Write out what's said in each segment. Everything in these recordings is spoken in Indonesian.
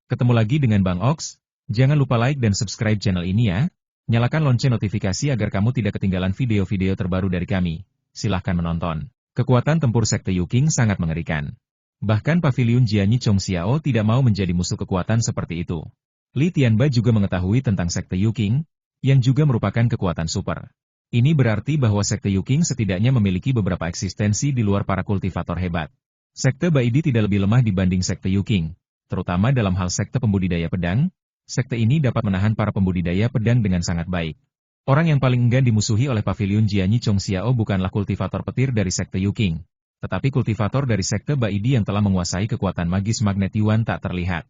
Ketemu lagi dengan Bang Ox. Jangan lupa like dan subscribe channel ini ya. Nyalakan lonceng notifikasi agar kamu tidak ketinggalan video-video terbaru dari kami. Silahkan menonton. Kekuatan tempur Sekte Yu Qing sangat mengerikan. Bahkan Paviliun Jianyi Chong Xiao tidak mau menjadi musuh kekuatan seperti itu. Li Tianba juga mengetahui tentang Sekte Yu Qing, yang juga merupakan kekuatan super. Ini berarti bahwa Sekte Yu Qing setidaknya memiliki beberapa eksistensi di luar para kultivator hebat. Sekte Baidi tidak lebih lemah dibanding Sekte Yu Qing, terutama dalam hal sekte pembudidaya pedang. Sekte ini dapat menahan para pembudidaya pedang dengan sangat baik. Orang yang paling enggan dimusuhi oleh Paviliun Jianyi Chong Xiao bukanlah kultivator petir dari Sekte Yu Qing, tetapi kultivator dari Sekte Baidi yang telah menguasai kekuatan magis magnet Yuan tak terlihat.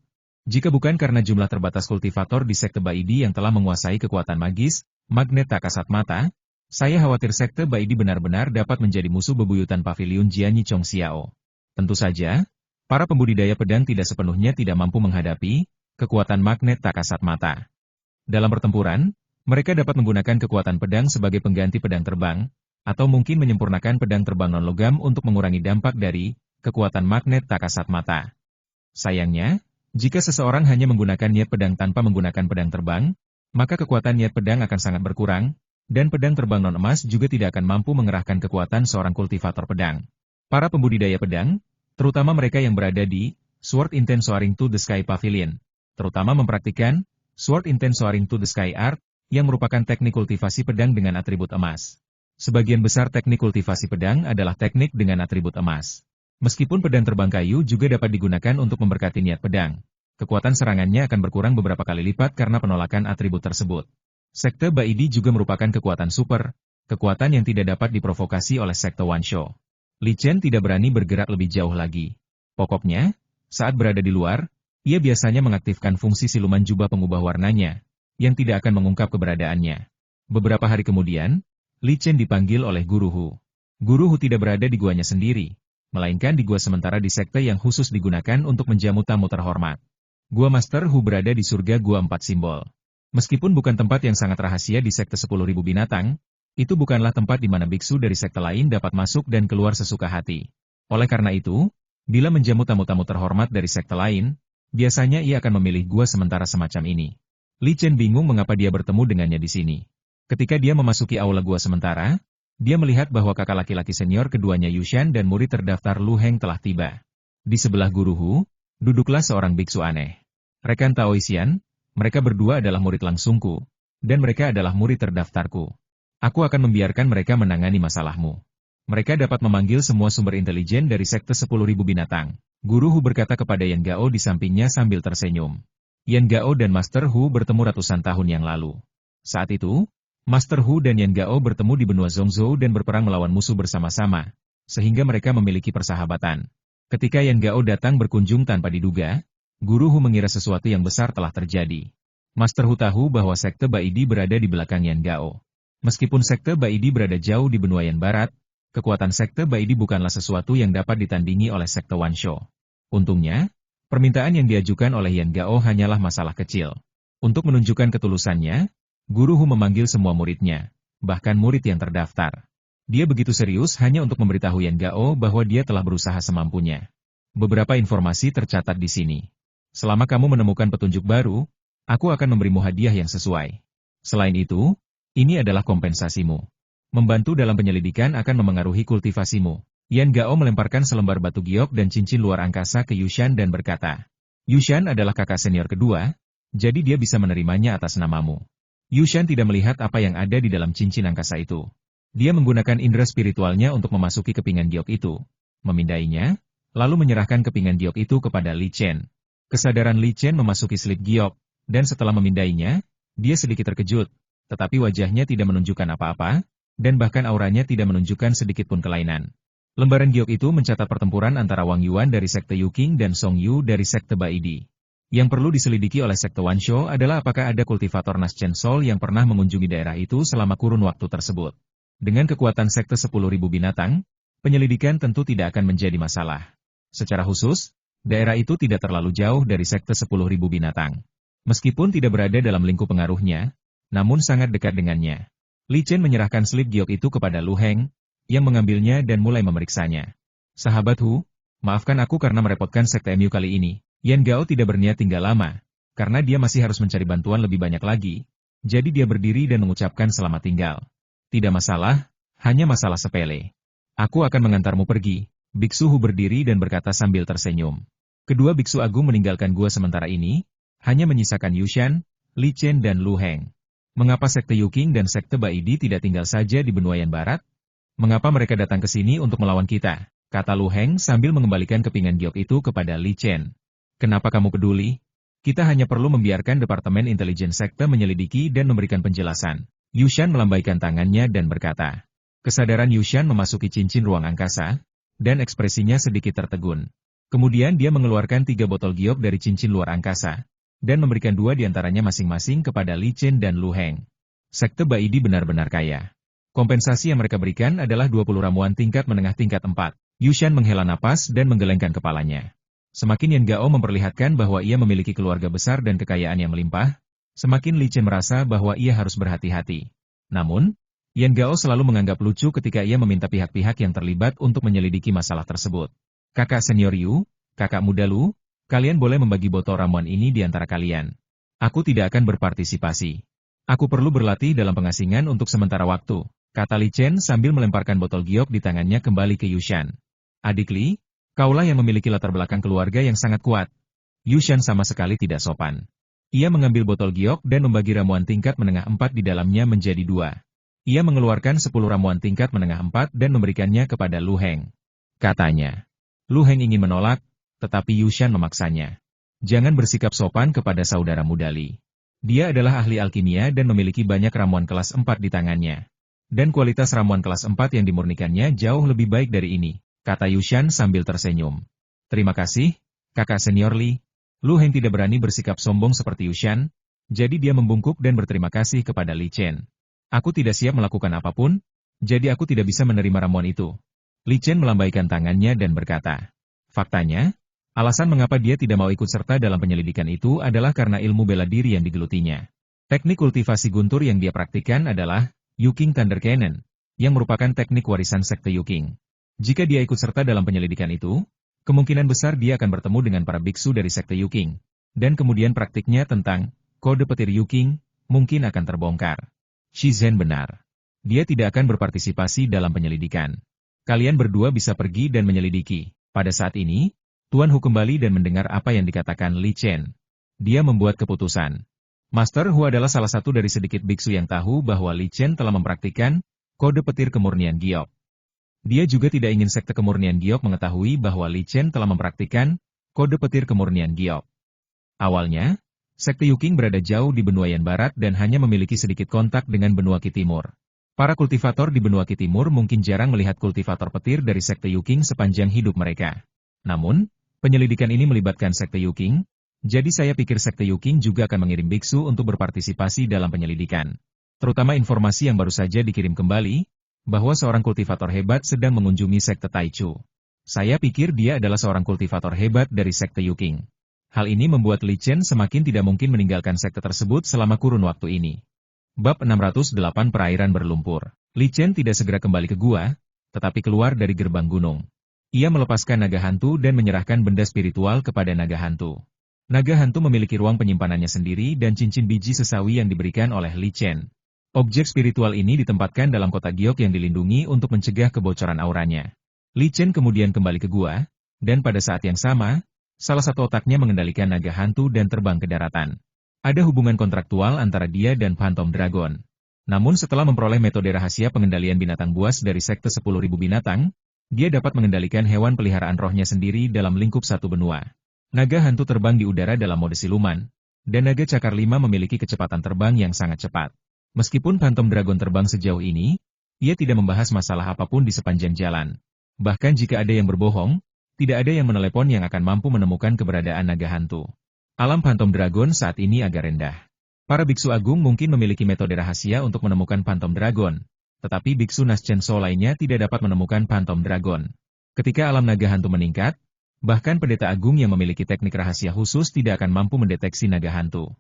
Jika bukan karena jumlah terbatas kultivator di Sekte Baidi yang telah menguasai kekuatan magis, magnet tak kasat mata, saya khawatir Sekte Baidi benar-benar dapat menjadi musuh bebuyutan Paviliun Jianyi Chong Xiao. Tentu saja, para pembudidaya pedang tidak sepenuhnya tidak mampu menghadapi kekuatan magnet tak kasat mata. Dalam pertempuran, mereka dapat menggunakan kekuatan pedang sebagai pengganti pedang terbang, atau mungkin menyempurnakan pedang terbang non-logam untuk mengurangi dampak dari kekuatan magnet tak kasat mata. Sayangnya, jika seseorang hanya menggunakan niat pedang tanpa menggunakan pedang terbang, maka kekuatan niat pedang akan sangat berkurang, dan pedang terbang non-emas juga tidak akan mampu mengerahkan kekuatan seorang kultivator pedang. Para pembudidaya pedang, terutama mereka yang berada di Sword Intense Soaring to the Sky Pavilion, terutama mempraktikkan Sword Intense Soaring to the Sky Art, yang merupakan teknik kultivasi pedang dengan atribut emas. Sebagian besar teknik kultivasi pedang adalah teknik dengan atribut emas. Meskipun pedang terbang kayu juga dapat digunakan untuk memberkati niat pedang, kekuatan serangannya akan berkurang beberapa kali lipat karena penolakan atribut tersebut. Sekte Baidi juga merupakan kekuatan super, kekuatan yang tidak dapat diprovokasi oleh Sekte Wansho. Li Chen tidak berani bergerak lebih jauh lagi. Pokoknya, saat berada di luar, ia biasanya mengaktifkan fungsi siluman jubah pengubah warnanya, yang tidak akan mengungkap keberadaannya. Beberapa hari kemudian, Li Chen dipanggil oleh Guru Hu. Guru Hu tidak berada di guanya sendiri, melainkan di gua sementara di sekte yang khusus digunakan untuk menjamu tamu terhormat. Gua Master Hu berada di surga Gua 4 Simbol. Meskipun bukan tempat yang sangat rahasia di sekte 10.000 binatang, itu bukanlah tempat di mana biksu dari sekte lain dapat masuk dan keluar sesuka hati. Oleh karena itu, bila menjamu tamu-tamu terhormat dari sekte lain, biasanya ia akan memilih gua sementara semacam ini. Li Chen bingung mengapa dia bertemu dengannya di sini. Ketika dia memasuki aula gua sementara, dia melihat bahwa kakak laki-laki senior keduanya Yushan dan murid terdaftar Lu Heng telah tiba. Di sebelah Guru Hu, duduklah seorang biksu aneh. Rekan Taoisian, mereka berdua adalah murid langsungku, dan mereka adalah murid terdaftarku. Aku akan membiarkan mereka menangani masalahmu. Mereka dapat memanggil semua sumber intelijen dari sekte 10.000 binatang. Guru Hu berkata kepada Yan Gao di sampingnya sambil tersenyum. Yan Gao dan Master Hu bertemu ratusan tahun yang lalu. Saat itu, Master Hu dan Yan Gao bertemu di benua Zhongzhou dan berperang melawan musuh bersama-sama, sehingga mereka memiliki persahabatan. Ketika Yan Gao datang berkunjung tanpa diduga, Guru Hu mengira sesuatu yang besar telah terjadi. Master Hu tahu bahwa sekte Baidi berada di belakang Yan Gao. Meskipun sekte Baidi berada jauh di benua Yan Barat, kekuatan sekte Baidi bukanlah sesuatu yang dapat ditandingi oleh sekte Wansho. Untungnya, permintaan yang diajukan oleh Yan Gao hanyalah masalah kecil. Untuk menunjukkan ketulusannya, Guru Hu memanggil semua muridnya, bahkan murid yang terdaftar. Dia begitu serius hanya untuk memberitahu Yan Gao bahwa dia telah berusaha semampunya. Beberapa informasi tercatat di sini. Selama kamu menemukan petunjuk baru, aku akan memberimu hadiah yang sesuai. Selain itu, ini adalah kompensasimu. Membantu dalam penyelidikan akan memengaruhi kultivasimu. Yan Gao melemparkan selembar batu giok dan cincin luar angkasa ke Yushan dan berkata, Yushan adalah kakak senior kedua, jadi dia bisa menerimanya atas namamu. Yushan tidak melihat apa yang ada di dalam cincin angkasa itu. Dia menggunakan indera spiritualnya untuk memasuki kepingan giok itu, memindainya, lalu menyerahkan kepingan giok itu kepada Li Chen. Kesadaran Li Chen memasuki selip giok, dan setelah memindainya, dia sedikit terkejut. Tetapi wajahnya tidak menunjukkan apa-apa, dan bahkan auranya tidak menunjukkan sedikitpun kelainan. Lembaran giok itu mencatat pertempuran antara Wang Yuan dari sekte Yu Qing dan Song Yu dari sekte Baidi. Yang perlu diselidiki oleh sekte Wansho adalah apakah ada kultivator Nas Chen Sol yang pernah mengunjungi daerah itu selama kurun waktu tersebut. Dengan kekuatan sekte 10.000 binatang, penyelidikan tentu tidak akan menjadi masalah. Secara khusus, daerah itu tidak terlalu jauh dari sekte 10.000 binatang. Meskipun tidak berada dalam lingkup pengaruhnya, namun sangat dekat dengannya. Li Chen menyerahkan slip giok itu kepada Lu Heng, yang mengambilnya dan mulai memeriksanya. Sahabat Hu, maafkan aku karena merepotkan sekte MU kali ini. Yan Gao tidak berniat tinggal lama, karena dia masih harus mencari bantuan lebih banyak lagi. Jadi dia berdiri dan mengucapkan selamat tinggal. Tidak masalah, hanya masalah sepele. Aku akan mengantarmu pergi. Biksu Hu berdiri dan berkata sambil tersenyum. Kedua biksu agung meninggalkan gua sementara ini, hanya menyisakan Yushan, Li Chen dan Lu Heng. Mengapa sekte Yuking dan sekte Baidi tidak tinggal saja di benua Yan Barat? Mengapa mereka datang ke sini untuk melawan kita? Kata Lu Heng sambil mengembalikan kepingan giok itu kepada Li Chen. Kenapa kamu peduli? Kita hanya perlu membiarkan Departemen Intelijen Sekte menyelidiki dan memberikan penjelasan. Yushan melambaikan tangannya dan berkata. Kesadaran Yushan memasuki cincin ruang angkasa, dan ekspresinya sedikit tertegun. Kemudian dia mengeluarkan 3 botol giok dari cincin luar angkasa, dan memberikan 2 diantaranya masing-masing kepada Li Chen dan Lu Heng. Sekte Baidi benar-benar kaya. Kompensasi yang mereka berikan adalah 20 ramuan tingkat menengah tingkat 4. Yushan menghela napas dan menggelengkan kepalanya. Semakin Yan Gao memperlihatkan bahwa ia memiliki keluarga besar dan kekayaan yang melimpah, semakin Li Chen merasa bahwa ia harus berhati-hati. Namun, Yan Gao selalu menganggap lucu ketika ia meminta pihak-pihak yang terlibat untuk menyelidiki masalah tersebut. Kakak senior Yu, kakak muda Lu, kalian boleh membagi botol ramuan ini di antara kalian. Aku tidak akan berpartisipasi. Aku perlu berlatih dalam pengasingan untuk sementara waktu, kata Li Chen sambil melemparkan botol giok di tangannya kembali ke Yushan. Adik Li, kaulah yang memiliki latar belakang keluarga yang sangat kuat. Yushan sama sekali tidak sopan. Ia mengambil botol giok dan membagi ramuan tingkat menengah 4 di dalamnya menjadi 2. Ia mengeluarkan 10 ramuan tingkat menengah 4 dan memberikannya kepada Lu Heng. Katanya. Lu Heng ingin menolak, tetapi Yushan memaksanya. Jangan bersikap sopan kepada saudara muda Li. Dia adalah ahli alkimia dan memiliki banyak ramuan kelas 4 di tangannya. Dan kualitas ramuan kelas 4 yang dimurnikannya jauh lebih baik dari ini, kata Yushan sambil tersenyum. Terima kasih, kakak senior Li. Lu Heng tidak berani bersikap sombong seperti Yushan, jadi dia membungkuk dan berterima kasih kepada Li Chen. Aku tidak siap melakukan apapun, jadi aku tidak bisa menerima ramuan itu. Li Chen melambaikan tangannya dan berkata. Faktanya, alasan mengapa dia tidak mau ikut serta dalam penyelidikan itu adalah karena ilmu bela diri yang digelutinya. Teknik kultivasi guntur yang dia praktikkan adalah Yuking Thunder Cannon, yang merupakan teknik warisan sekte Yuking. Jika dia ikut serta dalam penyelidikan itu, kemungkinan besar dia akan bertemu dengan para biksu dari sekte Yuking, dan kemudian praktiknya tentang kode petir Yuking mungkin akan terbongkar. Shizhen benar. Dia tidak akan berpartisipasi dalam penyelidikan. Kalian berdua bisa pergi dan menyelidiki. Pada saat ini, Tuan Hu kembali dan mendengar apa yang dikatakan Li Chen. Dia membuat keputusan. Master Hu adalah salah satu dari sedikit biksu yang tahu bahwa Li Chen telah mempraktikkan kode petir kemurnian giok. Dia juga tidak ingin sekte kemurnian giok mengetahui bahwa Li Chen telah mempraktikkan kode petir kemurnian giok. Awalnya, sekte Yuking berada jauh di benua Yan Barat dan hanya memiliki sedikit kontak dengan benua Qi Timur. Para kultivator di benua Qi Timur mungkin jarang melihat kultivator petir dari sekte Yuking sepanjang hidup mereka. Namun, penyelidikan ini melibatkan sekte Yuking, jadi saya pikir sekte Yuking juga akan mengirim biksu untuk berpartisipasi dalam penyelidikan. Terutama informasi yang baru saja dikirim kembali, bahwa seorang kultivator hebat sedang mengunjungi sekte Taichu. Saya pikir dia adalah seorang kultivator hebat dari sekte Yuking. Hal ini membuat Li Chen semakin tidak mungkin meninggalkan sekte tersebut selama kurun waktu ini. Bab 608 Perairan Berlumpur. Li Chen tidak segera kembali ke gua, tetapi keluar dari gerbang gunung. Ia melepaskan naga hantu dan menyerahkan benda spiritual kepada naga hantu. Naga hantu memiliki ruang penyimpanannya sendiri dan cincin biji sesawi yang diberikan oleh Li Chen. Objek spiritual ini ditempatkan dalam kotak giok yang dilindungi untuk mencegah kebocoran auranya. Li Chen kemudian kembali ke gua, dan pada saat yang sama, salah satu otaknya mengendalikan naga hantu dan terbang ke daratan. Ada hubungan kontraktual antara dia dan Phantom Dragon. Namun setelah memperoleh metode rahasia pengendalian binatang buas dari sekte 10.000 binatang, dia dapat mengendalikan hewan peliharaan rohnya sendiri dalam lingkup satu benua. Naga hantu terbang di udara dalam mode siluman, dan naga cakar 5 memiliki kecepatan terbang yang sangat cepat. Meskipun Phantom Dragon terbang sejauh ini, ia tidak membahas masalah apapun di sepanjang jalan. Bahkan jika ada yang berbohong, tidak ada yang menelepon yang akan mampu menemukan keberadaan naga hantu. Alam Phantom Dragon saat ini agak rendah. Para biksu agung mungkin memiliki metode rahasia untuk menemukan Phantom Dragon, tetapi biksu Naschenso lainnya tidak dapat menemukan Phantom Dragon. Ketika alam naga hantu meningkat, bahkan pendeta agung yang memiliki teknik rahasia khusus tidak akan mampu mendeteksi naga hantu.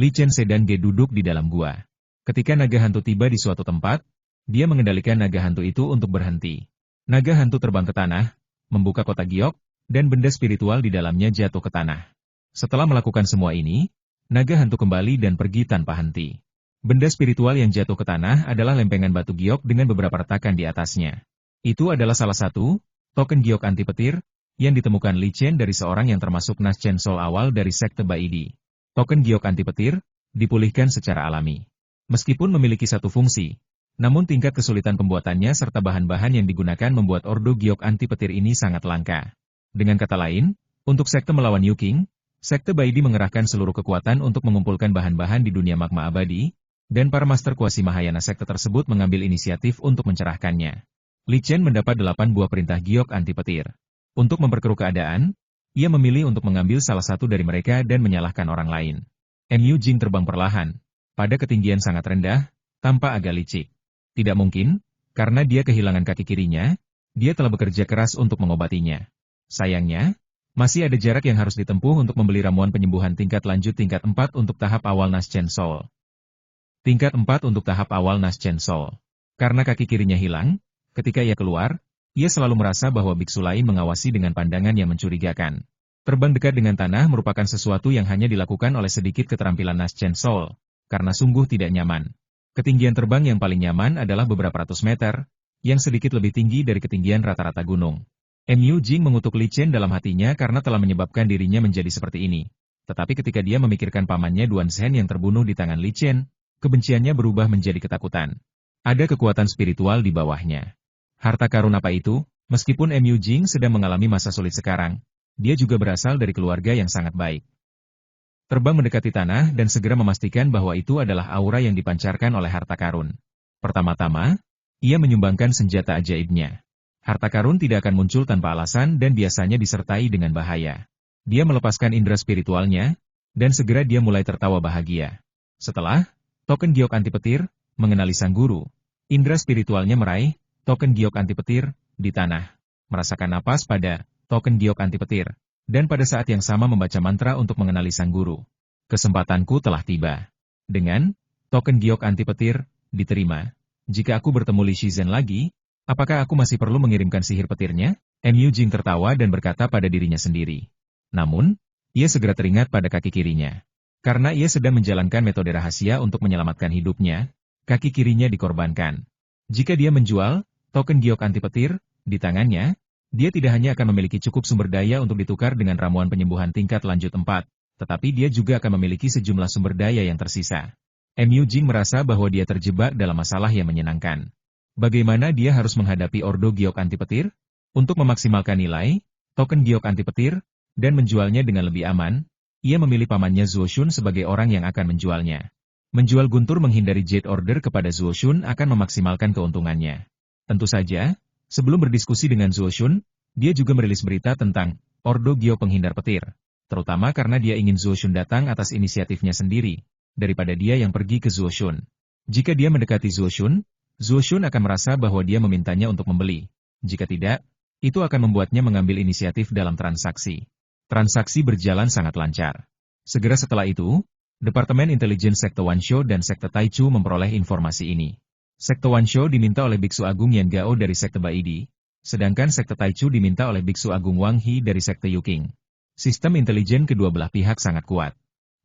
Li Chen Sedan Ge duduk di dalam gua. Ketika naga hantu tiba di suatu tempat, dia mengendalikan naga hantu itu untuk berhenti. Naga hantu terbang ke tanah, membuka kotak giok, dan benda spiritual di dalamnya jatuh ke tanah. Setelah melakukan semua ini, naga hantu kembali dan pergi tanpa henti. Benda spiritual yang jatuh ke tanah adalah lempengan batu giok dengan beberapa retakan di atasnya. Itu adalah salah satu token giok anti petir yang ditemukan Li Chen dari seorang yang termasuk Naschen Soul awal dari sekte Baidi. Token giok anti petir dipulihkan secara alami. Meskipun memiliki satu fungsi, namun tingkat kesulitan pembuatannya serta bahan-bahan yang digunakan membuat ordo giok anti petir ini sangat langka. Dengan kata lain, untuk sekte melawan Yu King, sekte Baidi mengerahkan seluruh kekuatan untuk mengumpulkan bahan-bahan di dunia magma abadi, dan para master kuasi Mahayana sekte tersebut mengambil inisiatif untuk mencerahkannya. Li Chen mendapat 8 buah perintah giok anti petir. Untuk memperkeruh keadaan, ia memilih untuk mengambil salah satu dari mereka dan menyalahkan orang lain. Mu Jing terbang perlahan, pada ketinggian sangat rendah, tanpa agak licik. Tidak mungkin, karena dia kehilangan kaki kirinya, dia telah bekerja keras untuk mengobatinya. Sayangnya, masih ada jarak yang harus ditempuh untuk membeli ramuan penyembuhan tingkat lanjut tingkat 4 untuk tahap awal Naschen Soul. Tingkat 4 untuk tahap awal Naschen Soul. Karena kaki kirinya hilang, ketika ia keluar, ia selalu merasa bahwa biksu lain mengawasi dengan pandangan yang mencurigakan. Terbang dekat dengan tanah merupakan sesuatu yang hanya dilakukan oleh sedikit keterampilan Naschen Soul, karena sungguh tidak nyaman. Ketinggian terbang yang paling nyaman adalah beberapa ratus meter, yang sedikit lebih tinggi dari ketinggian rata-rata gunung. Mu Jing mengutuk Li Chen dalam hatinya karena telah menyebabkan dirinya menjadi seperti ini. Tetapi ketika dia memikirkan pamannya Duan Shen yang terbunuh di tangan Li Chen, kebenciannya berubah menjadi ketakutan. Ada kekuatan spiritual di bawahnya. Harta karun apa itu? Meskipun Mu Jing sedang mengalami masa sulit sekarang, dia juga berasal dari keluarga yang sangat baik. Terbang mendekati tanah dan segera memastikan bahwa itu adalah aura yang dipancarkan oleh harta karun. Pertama-tama, ia menyumbangkan senjata ajaibnya. Harta karun tidak akan muncul tanpa alasan dan biasanya disertai dengan bahaya. Dia melepaskan indera spiritualnya, dan segera dia mulai tertawa bahagia. Setelah, token giok anti petir, mengenali sang guru. Indera spiritualnya meraih, token giok anti petir, di tanah. Merasakan napas pada token giok anti petir, dan pada saat yang sama membaca mantra untuk mengenali sang guru. Kesempatanku telah tiba. Dengan token giok anti petir, diterima. Jika aku bertemu Li Shizhen lagi, apakah aku masih perlu mengirimkan sihir petirnya? Mu Jing tertawa dan berkata pada dirinya sendiri. Namun, ia segera teringat pada kaki kirinya. Karena ia sedang menjalankan metode rahasia untuk menyelamatkan hidupnya, kaki kirinya dikorbankan. Jika dia menjual token giok anti petir di tangannya, dia tidak hanya akan memiliki cukup sumber daya untuk ditukar dengan ramuan penyembuhan tingkat lanjut 4, tetapi dia juga akan memiliki sejumlah sumber daya yang tersisa. Mu Jing merasa bahwa dia terjebak dalam masalah yang menyenangkan. Bagaimana dia harus menghadapi ordo giok anti petir? Untuk memaksimalkan nilai token giok anti petir dan menjualnya dengan lebih aman, ia memilih pamannya Zuo Shun sebagai orang yang akan menjualnya. Menjual guntur menghindari Jade Order kepada Zuo Shun akan memaksimalkan keuntungannya. Tentu saja, sebelum berdiskusi dengan Zuo Shun, dia juga merilis berita tentang ordo giok penghindar petir, terutama karena dia ingin Zuo Shun datang atas inisiatifnya sendiri, daripada dia yang pergi ke Zuo Shun. Jika dia mendekati Zuo Shun akan merasa bahwa dia memintanya untuk membeli. Jika tidak, itu akan membuatnya mengambil inisiatif dalam transaksi. Transaksi berjalan sangat lancar. Segera setelah itu, Departemen Intelijen Sekte Wansho dan Sekte Taichu memperoleh informasi ini. Sekte Wansho diminta oleh Biksu Agung Yan Gao dari Sekte Baidi, sedangkan Sekte Taichu diminta oleh Biksu Agung Wang He dari Sekte Yu King. Sistem intelijen kedua belah pihak sangat kuat.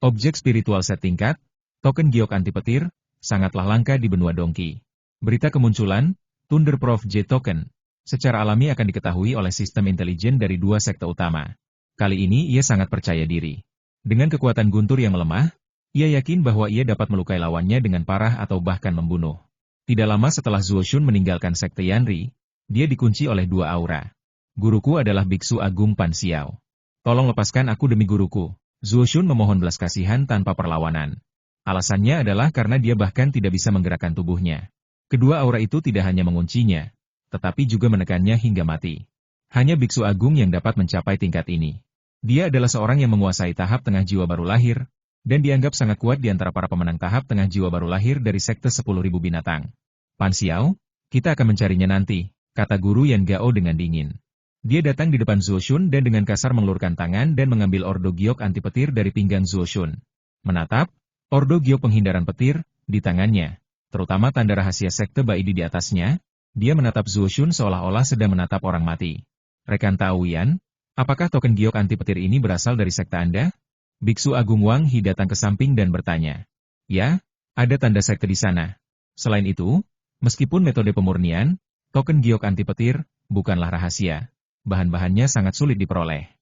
Objek spiritual set tingkat, token giok anti petir, sangatlah langka di benua Dongqi. Berita kemunculan, Thunder Prof J Token, secara alami akan diketahui oleh sistem intelijen dari dua sekte utama. Kali ini ia sangat percaya diri. Dengan kekuatan guntur yang melemah, ia yakin bahwa ia dapat melukai lawannya dengan parah atau bahkan membunuh. Tidak lama setelah Zuo Shun meninggalkan sekte Yanri, dia dikunci oleh dua aura. Guruku adalah Biksu Agung Pan Xiao. Tolong lepaskan aku demi guruku. Zuo Shun memohon belas kasihan tanpa perlawanan. Alasannya adalah karena dia bahkan tidak bisa menggerakkan tubuhnya. Kedua aura itu tidak hanya menguncinya, tetapi juga menekannya hingga mati. Hanya Biksu Agung yang dapat mencapai tingkat ini. Dia adalah seorang yang menguasai tahap tengah jiwa baru lahir, dan dianggap sangat kuat di antara para pemenang tahap tengah jiwa baru lahir dari sekte 10.000 binatang. Pan Xiao, kita akan mencarinya nanti, kata guru Yan Gao dengan dingin. Dia datang di depan Zuo Shun dan dengan kasar mengelurkan tangan dan mengambil ordo giok anti petir dari pinggang Zuo Shun. Menatap, ordo giok penghindaran petir, di tangannya, terutama tanda rahasia sekte Baidi di atasnya, dia menatap Zuo Shun seolah-olah sedang menatap orang mati. Rekan Tao Yan, apakah token giok anti petir ini berasal dari sekte Anda? Biksu Agung Wang Hi datang ke samping dan bertanya. Ya, ada tanda sekte di sana. Selain itu, meskipun metode pemurnian, token giok anti petir, bukanlah rahasia. Bahan-bahannya sangat sulit diperoleh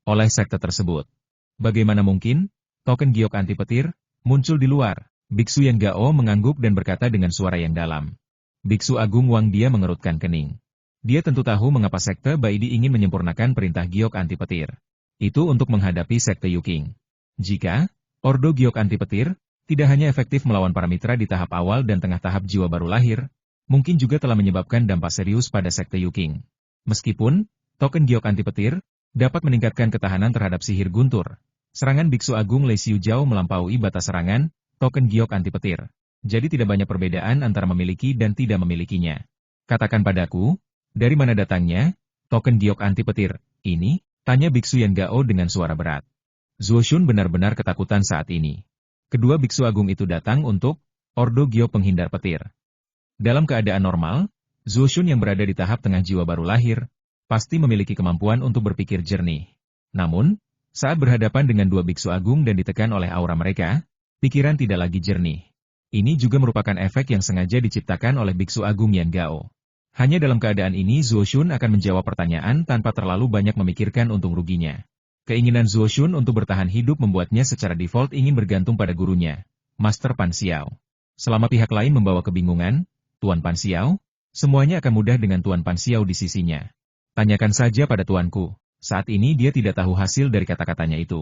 oleh sekte tersebut. Bagaimana mungkin token giok anti petir muncul di luar? Biksu Yan Gao mengangguk dan berkata dengan suara yang dalam. Biksu Agung Wang dia mengerutkan kening. Dia tentu tahu mengapa sekte Baidi ingin menyempurnakan perintah giok anti petir. Itu untuk menghadapi sekte Yuking. Jika Ordo Giok anti petir tidak hanya efektif melawan para mitra di tahap awal dan tengah tahap jiwa baru lahir, mungkin juga telah menyebabkan dampak serius pada sekte Yuking. Meskipun token giok anti petir dapat meningkatkan ketahanan terhadap sihir guntur, serangan Biksu Agung Lei Xiu Jiao melampaui batas serangan token giok anti petir. Jadi tidak banyak perbedaan antara memiliki dan tidak memilikinya. Katakan padaku, dari mana datangnya token giok anti petir ini? Tanya Biksu Yan Gao dengan suara berat. Zuo Shun benar-benar ketakutan saat ini. Kedua Biksu Agung itu datang untuk Ordo Giok penghindar petir. Dalam keadaan normal, Zuo Shun yang berada di tahap tengah jiwa baru lahir, pasti memiliki kemampuan untuk berpikir jernih. Namun, saat berhadapan dengan dua Biksu Agung dan ditekan oleh aura mereka, pikiran tidak lagi jernih. Ini juga merupakan efek yang sengaja diciptakan oleh Biksu Agung Yan Gao. Hanya dalam keadaan ini Zuo Shun akan menjawab pertanyaan tanpa terlalu banyak memikirkan untung ruginya. Keinginan Zuo Shun untuk bertahan hidup membuatnya secara default ingin bergantung pada gurunya, Master Pan Xiao. Selama pihak lain membawa kebingungan, Tuan Pan Xiao, semuanya akan mudah dengan Tuan Pan Xiao di sisinya. Tanyakan saja pada tuanku. Saat ini dia tidak tahu hasil dari kata-katanya itu.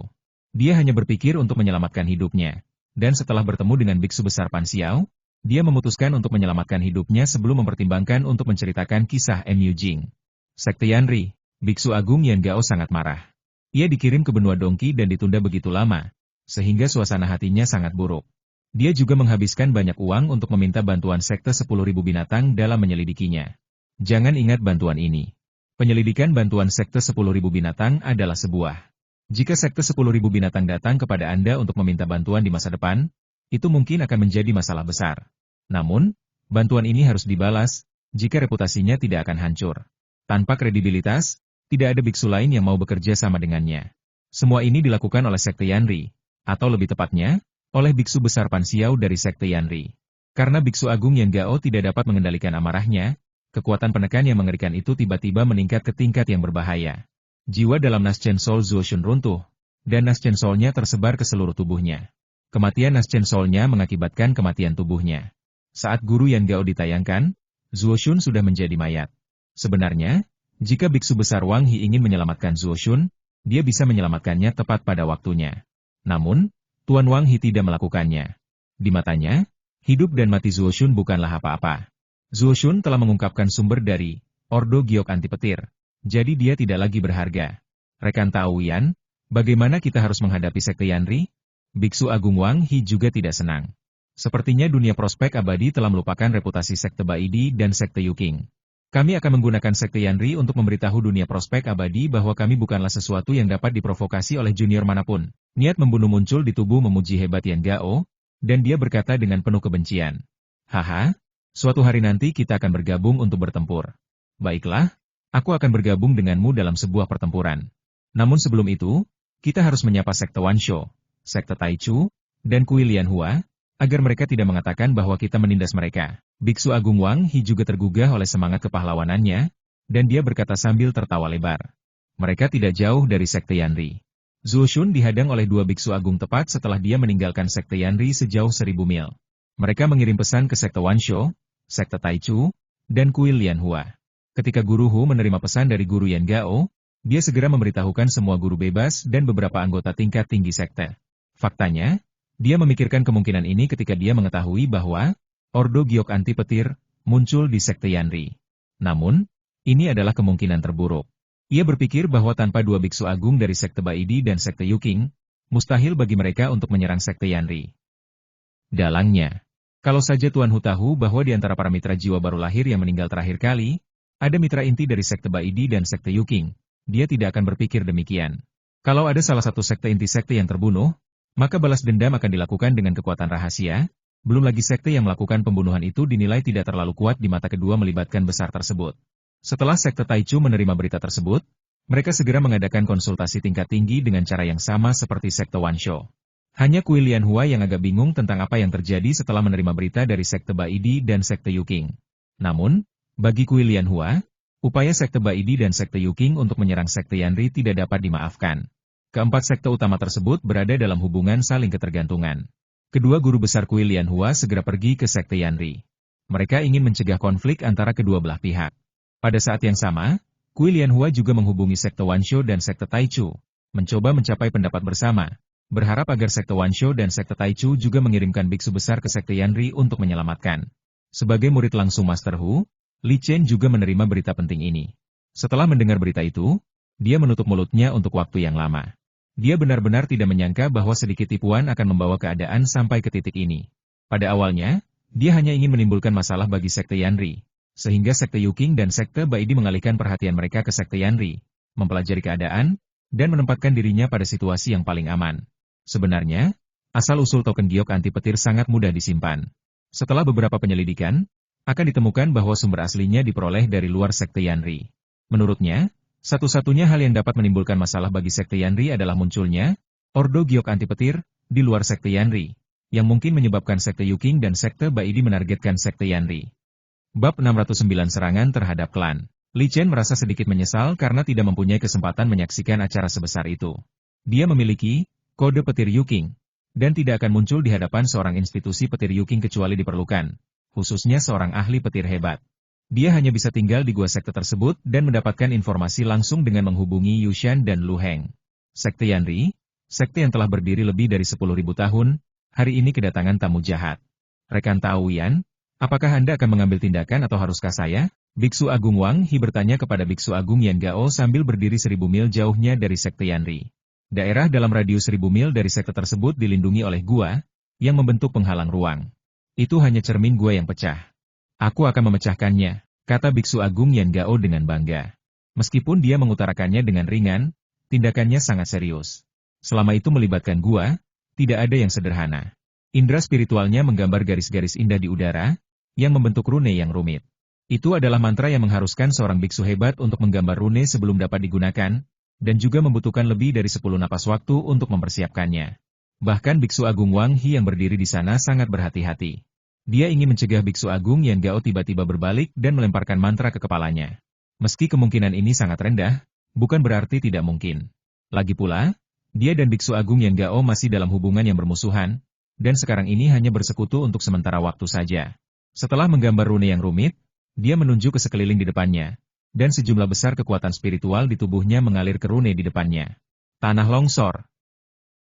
Dia hanya berpikir untuk menyelamatkan hidupnya. Dan setelah bertemu dengan Biksu Besar Pan Xiao, dia memutuskan untuk menyelamatkan hidupnya sebelum mempertimbangkan untuk menceritakan kisah Mu Jing. Sekte Yanri, Biksu Agung Yan Gao sangat marah. Ia dikirim ke benua Dongki dan ditunda begitu lama, sehingga suasana hatinya sangat buruk. Dia juga menghabiskan banyak uang untuk meminta bantuan sekte 10.000 binatang dalam menyelidikinya. Jangan ingat bantuan ini. Penyelidikan bantuan sekte 10.000 binatang adalah sebuah. Jika sekte 10.000 binatang datang kepada Anda untuk meminta bantuan di masa depan, itu mungkin akan menjadi masalah besar. Namun, bantuan ini harus dibalas, jika reputasinya tidak akan hancur. Tanpa kredibilitas, tidak ada biksu lain yang mau bekerja sama dengannya. Semua ini dilakukan oleh Sekte Yanri, atau lebih tepatnya, oleh Biksu Besar Pan Xiao dari Sekte Yanri. Karena Biksu Agung Yan Gao tidak dapat mengendalikan amarahnya, kekuatan penekan yang mengerikan itu tiba-tiba meningkat ke tingkat yang berbahaya. Jiwa dalam Naschen Soul Zuo Shun runtuh, dan Naschen Soul-nya tersebar ke seluruh tubuhnya. Kematian Naschen Soul-nya mengakibatkan kematian tubuhnya. Saat Guru Yan Gao ditayangkan, Zuo Shun sudah menjadi mayat. Sebenarnya, jika Biksu Besar Wang Hi ingin menyelamatkan Zuo Shun, dia bisa menyelamatkannya tepat pada waktunya. Namun, Tuan Wang Hi tidak melakukannya. Di matanya, hidup dan mati Zuo Shun bukanlah apa-apa. Zuo Shun telah mengungkapkan sumber dari Ordo Giok Anti Petir. Jadi dia tidak lagi berharga. Rekan Tao Yan, bagaimana kita harus menghadapi Sekte Yanri? Biksu Agung Wang Hi juga tidak senang. Sepertinya dunia prospek abadi telah melupakan reputasi Sekte Baidi dan Sekte Yuking. Kami akan menggunakan Sekte Yanri untuk memberitahu dunia prospek abadi bahwa kami bukanlah sesuatu yang dapat diprovokasi oleh junior manapun. Niat membunuh muncul di tubuh memuji hebat Yan Gao, dan dia berkata dengan penuh kebencian. Haha, suatu hari nanti kita akan bergabung untuk bertempur. Baiklah. Aku akan bergabung denganmu dalam sebuah pertempuran. Namun sebelum itu, kita harus menyapa Sekte Wansho, Sekte Taichu, dan Kui Lianhua, agar mereka tidak mengatakan bahwa kita menindas mereka. Biksu Agung Wang Hi juga tergugah oleh semangat kepahlawanannya, dan dia berkata sambil tertawa lebar. Mereka tidak jauh dari Sekte Yanri. Zuo Shun dihadang oleh dua Biksu Agung tepat setelah dia meninggalkan Sekte Yanri sejauh 1000 mil. Mereka mengirim pesan ke Sekte Wansho, Sekte Taichu, dan Kui Lianhua. Ketika Guru Hu menerima pesan dari Guru Yan Gao, dia segera memberitahukan semua guru bebas dan beberapa anggota tingkat tinggi sekte. Faktanya, dia memikirkan kemungkinan ini ketika dia mengetahui bahwa Ordo Giok Anti Petir muncul di Sekte Yanri. Namun, ini adalah kemungkinan terburuk. Ia berpikir bahwa tanpa dua biksu agung dari Sekte Baidi dan Sekte Yuking, mustahil bagi mereka untuk menyerang Sekte Yanri. Dalangnya, kalau saja Tuan Hu tahu bahwa di antara para mitra jiwa baru lahir yang meninggal terakhir kali, ada mitra inti dari Sekte Baidi dan Sekte Yuking, dia tidak akan berpikir demikian. Kalau ada salah satu sekte inti sekte yang terbunuh, maka balas dendam akan dilakukan dengan kekuatan rahasia, belum lagi sekte yang melakukan pembunuhan itu dinilai tidak terlalu kuat di mata kedua melibatkan besar tersebut. Setelah Sekte Taichu menerima berita tersebut, Mereka segera mengadakan konsultasi tingkat tinggi dengan cara yang sama seperti sekte Wansho. Hanya Kui Lianhua yang agak bingung tentang apa yang terjadi setelah menerima berita dari sekte Baidi dan sekte Yuking. Namun, bagi Kui Lianhua, upaya sekte Baidi dan sekte Yuking untuk menyerang sekte Yanri tidak dapat dimaafkan. Keempat sekte utama tersebut berada dalam hubungan saling ketergantungan. Kedua guru besar Kui Lianhua segera pergi ke sekte Yanri. Mereka ingin mencegah konflik antara kedua belah pihak. Pada saat yang sama, Kui Lianhua juga menghubungi sekte Wansho dan sekte Taichu, mencoba mencapai pendapat bersama, berharap agar sekte Wansho dan sekte Taichu juga mengirimkan biksu besar ke sekte Yanri untuk menyelamatkan. Sebagai murid langsung Master Hu, Li Chen juga menerima berita penting ini. Setelah mendengar berita itu, dia menutup mulutnya untuk waktu yang lama. Dia benar-benar tidak menyangka bahwa sedikit tipuan akan membawa keadaan sampai ke titik ini. Pada awalnya, dia hanya ingin menimbulkan masalah bagi sekte Yanri, sehingga sekte Yuking dan sekte Baidi mengalihkan perhatian mereka ke sekte Yanri, mempelajari keadaan, dan menempatkan dirinya pada situasi yang paling aman. Sebenarnya, asal-usul token giok anti petir sangat mudah disimpan. Setelah beberapa penyelidikan, akan ditemukan bahwa sumber aslinya diperoleh dari luar sekte Yanri. Menurutnya, satu-satunya hal yang dapat menimbulkan masalah bagi sekte Yanri adalah munculnya ordo giok anti petir di luar sekte Yanri, yang mungkin menyebabkan sekte Yuking dan sekte Baidi menargetkan sekte Yanri. Bab 609 Serangan terhadap klan. Li Chen merasa sedikit menyesal karena tidak mempunyai kesempatan menyaksikan acara sebesar itu. Dia memiliki kode petir Yuking, dan tidak akan muncul di hadapan seorang institusi petir Yuking kecuali diperlukan, khususnya seorang ahli petir hebat. Dia hanya bisa tinggal di gua sekte tersebut dan mendapatkan informasi langsung dengan menghubungi Yushan dan Lu Heng. Sekte Yanri, sekte yang telah berdiri lebih dari 10.000 tahun, hari ini kedatangan tamu jahat. Rekan Taoian, apakah Anda akan mengambil tindakan atau haruskah saya? Biksu Agung Wang Hi bertanya kepada Biksu Agung Yan Gao sambil berdiri 1.000 mil jauhnya dari sekte Yanri. Daerah dalam radius 1.000 mil dari sekte tersebut dilindungi oleh gua, yang membentuk penghalang ruang. Itu hanya cermin gua yang pecah. Aku akan memecahkannya, kata Biksu Agung Yan Gao dengan bangga. Meskipun dia mengutarakannya dengan ringan, tindakannya sangat serius. Selama itu melibatkan gua, tidak ada yang sederhana. Indra spiritualnya menggambar garis-garis indah di udara, yang membentuk rune yang rumit. Itu adalah mantra yang mengharuskan seorang biksu hebat untuk menggambar rune sebelum dapat digunakan, dan juga membutuhkan lebih dari 10 napas waktu untuk mempersiapkannya. Bahkan Biksu Agung Wang Hi yang berdiri di sana sangat berhati-hati. Dia ingin mencegah Biksu Agung Yan Gao tiba-tiba berbalik dan melemparkan mantra ke kepalanya. Meski kemungkinan ini sangat rendah, bukan berarti tidak mungkin. Lagi pula, dia dan Biksu Agung Yan Gao masih dalam hubungan yang bermusuhan, dan sekarang ini hanya bersekutu untuk sementara waktu saja. Setelah menggambar rune yang rumit, dia menunjuk ke sekeliling di depannya, dan sejumlah besar kekuatan spiritual di tubuhnya mengalir ke rune di depannya. Tanah longsor.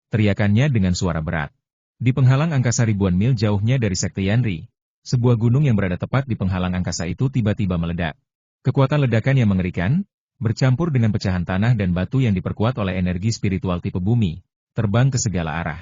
Teriakannya dengan suara berat. Di penghalang angkasa ribuan mil jauhnya dari sekte Yanri, sebuah gunung yang berada tepat di penghalang angkasa itu tiba-tiba meledak. Kekuatan ledakan yang mengerikan, bercampur dengan pecahan tanah dan batu yang diperkuat oleh energi spiritual tipe bumi, terbang ke segala arah.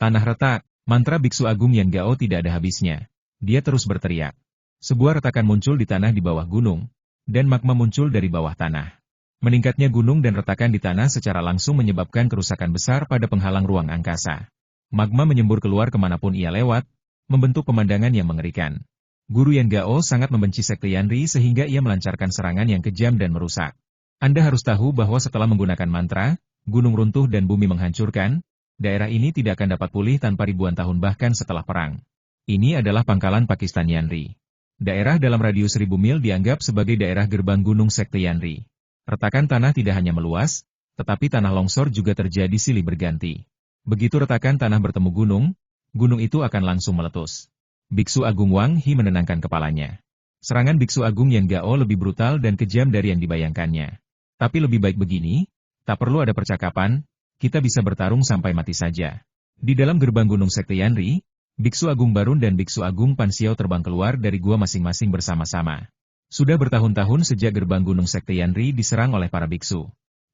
Tanah retak, mantra Biksu Agung Yan Gao tidak ada habisnya. Dia terus berteriak. Sebuah retakan muncul di tanah di bawah gunung, dan magma muncul dari bawah tanah. Meningkatnya gunung dan retakan di tanah secara langsung menyebabkan kerusakan besar pada penghalang ruang angkasa. Magma menyembur keluar kemanapun ia lewat, membentuk pemandangan yang mengerikan. Guru Yan Gao sangat membenci sekte Yanri sehingga ia melancarkan serangan yang kejam dan merusak. Anda harus tahu bahwa setelah menggunakan mantra, gunung runtuh dan bumi menghancurkan, daerah ini tidak akan dapat pulih tanpa ribuan tahun bahkan setelah perang. Ini adalah pangkalan Pakistan Yanri. Daerah dalam radius 1.000 mil dianggap sebagai daerah gerbang gunung sekte Yanri. Retakan tanah tidak hanya meluas, tetapi tanah longsor juga terjadi silih berganti. Begitu retakan tanah bertemu gunung, gunung itu akan langsung meletus. Biksu Agung Wang Hi menenangkan kepalanya. Serangan Biksu Agung Yan Gao lebih brutal dan kejam dari yang dibayangkannya. Tapi lebih baik begini, tak perlu ada percakapan, kita bisa bertarung sampai mati saja. Di dalam gerbang gunung sekte Yanri, Biksu Agung Barun dan Biksu Agung Pansiao terbang keluar dari gua masing-masing bersama-sama. Sudah bertahun-tahun sejak gerbang gunung sekte Yanri diserang oleh para biksu.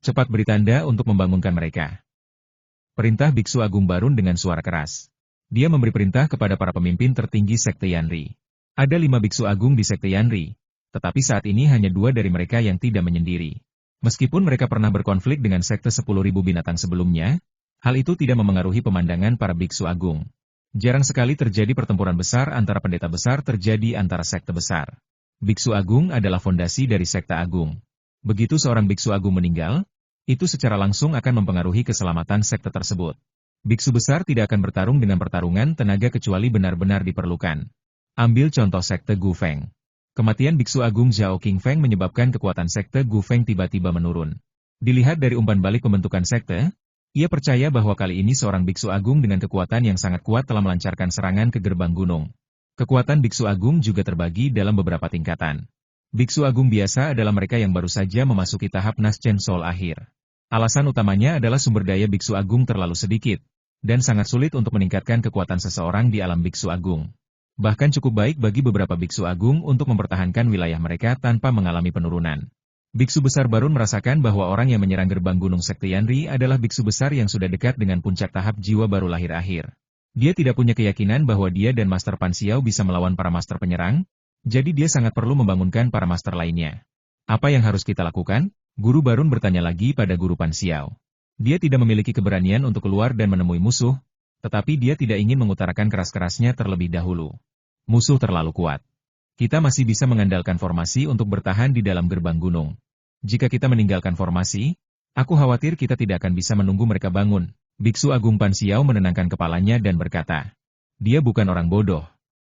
Cepat beri tanda untuk membangunkan mereka. Perintah Biksu Agung Barun dengan suara keras. Dia memberi perintah kepada para pemimpin tertinggi sekte Yanri. Ada 5 biksu agung di sekte Yanri, tetapi saat ini hanya 2 dari mereka yang tidak menyendiri. Meskipun mereka pernah berkonflik dengan sekte 10.000 binatang sebelumnya, hal itu tidak memengaruhi pemandangan para biksu agung. Jarang sekali terjadi pertempuran besar antara pendeta besar terjadi antara sekte besar. Biksu agung adalah fondasi dari sekte agung. Begitu seorang biksu agung meninggal, itu secara langsung akan mempengaruhi keselamatan sekte tersebut. Biksu besar tidak akan bertarung dengan pertarungan tenaga kecuali benar-benar diperlukan. Ambil contoh sekte Gu Feng. Kematian biksu agung Zhao Qingfeng menyebabkan kekuatan sekte Gu Feng tiba-tiba menurun. Dilihat dari umpan balik pembentukan sekte, ia percaya bahwa kali ini seorang biksu agung dengan kekuatan yang sangat kuat telah melancarkan serangan ke gerbang gunung. Kekuatan biksu agung juga terbagi dalam beberapa tingkatan. Biksu agung biasa adalah mereka yang baru saja memasuki tahap Naschen Soul akhir. Alasan utamanya adalah sumber daya biksu agung terlalu sedikit, dan sangat sulit untuk meningkatkan kekuatan seseorang di alam biksu agung. Bahkan cukup baik bagi beberapa biksu agung untuk mempertahankan wilayah mereka tanpa mengalami penurunan. Biksu besar Barun merasakan bahwa orang yang menyerang gerbang gunung sekte Yanri adalah biksu besar yang sudah dekat dengan puncak tahap jiwa baru lahir akhir. Dia tidak punya keyakinan bahwa dia dan Master Pan Xiao bisa melawan para master penyerang, jadi dia sangat perlu membangunkan para master lainnya. Apa yang harus kita lakukan? Guru Barun bertanya lagi pada Guru Pan Xiao. Dia tidak memiliki keberanian untuk keluar dan menemui musuh, tetapi dia tidak ingin mengutarakan keras-kerasnya terlebih dahulu. Musuh terlalu kuat. Kita masih bisa mengandalkan formasi untuk bertahan di dalam gerbang gunung. Jika kita meninggalkan formasi, aku khawatir kita tidak akan bisa menunggu mereka bangun. Biksu Agung Pan Xiao menenangkan kepalanya dan berkata, dia bukan orang bodoh.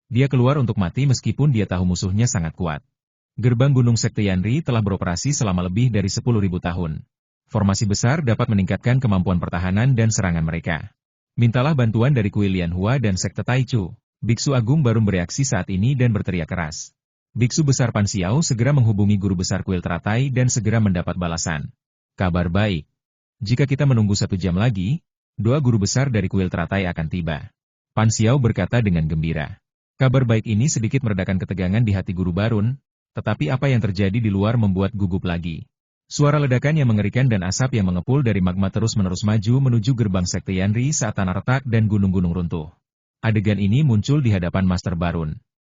Dia keluar untuk mati meskipun dia tahu musuhnya sangat kuat. Gerbang gunung sekte Yanri telah beroperasi selama lebih dari 10.000 tahun. Formasi besar dapat meningkatkan kemampuan pertahanan dan serangan mereka. Mintalah bantuan dari Kuil Lianhua dan sekte Taichu. Biksu Agung baru bereaksi saat ini dan berteriak keras. Biksu besar Pan Xiao segera menghubungi guru besar kuil teratai dan segera mendapat balasan. Kabar baik. Jika kita menunggu 1 jam lagi, 2 guru besar dari kuil teratai akan tiba. Pan Xiao berkata dengan gembira. Kabar baik ini sedikit meredakan ketegangan di hati guru Barun, tetapi apa yang terjadi di luar membuat gugup lagi. Suara ledakan yang mengerikan dan asap yang mengepul dari magma terus-menerus maju menuju gerbang sekte Yanri saat tanah retak dan gunung-gunung runtuh. Adegan ini muncul di hadapan Master Barun.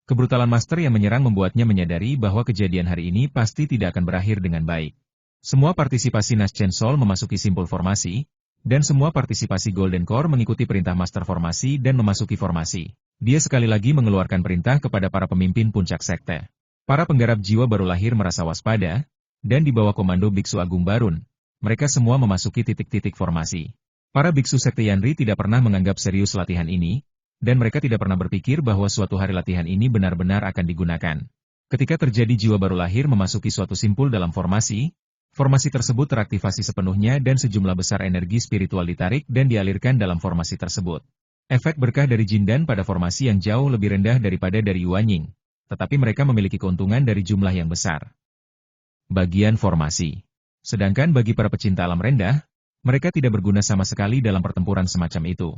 Kebrutalan Master yang menyerang membuatnya menyadari bahwa kejadian hari ini pasti tidak akan berakhir dengan baik. Semua partisipasi Naschen Soul memasuki simpul formasi, dan semua partisipasi Golden Core mengikuti perintah Master Formasi dan memasuki formasi. Dia sekali lagi mengeluarkan perintah kepada para pemimpin puncak sekte. Para penggarap jiwa baru lahir merasa waspada, dan di bawah komando Biksu Agung Barun, mereka semua memasuki titik-titik formasi. Para biksu sekte Yanri tidak pernah menganggap serius latihan ini, dan mereka tidak pernah berpikir bahwa suatu hari latihan ini benar-benar akan digunakan. Ketika terjadi jiwa baru lahir memasuki suatu simpul dalam formasi, formasi tersebut teraktivasi sepenuhnya dan sejumlah besar energi spiritual ditarik dan dialirkan dalam formasi tersebut. Efek berkah dari Jindan pada formasi yang jauh lebih rendah daripada dari Yuanying, tetapi mereka memiliki keuntungan dari jumlah yang besar. Bagian formasi. Sedangkan bagi para pecinta alam rendah, mereka tidak berguna sama sekali dalam pertempuran semacam itu.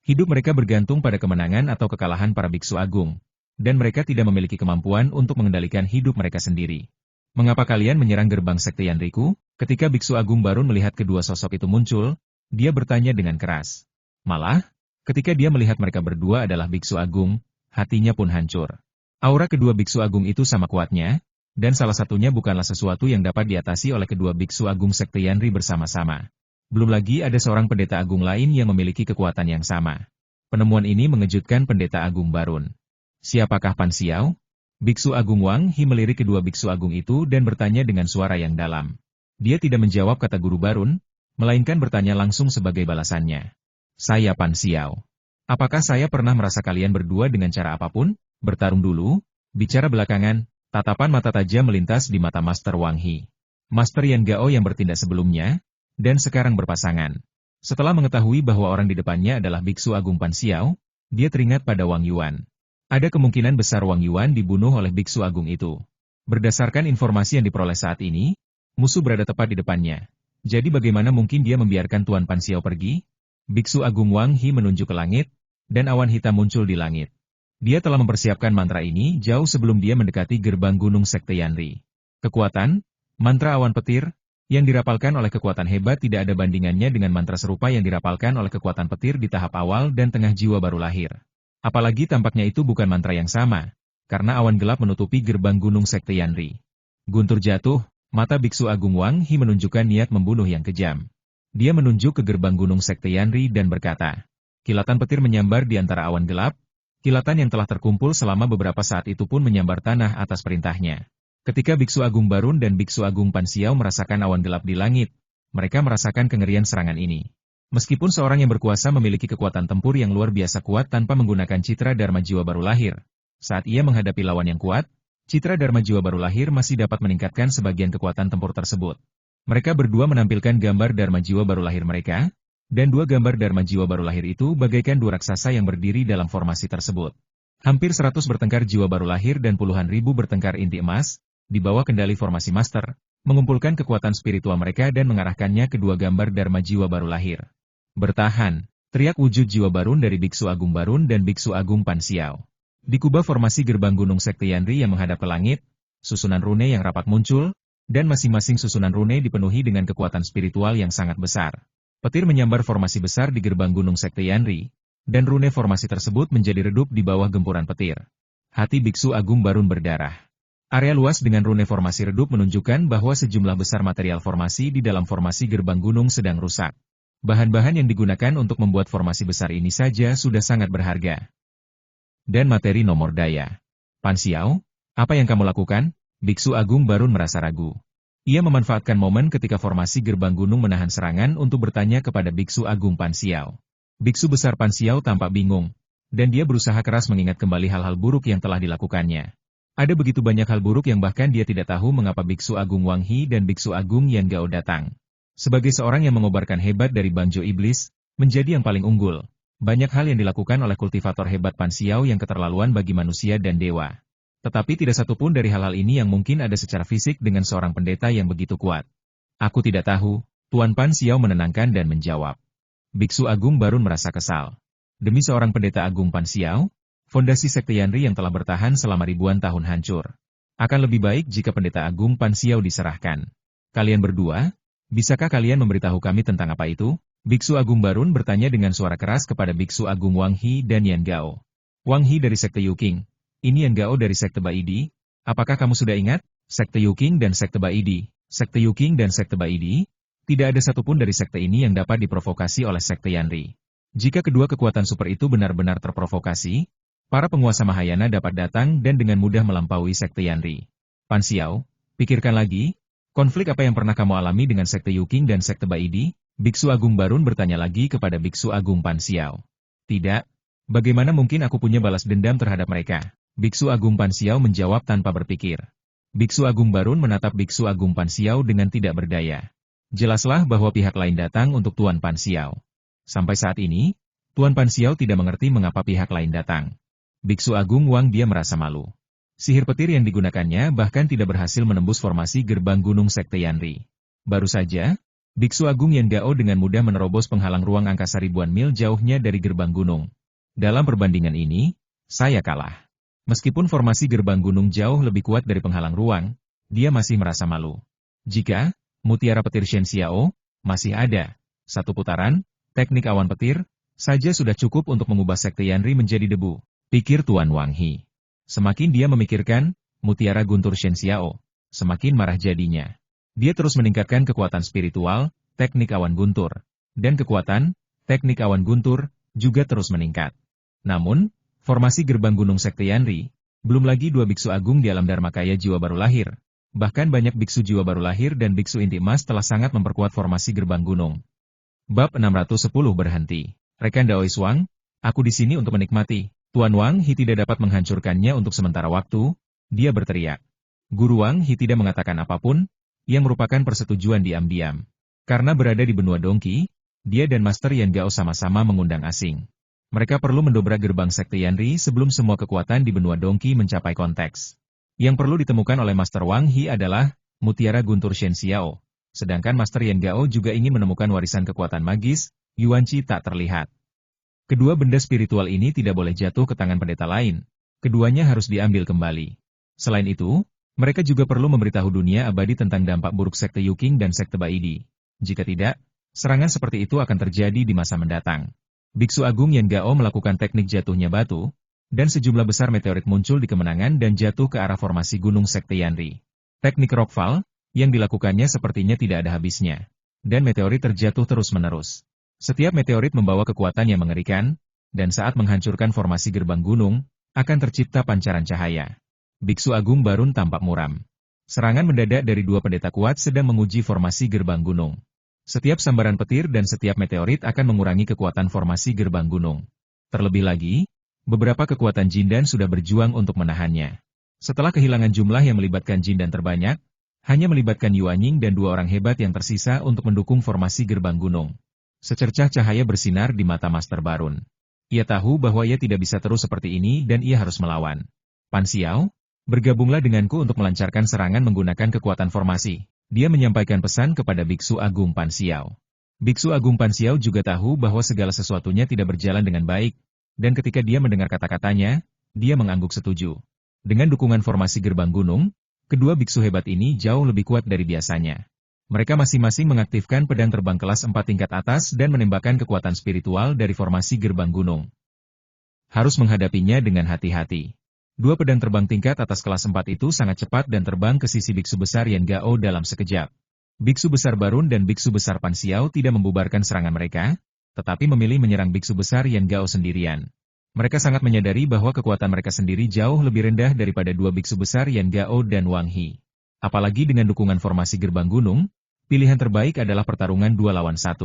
Hidup mereka bergantung pada kemenangan atau kekalahan para biksu agung, dan mereka tidak memiliki kemampuan untuk mengendalikan hidup mereka sendiri. Mengapa kalian menyerang gerbang sekte Yanriku? Ketika biksu agung Barun melihat kedua sosok itu muncul, dia bertanya dengan keras. Malah, ketika dia melihat mereka berdua adalah biksu agung, hatinya pun hancur. Aura kedua biksu agung itu sama kuatnya, dan salah satunya bukanlah sesuatu yang dapat diatasi oleh kedua biksu agung sekte Yanri bersama-sama. Belum lagi ada seorang pendeta agung lain yang memiliki kekuatan yang sama. Penemuan ini mengejutkan pendeta agung Barun. Siapakah Pan Xiao? Biksu Agung Wang He melirik kedua biksu agung itu dan bertanya dengan suara yang dalam. Dia tidak menjawab kata guru Barun, melainkan bertanya langsung sebagai balasannya. Saya Pan Xiao. Apakah saya pernah merasa kalian berdua dengan cara apapun? Bertarung dulu? Bicara belakangan, tatapan mata tajam melintas di mata Master Wang He. Master Yan Gao yang bertindak sebelumnya, dan sekarang berpasangan. Setelah mengetahui bahwa orang di depannya adalah Biksu Agung Pan Xiao, dia teringat pada Wang Yuan. Ada kemungkinan besar Wang Yuan dibunuh oleh Biksu Agung itu. Berdasarkan informasi yang diperoleh saat ini, musuh berada tepat di depannya. Jadi bagaimana mungkin dia membiarkan Tuan Pan Xiao pergi? Biksu Agung Wang He menunjuk ke langit, dan awan hitam muncul di langit. Dia telah mempersiapkan mantra ini jauh sebelum dia mendekati gerbang gunung sekte Yanri. Kekuatan, mantra awan petir, yang dirapalkan oleh kekuatan hebat tidak ada bandingannya dengan mantra serupa yang dirapalkan oleh kekuatan petir di tahap awal dan tengah jiwa baru lahir. Apalagi tampaknya itu bukan mantra yang sama, karena awan gelap menutupi gerbang gunung sekte Yanri. Guntur jatuh, mata Biksu Agung Wang He menunjukkan niat membunuh yang kejam. Dia menunjuk ke gerbang gunung sekte Yanri dan berkata, kilatan petir menyambar di antara awan gelap, kilatan yang telah terkumpul selama beberapa saat itu pun menyambar tanah atas perintahnya. Ketika Biksu Agung Barun dan Biksu Agung Pansiao merasakan awan gelap di langit, mereka merasakan kengerian serangan ini. Meskipun seorang yang berkuasa memiliki kekuatan tempur yang luar biasa kuat tanpa menggunakan citra Dharma Jiwa Baru Lahir, saat ia menghadapi lawan yang kuat, citra Dharma Jiwa Baru Lahir masih dapat meningkatkan sebagian kekuatan tempur tersebut. Mereka berdua menampilkan gambar Dharma Jiwa Baru Lahir mereka, dan dua gambar Dharma Jiwa Baru Lahir itu bagaikan dua raksasa yang berdiri dalam formasi tersebut. Hampir 100 bertengkar jiwa baru lahir dan puluhan ribu bertengkar inti emas, di bawah kendali formasi master, mengumpulkan kekuatan spiritual mereka dan mengarahkannya ke dua gambar Dharma Jiwa Baru Lahir. Bertahan, teriak wujud jiwa Barun dari Biksu Agung Barun dan Biksu Agung Pansiao. Di kubah formasi gerbang gunung Sekte Yanri yang menghadap ke langit, susunan rune yang rapat muncul, dan masing-masing susunan rune dipenuhi dengan kekuatan spiritual yang sangat besar. Petir menyambar formasi besar di gerbang gunung Sekte Yanri, dan rune formasi tersebut menjadi redup di bawah gempuran petir. Hati Biksu Agung Barun berdarah. Area luas dengan rune formasi redup menunjukkan bahwa sejumlah besar material formasi di dalam formasi gerbang gunung sedang rusak. Bahan-bahan yang digunakan untuk membuat formasi besar ini saja sudah sangat berharga. Dan materi nomor daya. Pansiao, apa yang kamu lakukan? Biksu Agung Barun merasa ragu. Ia memanfaatkan momen ketika formasi gerbang gunung menahan serangan untuk bertanya kepada Biksu Agung Pansiao. Biksu besar Pansiao tampak bingung, dan dia berusaha keras mengingat kembali hal-hal buruk yang telah dilakukannya. Ada begitu banyak hal buruk yang bahkan dia tidak tahu mengapa Biksu Agung Wang He dan Biksu Agung Yan Gao datang. Sebagai seorang yang mengobarkan hebat dari Banjo Iblis, menjadi yang paling unggul, banyak hal yang dilakukan oleh kultivator hebat Pansiao yang keterlaluan bagi manusia dan dewa. Tetapi tidak satu pun dari hal-hal ini yang mungkin ada secara fisik dengan seorang pendeta yang begitu kuat. Aku tidak tahu, Tuan Pansiao menenangkan dan menjawab. Biksu Agung Barun merasa kesal. Demi seorang pendeta Agung Pansiao, fondasi Sekte Yanri yang telah bertahan selama ribuan tahun hancur. Akan lebih baik jika pendeta Agung Pansiao diserahkan. Kalian berdua, bisakah kalian memberitahu kami tentang apa itu? Biksu Agung Barun bertanya dengan suara keras kepada Biksu Agung Wang He dan Yan Gao. Wang He dari Sekte Yuking, ini Yan Gao dari Sekte Baidi. Apakah kamu sudah ingat? Sekte Yuking dan Sekte Baidi. Sekte Yuking dan Sekte Baidi, tidak ada satupun dari sekte ini yang dapat diprovokasi oleh Sekte Yanri. Jika kedua kekuatan super itu benar-benar terprovokasi, para penguasa Mahayana dapat datang dan dengan mudah melampaui Sekte Yanri. Pansiao, pikirkan lagi, konflik apa yang pernah kamu alami dengan Sekte Yuking dan Sekte Baidi? Biksu Agung Barun bertanya lagi kepada Biksu Agung Pansiao. Tidak, bagaimana mungkin aku punya balas dendam terhadap mereka? Biksu Agung Pansiao menjawab tanpa berpikir. Biksu Agung Barun menatap Biksu Agung Pansiao dengan tidak berdaya. Jelaslah bahwa pihak lain datang untuk Tuan Pansiao. Sampai saat ini, Tuan Pansiao tidak mengerti mengapa pihak lain datang. Biksu Agung Wang dia merasa malu. Sihir petir yang digunakannya bahkan tidak berhasil menembus formasi gerbang gunung Sekte Yanri. Baru saja, Biksu Agung Yan Gao dengan mudah menerobos penghalang ruang angkasa ribuan mil jauhnya dari gerbang gunung. Dalam perbandingan ini, saya kalah. Meskipun formasi gerbang gunung jauh lebih kuat dari penghalang ruang, dia masih merasa malu. Jika mutiara petir Shen Xiao masih ada, satu putaran, teknik awan petir saja sudah cukup untuk mengubah Sekte Yanri menjadi debu, pikir Tuan Wang He. Semakin dia memikirkan mutiara guntur Shen Xiao, semakin marah jadinya. Dia terus meningkatkan kekuatan spiritual, teknik awan guntur, dan kekuatan teknik awan guntur juga terus meningkat. Namun, formasi gerbang gunung Sekte Yanri, belum lagi dua biksu agung di alam Dharmakaya jiwa baru lahir. Bahkan banyak biksu jiwa baru lahir dan biksu inti emas telah sangat memperkuat formasi gerbang gunung. Bab 610 berhenti. Rekan Daoi Suang, aku di sini untuk menikmati. Tuan Wang He tidak dapat menghancurkannya untuk sementara waktu, dia berteriak. Guru Wang He tidak mengatakan apapun, yang merupakan persetujuan diam-diam. Karena berada di benua Dongki, dia dan Master Yan Gao sama-sama mengundang asing. Mereka perlu mendobrak gerbang Sekte Yanri sebelum semua kekuatan di benua Dongki mencapai konteks. Yang perlu ditemukan oleh Master Wang He adalah mutiara guntur Shen Xiao. Sedangkan Master Yan Gao juga ingin menemukan warisan kekuatan magis, Yuanqi tak terlihat. Kedua benda spiritual ini tidak boleh jatuh ke tangan pendeta lain. Keduanya harus diambil kembali. Selain itu, mereka juga perlu memberitahu dunia abadi tentang dampak buruk Sekte Yuking dan Sekte Baidi. Jika tidak, serangan seperti itu akan terjadi di masa mendatang. Biksu Agung Yan Gao melakukan teknik jatuhnya batu, dan sejumlah besar meteorit muncul di kemenangan dan jatuh ke arah formasi gunung Sekte Yanri. Teknik rockfall, yang dilakukannya sepertinya tidak ada habisnya. Dan meteorit terjatuh terus-menerus. Setiap meteorit membawa kekuatan yang mengerikan, dan saat menghancurkan formasi gerbang gunung, akan tercipta pancaran cahaya. Biksu Agung Barun tampak muram. Serangan mendadak dari dua pendeta kuat sedang menguji formasi gerbang gunung. Setiap sambaran petir dan setiap meteorit akan mengurangi kekuatan formasi gerbang gunung. Terlebih lagi, beberapa kekuatan Jindan sudah berjuang untuk menahannya. Setelah kehilangan jumlah yang melibatkan Jindan terbanyak, hanya melibatkan Yuanying dan dua orang hebat yang tersisa untuk mendukung formasi gerbang gunung. Secercah cahaya bersinar di mata Master Barun. Ia tahu bahwa ia tidak bisa terus seperti ini dan ia harus melawan. Pan Xiao, bergabunglah denganku untuk melancarkan serangan menggunakan kekuatan formasi. Dia menyampaikan pesan kepada Biksu Agung Pan Xiao. Biksu Agung Pan Xiao juga tahu bahwa segala sesuatunya tidak berjalan dengan baik, dan ketika dia mendengar kata-katanya, dia mengangguk setuju. Dengan dukungan formasi gerbang gunung, kedua biksu hebat ini jauh lebih kuat dari biasanya. Mereka masing-masing mengaktifkan pedang terbang kelas 4 tingkat atas dan menembakkan kekuatan spiritual dari formasi gerbang gunung. Harus menghadapinya dengan hati-hati. Dua pedang terbang tingkat atas kelas 4 itu sangat cepat dan terbang ke sisi biksu besar Yan Gao dalam sekejap. Biksu besar Barun dan biksu besar Pan Xiao tidak membubarkan serangan mereka, tetapi memilih menyerang biksu besar Yan Gao sendirian. Mereka sangat menyadari bahwa kekuatan mereka sendiri jauh lebih rendah daripada dua biksu besar Yan Gao dan Wang He. Apalagi dengan dukungan formasi gerbang gunung, pilihan terbaik adalah pertarungan 2 lawan 1.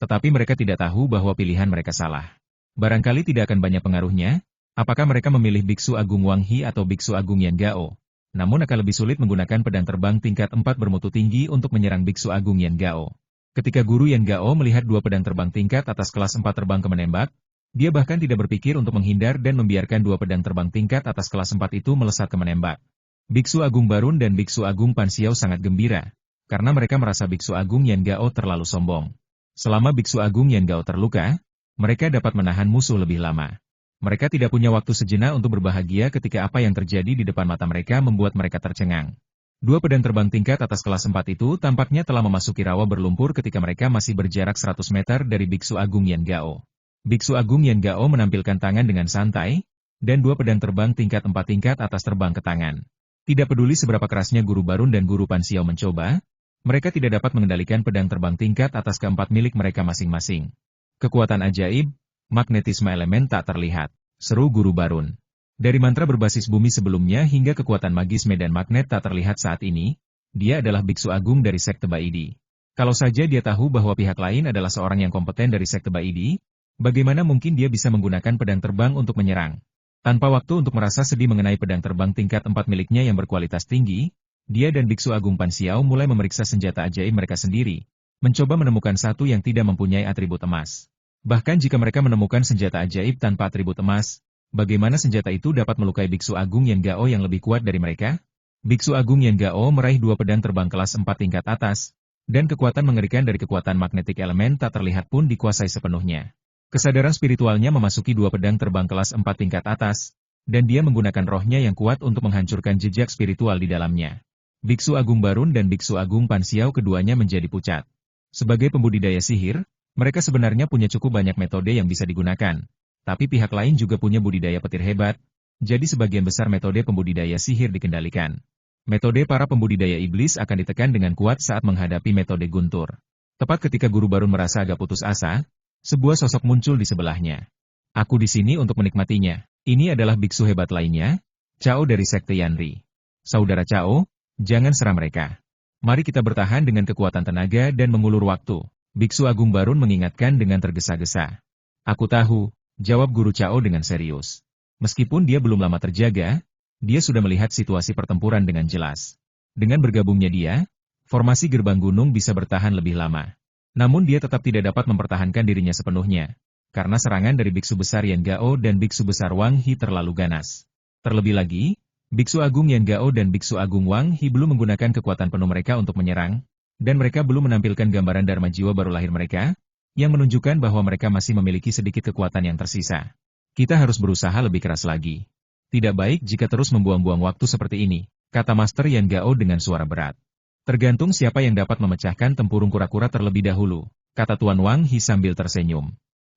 Tetapi mereka tidak tahu bahwa pilihan mereka salah. Barangkali tidak akan banyak pengaruhnya, apakah mereka memilih Biksu Agung Wang He atau Biksu Agung Yan Gao. Namun akan lebih sulit menggunakan pedang terbang tingkat 4 bermutu tinggi untuk menyerang Biksu Agung Yan Gao. Ketika Guru Yan Gao melihat dua pedang terbang tingkat atas kelas 4 terbang ke menembak, dia bahkan tidak berpikir untuk menghindar dan membiarkan dua pedang terbang tingkat atas kelas 4 itu melesat ke menembak. Biksu Agung Barun dan Biksu Agung Pan Xiao sangat gembira, karena mereka merasa Biksu Agung Yan Gao terlalu sombong. Selama Biksu Agung Yan Gao terluka, mereka dapat menahan musuh lebih lama. Mereka tidak punya waktu sejenak untuk berbahagia ketika apa yang terjadi di depan mata mereka membuat mereka tercengang. Dua pedang terbang tingkat atas kelas 4 itu tampaknya telah memasuki rawa berlumpur ketika mereka masih berjarak 100 meter dari Biksu Agung Yan Gao. Biksu Agung Yan Gao menampilkan tangan dengan santai, dan dua pedang terbang tingkat 4 tingkat atas terbang ke tangan. Tidak peduli seberapa kerasnya Guru Barun dan Guru Pan Xiao mencoba, mereka tidak dapat mengendalikan pedang terbang tingkat atas keempat milik mereka masing-masing. Kekuatan ajaib, magnetisme elemen tak terlihat, seru Guru Barun. Dari mantra berbasis bumi sebelumnya hingga kekuatan magis medan magnet tak terlihat saat ini, dia adalah Biksu Agung dari Sekte Baidi. Kalau saja dia tahu bahwa pihak lain adalah seorang yang kompeten dari Sekte Baidi, bagaimana mungkin dia bisa menggunakan pedang terbang untuk menyerang? Tanpa waktu untuk merasa sedih mengenai pedang terbang tingkat 4 miliknya yang berkualitas tinggi, dia dan Biksu Agung Pan Xiao mulai memeriksa senjata ajaib mereka sendiri, mencoba menemukan satu yang tidak mempunyai atribut emas. Bahkan jika mereka menemukan senjata ajaib tanpa atribut emas, bagaimana senjata itu dapat melukai Biksu Agung Yan Gao yang lebih kuat dari mereka? Biksu Agung Yan Gao meraih dua pedang terbang kelas 4 tingkat atas, dan kekuatan mengerikan dari kekuatan magnetik elemen tak terlihat pun dikuasai sepenuhnya. Kesadaran spiritualnya memasuki dua pedang terbang kelas 4 tingkat atas, dan dia menggunakan rohnya yang kuat untuk menghancurkan jejak spiritual di dalamnya. Biksu Agung Barun dan Biksu Agung Pan Xiao keduanya menjadi pucat. Sebagai pembudidaya sihir, mereka sebenarnya punya cukup banyak metode yang bisa digunakan, tapi pihak lain juga punya budidaya petir hebat, jadi sebagian besar metode pembudidaya sihir dikendalikan. Metode para pembudidaya iblis akan ditekan dengan kuat saat menghadapi metode guntur. Tepat ketika Guru Barun merasa agak putus asa, sebuah sosok muncul di sebelahnya. Aku di sini untuk menikmatinya. Ini adalah biksu hebat lainnya, Cao dari Sekte Yanri. Saudara Cao, jangan serang mereka. Mari kita bertahan dengan kekuatan tenaga dan mengulur waktu. Biksu Agung Barun mengingatkan dengan tergesa-gesa. Aku tahu, jawab Guru Cao dengan serius. Meskipun dia belum lama terjaga, dia sudah melihat situasi pertempuran dengan jelas. Dengan bergabungnya dia, formasi gerbang gunung bisa bertahan lebih lama. Namun dia tetap tidak dapat mempertahankan dirinya sepenuhnya, karena serangan dari Biksu Besar Yan Gao dan Biksu Besar Wang He terlalu ganas. Terlebih lagi, Biksu Agung Yan Gao dan Biksu Agung Wang He belum menggunakan kekuatan penuh mereka untuk menyerang, dan mereka belum menampilkan gambaran Dharma Jiwa baru lahir mereka, yang menunjukkan bahwa mereka masih memiliki sedikit kekuatan yang tersisa. Kita harus berusaha lebih keras lagi. Tidak baik jika terus membuang-buang waktu seperti ini, kata Master Yan Gao dengan suara berat. Tergantung siapa yang dapat memecahkan tempurung kura-kura terlebih dahulu, kata Tuan Wang He sambil tersenyum.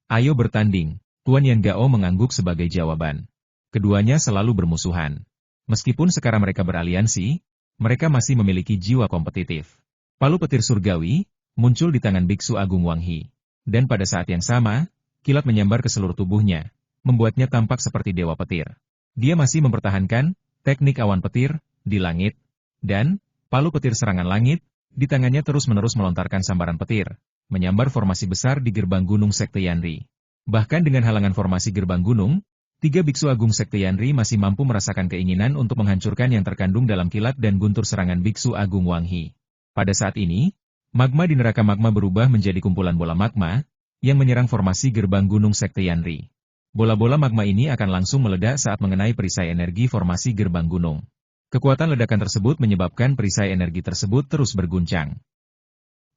Ayo bertanding, Tuan Yan Gao mengangguk sebagai jawaban. Keduanya selalu bermusuhan. Meskipun sekarang mereka beraliansi, mereka masih memiliki jiwa kompetitif. Palu petir surgawi muncul di tangan Biksu Agung Wang He. Dan pada saat yang sama, kilat menyambar ke seluruh tubuhnya, membuatnya tampak seperti dewa petir. Dia masih mempertahankan teknik awan petir di langit, Dan, palu petir serangan langit, di tangannya terus-menerus melontarkan sambaran petir, menyambar formasi besar di gerbang gunung Sekte Yanri. Bahkan dengan halangan formasi gerbang gunung, 3 biksu agung Sekte Yanri masih mampu merasakan keinginan untuk menghancurkan yang terkandung dalam kilat dan guntur serangan biksu agung Wang He. Pada saat ini, magma di neraka magma berubah menjadi kumpulan bola magma, yang menyerang formasi gerbang gunung Sekte Yanri. Bola-bola magma ini akan langsung meledak saat mengenai perisai energi formasi gerbang gunung. Kekuatan ledakan tersebut menyebabkan perisai energi tersebut terus berguncang.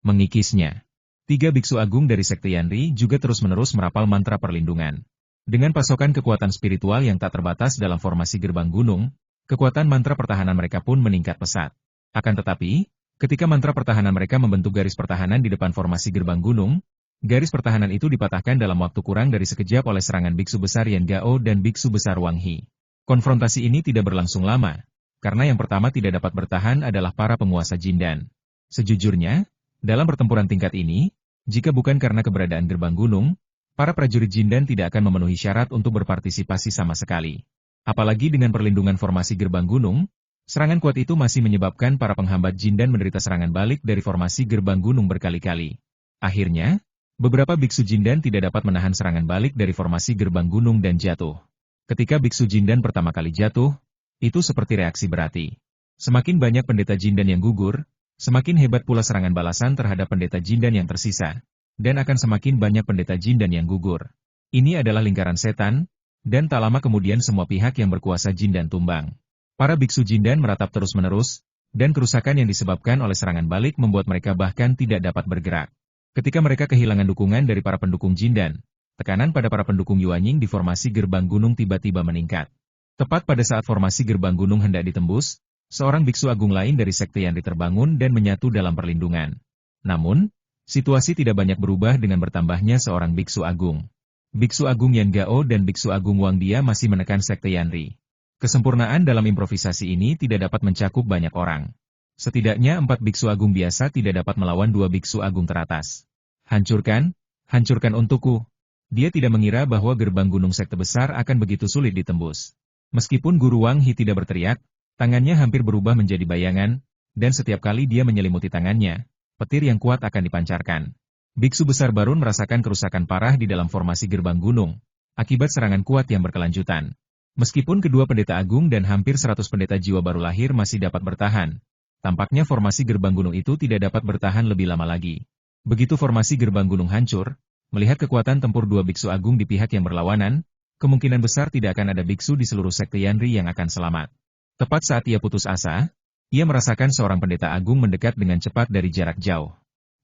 Mengikisnya, 3 biksu agung dari Sekte Yanri juga terus-menerus merapal mantra perlindungan. Dengan pasokan kekuatan spiritual yang tak terbatas dalam formasi gerbang gunung, kekuatan mantra pertahanan mereka pun meningkat pesat. Akan tetapi, ketika mantra pertahanan mereka membentuk garis pertahanan di depan formasi gerbang gunung, garis pertahanan itu dipatahkan dalam waktu kurang dari sekejap oleh serangan biksu besar Yan Gao dan biksu besar Wang He. Konfrontasi ini tidak berlangsung lama, karena yang pertama tidak dapat bertahan adalah para penguasa Jindan. Sejujurnya, dalam pertempuran tingkat ini, jika bukan karena keberadaan gerbang gunung, para prajurit Jindan tidak akan memenuhi syarat untuk berpartisipasi sama sekali. Apalagi dengan perlindungan formasi gerbang gunung, serangan kuat itu masih menyebabkan para penghambat Jindan menderita serangan balik dari formasi gerbang gunung berkali-kali. Akhirnya, beberapa biksu Jindan tidak dapat menahan serangan balik dari formasi gerbang gunung dan jatuh. Ketika biksu Jindan pertama kali jatuh, itu seperti reaksi berarti. Semakin banyak pendeta Jindan yang gugur, semakin hebat pula serangan balasan terhadap pendeta Jindan yang tersisa. Dan akan semakin banyak pendeta Jindan yang gugur. Ini adalah lingkaran setan, dan tak lama kemudian semua pihak yang berkuasa Jindan tumbang. Para biksu Jindan meratap terus-menerus, dan kerusakan yang disebabkan oleh serangan balik membuat mereka bahkan tidak dapat bergerak. Ketika mereka kehilangan dukungan dari para pendukung Jindan, tekanan pada para pendukung Yuanying di formasi gerbang gunung tiba-tiba meningkat. Tepat pada saat formasi gerbang gunung hendak ditembus, seorang biksu agung lain dari Sekte Yanri terbangun dan menyatu dalam perlindungan. Namun, situasi tidak banyak berubah dengan bertambahnya seorang biksu agung. Biksu agung Yan Gao dan biksu agung Wang Dia masih menekan Sekte Yanri. Kesempurnaan dalam improvisasi ini tidak dapat mencakup banyak orang. Setidaknya 4 biksu agung biasa tidak dapat melawan 2 biksu agung teratas. Hancurkan, hancurkan untukku. Dia tidak mengira bahwa gerbang gunung sekte besar akan begitu sulit ditembus. Meskipun Guru Wang He tidak berteriak, tangannya hampir berubah menjadi bayangan, dan setiap kali dia menyelimuti tangannya, petir yang kuat akan dipancarkan. Biksu besar Barun merasakan kerusakan parah di dalam formasi gerbang gunung, akibat serangan kuat yang berkelanjutan. Meskipun kedua pendeta agung dan hampir 100 pendeta jiwa baru lahir masih dapat bertahan, tampaknya formasi gerbang gunung itu tidak dapat bertahan lebih lama lagi. Begitu formasi gerbang gunung hancur, melihat kekuatan tempur 2 biksu agung di pihak yang berlawanan, kemungkinan besar tidak akan ada biksu di seluruh Sekte Yanri yang akan selamat. Tepat saat ia putus asa, ia merasakan seorang pendeta agung mendekat dengan cepat dari jarak jauh.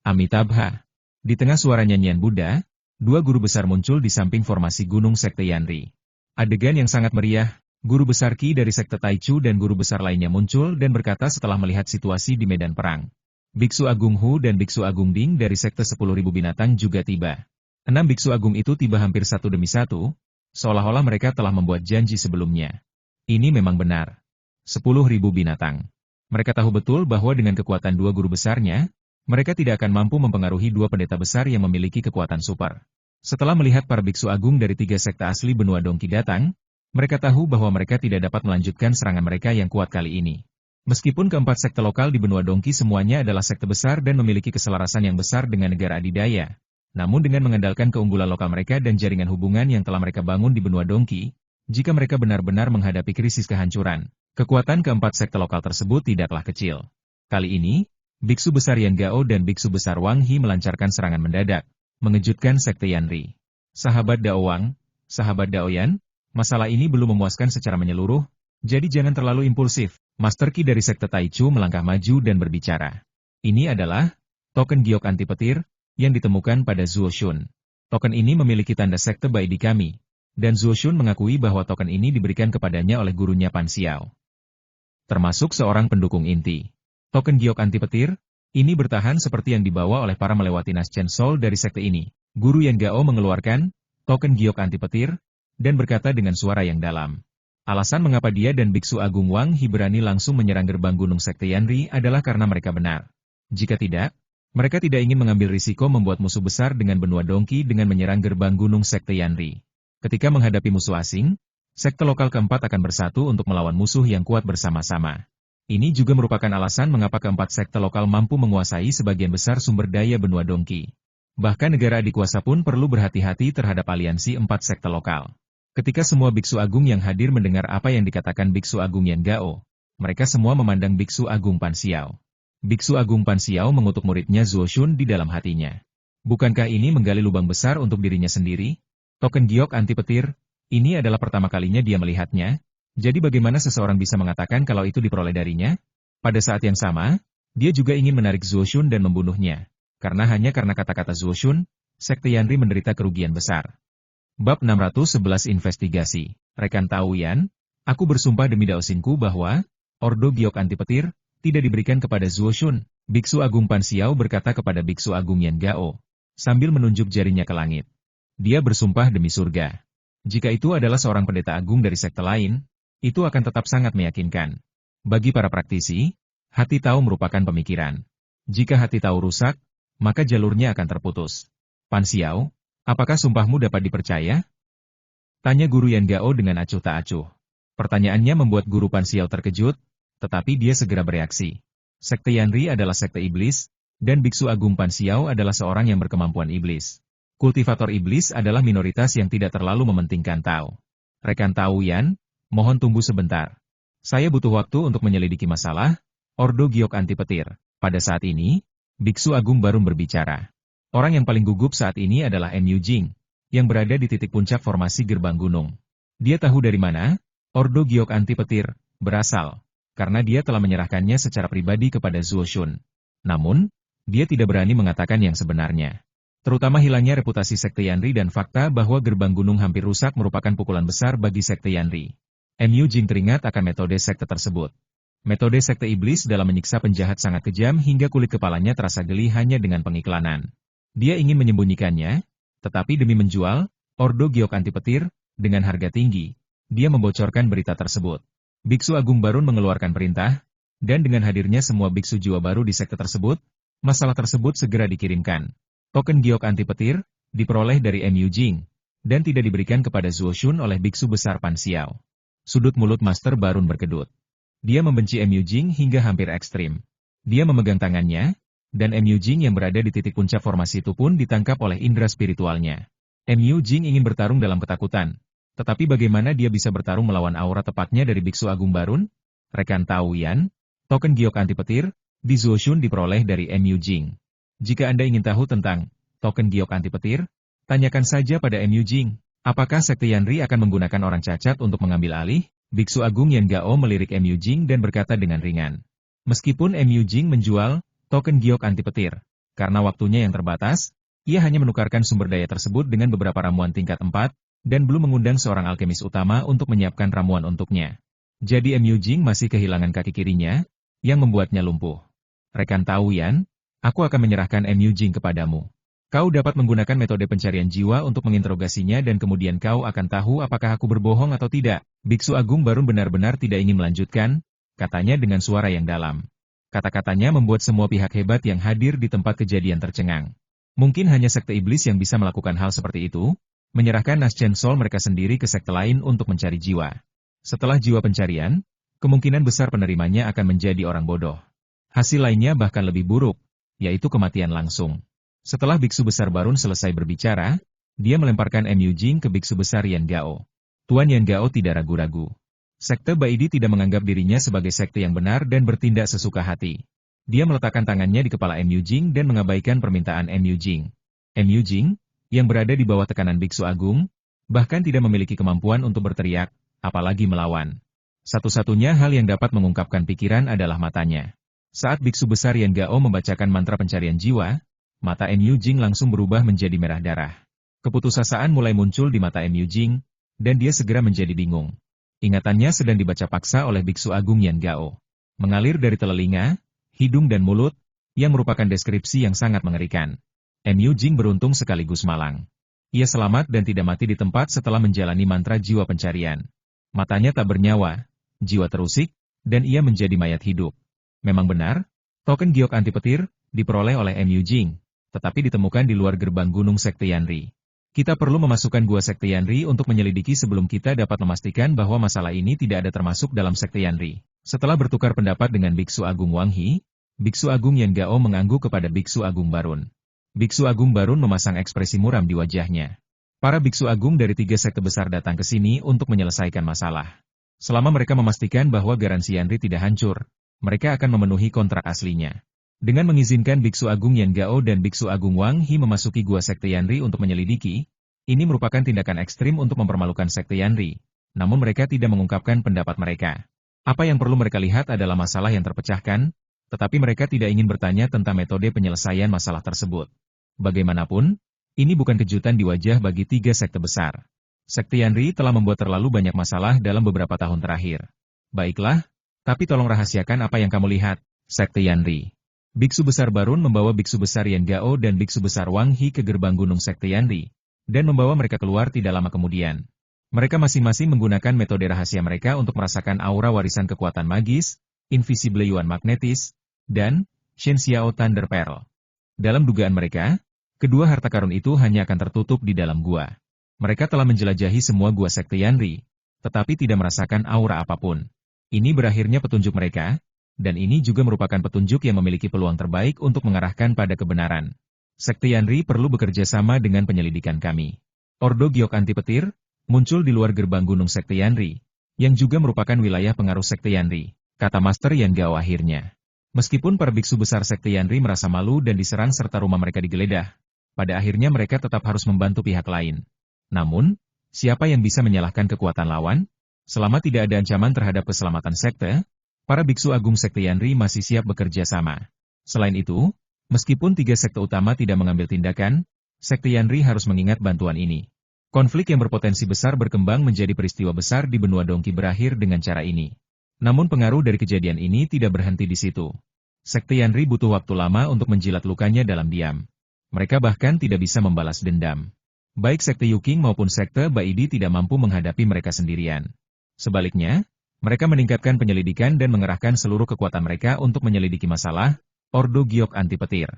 Amitabha. Di tengah suara nyanyian Buddha, 2 guru besar muncul di samping formasi gunung Sekte Yanri. Adegan yang sangat meriah, guru besar Qi dari Sekte Taichu dan guru besar lainnya muncul dan berkata setelah melihat situasi di medan perang. Biksu Agung Hu dan Biksu Agung Ding dari Sekte 10.000 binatang juga tiba. 6 biksu agung itu tiba hampir satu demi satu, seolah-olah mereka telah membuat janji sebelumnya. Ini memang benar. 10.000 binatang. Mereka tahu betul bahwa dengan kekuatan 2 guru besarnya, mereka tidak akan mampu mempengaruhi 2 pendeta besar yang memiliki kekuatan super. Setelah melihat para biksu agung dari 3 sekte asli benua Dongqi datang, mereka tahu bahwa mereka tidak dapat melanjutkan serangan mereka yang kuat kali ini. Meskipun keempat sekte lokal di benua Dongqi semuanya adalah sekte besar dan memiliki keselarasan yang besar dengan negara adidaya, namun dengan mengandalkan keunggulan lokal mereka dan jaringan hubungan yang telah mereka bangun di benua Dongqi, jika mereka benar-benar menghadapi krisis kehancuran, kekuatan keempat sekte lokal tersebut tidaklah kecil. Kali ini, biksu besar Yan Gao dan biksu besar Wang He melancarkan serangan mendadak, mengejutkan Sekte Yanri. Sahabat Dao Wang, sahabat Dao Yan, masalah ini belum memuaskan secara menyeluruh, jadi jangan terlalu impulsif. Master Qi dari Sekte Taichu melangkah maju dan berbicara. Ini adalah token giok anti petir yang ditemukan pada Zuo Shun. Token ini memiliki tanda sekte Bai di kami, dan Zuo Shun mengakui bahwa token ini diberikan kepadanya oleh gurunya Pan Xiao. Termasuk seorang pendukung inti. Token giok anti petir, ini bertahan seperti yang dibawa oleh para melewati Nas Chen Sol dari sekte ini. Guru Yan Gao mengeluarkan token giok anti petir, dan berkata dengan suara yang dalam. Alasan mengapa dia dan Biksu Agung Wang He berani langsung menyerang gerbang gunung Sekte Yanri adalah karena mereka benar. Jika tidak, mereka tidak ingin mengambil risiko membuat musuh besar dengan benua Dongqi dengan menyerang gerbang gunung Sekte Yanri. Ketika menghadapi musuh asing, sekte lokal keempat akan bersatu untuk melawan musuh yang kuat bersama-sama. Ini juga merupakan alasan mengapa keempat sekte lokal mampu menguasai sebagian besar sumber daya benua Dongki. Bahkan negara adikuasa pun perlu berhati-hati terhadap aliansi empat sekte lokal. Ketika semua biksu agung yang hadir mendengar apa yang dikatakan Biksu Agung Yan Gao, mereka semua memandang Biksu Agung Pan Xiao. Biksu Agung Pan Xiao mengutuk muridnya Zuo Shun di dalam hatinya. Bukankah ini menggali lubang besar untuk dirinya sendiri? Token giok anti petir, ini adalah pertama kalinya dia melihatnya. Jadi bagaimana seseorang bisa mengatakan kalau itu diperoleh darinya? Pada saat yang sama, dia juga ingin menarik Zuo Shun dan membunuhnya. Hanya karena kata-kata Zuo Shun, Sekte Yanri menderita kerugian besar. Bab 611 Investigasi. Rekan Tao Yan, aku bersumpah demi Daosinku bahwa Ordo Giok Anti Petir tidak diberikan kepada Zuo Shun. Biksu Agung Pan Xiao berkata kepada Biksu Agung Yan Gao, sambil menunjuk jarinya ke langit. Dia bersumpah demi surga. Jika itu adalah seorang pendeta agung dari sekte lain, itu akan tetap sangat meyakinkan. Bagi para praktisi, hati Tao merupakan pemikiran. Jika hati Tao rusak, maka jalurnya akan terputus. Pan Xiao, apakah sumpahmu dapat dipercaya? Tanya Guru Yan Gao dengan acuh tak acuh. Pertanyaannya membuat Guru Pan Xiao terkejut, tetapi dia segera bereaksi. Sekte Yanri adalah sekte iblis, dan Biksu Agung Pan Xiao adalah seorang yang berkemampuan iblis. Kultivator iblis adalah minoritas yang tidak terlalu mementingkan Tao. Rekan Tao Yan, mohon tunggu sebentar. Saya butuh waktu untuk menyelidiki masalah Ordo Giok Anti Petir. Pada saat ini, Biksu Agung Barun berbicara. Orang yang paling gugup saat ini adalah Mu Jing, yang berada di titik puncak formasi gerbang gunung. Dia tahu dari mana Ordo Giok Anti Petir berasal, karena dia telah menyerahkannya secara pribadi kepada Zuo Shun. Namun, dia tidak berani mengatakan yang sebenarnya. Terutama hilangnya reputasi Sekte Yanri dan fakta bahwa gerbang gunung hampir rusak merupakan pukulan besar bagi Sekte Yanri. Mu Jing teringat akan metode sekte tersebut. Metode sekte iblis dalam menyiksa penjahat sangat kejam hingga kulit kepalanya terasa geli hanya dengan pengiklanan. Dia ingin menyembunyikannya, tetapi demi menjual Ordo Giok Anti Petir dengan harga tinggi, dia membocorkan berita tersebut. Biksu Agung Barun mengeluarkan perintah, dan dengan hadirnya semua biksu jiwa baru di sekte tersebut, masalah tersebut segera dikirimkan. Token Giok Anti Petir diperoleh dari Mu Jing, dan tidak diberikan kepada Zuo Shun oleh biksu besar Pan Xiao. Sudut mulut Master Barun berkedut. Dia membenci Mu Jing hingga hampir ekstrim. Dia memegang tangannya, dan Mu Jing yang berada di titik puncak formasi itu pun ditangkap oleh indera spiritualnya. Mu Jing ingin bertarung dalam ketakutan. Tetapi bagaimana dia bisa bertarung melawan aura tepatnya dari Biksu Agung Barun? Rekan Tao Yan, token Giok Anti Petir di Zuo Shun diperoleh dari Mu Jing. Jika Anda ingin tahu tentang token Giok Anti Petir, tanyakan saja pada Mu Jing. Apakah Sekte Yanri akan menggunakan orang cacat untuk mengambil alih? Biksu Agung Yan Gao melirik Mu Jing dan berkata dengan ringan. Meskipun Mu Jing menjual token Giok Anti Petir, karena waktunya yang terbatas, ia hanya menukarkan sumber daya tersebut dengan beberapa ramuan tingkat 4, dan belum mengundang seorang alkemis utama untuk menyiapkan ramuan untuknya. Jadi Mu Jing masih kehilangan kaki kirinya, yang membuatnya lumpuh. Rekan Tao Yan, aku akan menyerahkan Mu Jing kepadamu. Kau dapat menggunakan metode pencarian jiwa untuk menginterogasinya dan kemudian kau akan tahu apakah aku berbohong atau tidak. Biksu Agung Barun benar-benar tidak ingin melanjutkan, katanya dengan suara yang dalam. Kata-katanya membuat semua pihak hebat yang hadir di tempat kejadian tercengang. Mungkin hanya sekte iblis yang bisa melakukan hal seperti itu, menyerahkan Naschen Soul mereka sendiri ke sekte lain untuk mencari jiwa. Setelah jiwa pencarian, kemungkinan besar penerimanya akan menjadi orang bodoh. Hasil lainnya bahkan lebih buruk, yaitu kematian langsung. Setelah Biksu Besar Barun selesai berbicara, dia melemparkan Mu Jing ke Biksu Besar Yan Gao. Tuan Yan Gao tidak ragu-ragu. Sekte Baidi tidak menganggap dirinya sebagai sekte yang benar dan bertindak sesuka hati. Dia meletakkan tangannya di kepala Mu Jing dan mengabaikan permintaan Mu Jing. Mu Jing, yang berada di bawah tekanan Biksu Agung, bahkan tidak memiliki kemampuan untuk berteriak, apalagi melawan. Satu-satunya hal yang dapat mengungkapkan pikiran adalah matanya. Saat Biksu Besar Yan Gao membacakan mantra pencarian jiwa, mata Mu Jing langsung berubah menjadi merah darah. Keputusasaan mulai muncul di mata Mu Jing, dan dia segera menjadi bingung. Ingatannya sedang dibaca paksa oleh Biksu Agung Yan Gao. Mengalir dari telinga, hidung dan mulut, yang merupakan deskripsi yang sangat mengerikan. Mu Jing beruntung sekaligus malang. Ia selamat dan tidak mati di tempat setelah menjalani mantra jiwa pencarian. Matanya tak bernyawa, jiwa terusik, dan ia menjadi mayat hidup. Memang benar, token Giok Anti Petir diperoleh oleh Mu Jing, tetapi ditemukan di luar gerbang gunung Sekte Yanri. Kita perlu memasukkan Gua Sekte Yanri untuk menyelidiki sebelum kita dapat memastikan bahwa masalah ini tidak ada termasuk dalam Sekte Yanri. Setelah bertukar pendapat dengan Biksu Agung Wang He, Biksu Agung Yan Gao mengangguk kepada Biksu Agung Barun. Biksu Agung Barun memasang ekspresi muram di wajahnya. Para Biksu Agung dari 3 sekte besar datang ke sini untuk menyelesaikan masalah. Selama mereka memastikan bahwa garansi Yanri tidak hancur, mereka akan memenuhi kontrak aslinya. Dengan mengizinkan Biksu Agung Yan Gao dan Biksu Agung Wang He memasuki Gua Sekte Yanri untuk menyelidiki, ini merupakan tindakan ekstrim untuk mempermalukan Sekte Yanri, namun mereka tidak mengungkapkan pendapat mereka. Apa yang perlu mereka lihat adalah masalah yang terpecahkan, tetapi mereka tidak ingin bertanya tentang metode penyelesaian masalah tersebut. Bagaimanapun, ini bukan kejutan di wajah bagi 3 sekte besar. Sekte Yanri telah membuat terlalu banyak masalah dalam beberapa tahun terakhir. Baiklah, tapi tolong rahasiakan apa yang kamu lihat, Sekte Yanri. Biksu Besar Barun membawa Biksu Besar Yan Gao dan Biksu Besar Wang He ke gerbang Gunung Sekte Yanri, dan membawa mereka keluar tidak lama kemudian. Mereka masing-masing menggunakan metode rahasia mereka untuk merasakan aura warisan kekuatan magis, Invisible Yuan Magnetis, dan Shen Xiao Thunder Pearl. Dalam dugaan mereka, kedua harta karun itu hanya akan tertutup di dalam gua. Mereka telah menjelajahi semua gua Sekte Yanri, tetapi tidak merasakan aura apapun. Ini berakhirnya petunjuk mereka, dan ini juga merupakan petunjuk yang memiliki peluang terbaik untuk mengarahkan pada kebenaran. Sekte Yanri perlu bekerja sama dengan penyelidikan kami. Ordo Giok Anti Petir muncul di luar gerbang Gunung Sekte Yanri, yang juga merupakan wilayah pengaruh Sekte Yanri, kata Master Yan Gao akhirnya. Meskipun para biksu besar Sekte Yanri merasa malu dan diserang serta rumah mereka digeledah, pada akhirnya mereka tetap harus membantu pihak lain. Namun, siapa yang bisa menyalahkan kekuatan lawan? Selama tidak ada ancaman terhadap keselamatan sekte, para biksu agung Sekte Yanri masih siap bekerja sama. Selain itu, meskipun 3 sekte utama tidak mengambil tindakan, Sekte Yanri harus mengingat bantuan ini. Konflik yang berpotensi besar berkembang menjadi peristiwa besar di benua Dongki berakhir dengan cara ini. Namun pengaruh dari kejadian ini tidak berhenti di situ. Sekte Yanri butuh waktu lama untuk menjilat lukanya dalam diam. Mereka bahkan tidak bisa membalas dendam. Baik Sekte Yuking maupun Sekte Baidi tidak mampu menghadapi mereka sendirian. Sebaliknya, mereka meningkatkan penyelidikan dan mengerahkan seluruh kekuatan mereka untuk menyelidiki masalah Ordo Giok Anti Petir.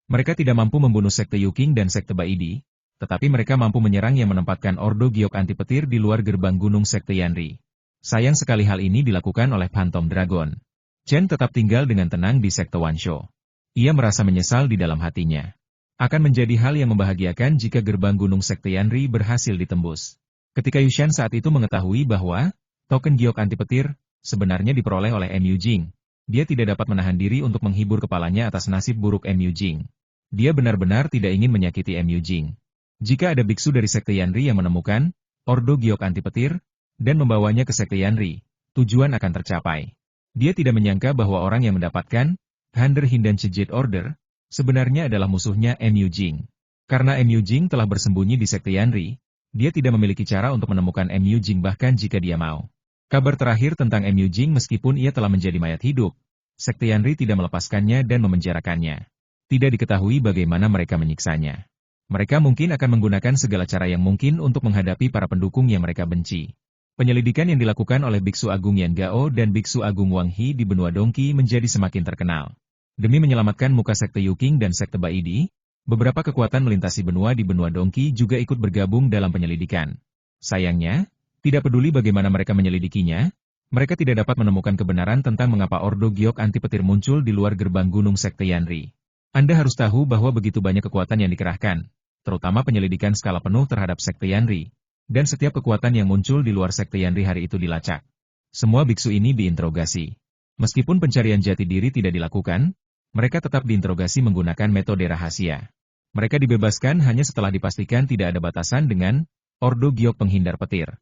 Mereka tidak mampu membunuh Sekte Yuking dan Sekte Baidi, tetapi mereka mampu menyerang yang menempatkan Ordo Giok Anti Petir di luar gerbang Gunung Sekte Yanri. Sayang sekali hal ini dilakukan oleh Phantom Dragon. Chen tetap tinggal dengan tenang di Sekte Wansho. Ia merasa menyesal di dalam hatinya. Akan menjadi hal yang membahagiakan jika gerbang Gunung Sekte Yanri berhasil ditembus. Ketika Yushan saat itu mengetahui bahwa token Giok Anti Petir sebenarnya diperoleh oleh Mu Jing, dia tidak dapat menahan diri untuk menghibur kepalanya atas nasib buruk Mu Jing. Dia benar-benar tidak ingin menyakiti Mu Jing. Jika ada biksu dari Sekte Yanri yang menemukan Ordo Giok Anti Petir dan membawanya ke Sekte Yanri, tujuan akan tercapai. Dia tidak menyangka bahwa orang yang mendapatkan Thunder Hindan Chejet Order sebenarnya adalah musuhnya Mu Jing. Karena Mu Jing telah bersembunyi di Sekte Yanri, dia tidak memiliki cara untuk menemukan Mu Jing bahkan jika dia mau. Kabar terakhir tentang Mu Jing meskipun ia telah menjadi mayat hidup, Sekte Yanri tidak melepaskannya dan memenjarakannya. Tidak diketahui bagaimana mereka menyiksanya. Mereka mungkin akan menggunakan segala cara yang mungkin untuk menghadapi para pendukung yang mereka benci. Penyelidikan yang dilakukan oleh Biksu Agung Yan Gao dan Biksu Agung Wang He di benua Dongki menjadi semakin terkenal. Demi menyelamatkan muka Sekte Yuking dan Sekte Baidi, beberapa kekuatan melintasi benua di benua Dongki juga ikut bergabung dalam penyelidikan. Sayangnya, tidak peduli bagaimana mereka menyelidikinya, mereka tidak dapat menemukan kebenaran tentang mengapa Ordo Giok Anti Petir muncul di luar gerbang Gunung Sekte Yanri. Anda harus tahu bahwa begitu banyak kekuatan yang dikerahkan, terutama penyelidikan skala penuh terhadap Sekte Yanri, dan setiap kekuatan yang muncul di luar Sekte Yanri hari itu dilacak. Semua biksu ini diinterogasi. Meskipun pencarian jati diri tidak dilakukan, mereka tetap diinterogasi menggunakan metode rahasia. Mereka dibebaskan hanya setelah dipastikan tidak ada batasan dengan Ordo Giok Penghindar Petir.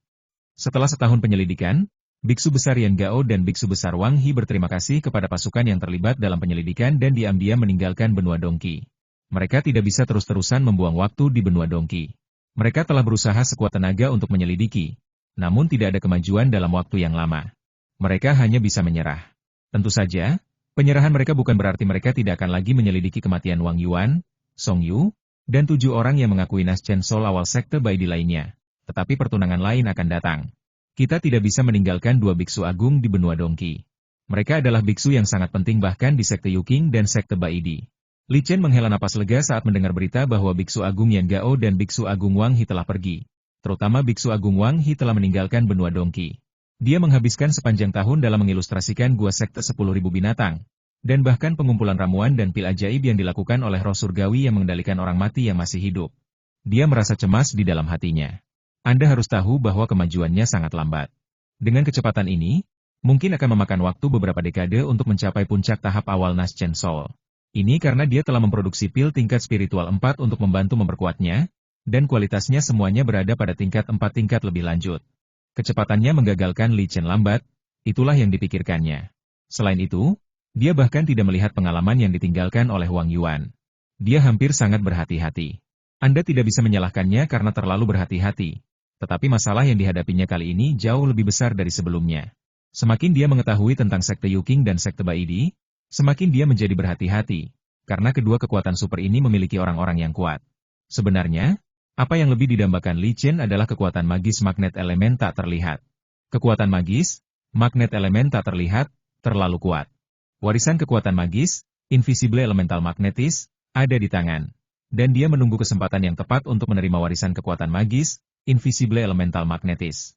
Setelah setahun penyelidikan, Biksu Besar Yan Gao dan Biksu Besar Wang He berterima kasih kepada pasukan yang terlibat dalam penyelidikan dan diam-diam meninggalkan benua Dongki. Mereka tidak bisa terus-terusan membuang waktu di benua Dongki. Mereka telah berusaha sekuat tenaga untuk menyelidiki, namun tidak ada kemajuan dalam waktu yang lama. Mereka hanya bisa menyerah. Tentu saja, penyerahan mereka bukan berarti mereka tidak akan lagi menyelidiki kematian Wang Yuan, Song Yu, dan 7 orang yang mengakui Nas Chen Sol awal Sekte Baidi lainnya. Tetapi pertunangan lain akan datang. Kita tidak bisa meninggalkan 2 biksu agung di benua Dongki. Mereka adalah biksu yang sangat penting bahkan di Sekte Yuking dan Sekte Baidi. Li Chen menghela napas lega saat mendengar berita bahwa Biksu Agung Yan Gao dan Biksu Agung Wang He telah pergi. Terutama Biksu Agung Wang He telah meninggalkan benua Dongqi. Dia menghabiskan sepanjang tahun dalam mengilustrasikan gua sekte 10.000 binatang. Dan bahkan pengumpulan ramuan dan pil ajaib yang dilakukan oleh roh surgawi yang mengendalikan orang mati yang masih hidup. Dia merasa cemas di dalam hatinya. Anda harus tahu bahwa kemajuannya sangat lambat. Dengan kecepatan ini, mungkin akan memakan waktu beberapa dekade untuk mencapai puncak tahap awal Naschen Soul. Ini karena dia telah memproduksi pil tingkat spiritual 4 untuk membantu memperkuatnya, dan kualitasnya semuanya berada pada tingkat 4 tingkat lebih lanjut. Kecepatannya menggagalkan Li Chen lambat, itulah yang dipikirkannya. Selain itu, dia bahkan tidak melihat pengalaman yang ditinggalkan oleh Wang Yuan. Dia hampir sangat berhati-hati. Anda tidak bisa menyalahkannya karena terlalu berhati-hati. Tetapi masalah yang dihadapinya kali ini jauh lebih besar dari sebelumnya. Semakin dia mengetahui tentang sekte Yuking dan sekte Baidi, semakin dia menjadi berhati-hati, karena kedua kekuatan super ini memiliki orang-orang yang kuat. Sebenarnya, apa yang lebih didambakan Li Chen adalah kekuatan magis magnet elemen tak terlihat. Kekuatan magis, magnet elemen tak terlihat, terlalu kuat. Warisan kekuatan magis, invisible elemental magnetis, ada di tangan. Dan dia menunggu kesempatan yang tepat untuk menerima warisan kekuatan magis, invisible elemental magnetis.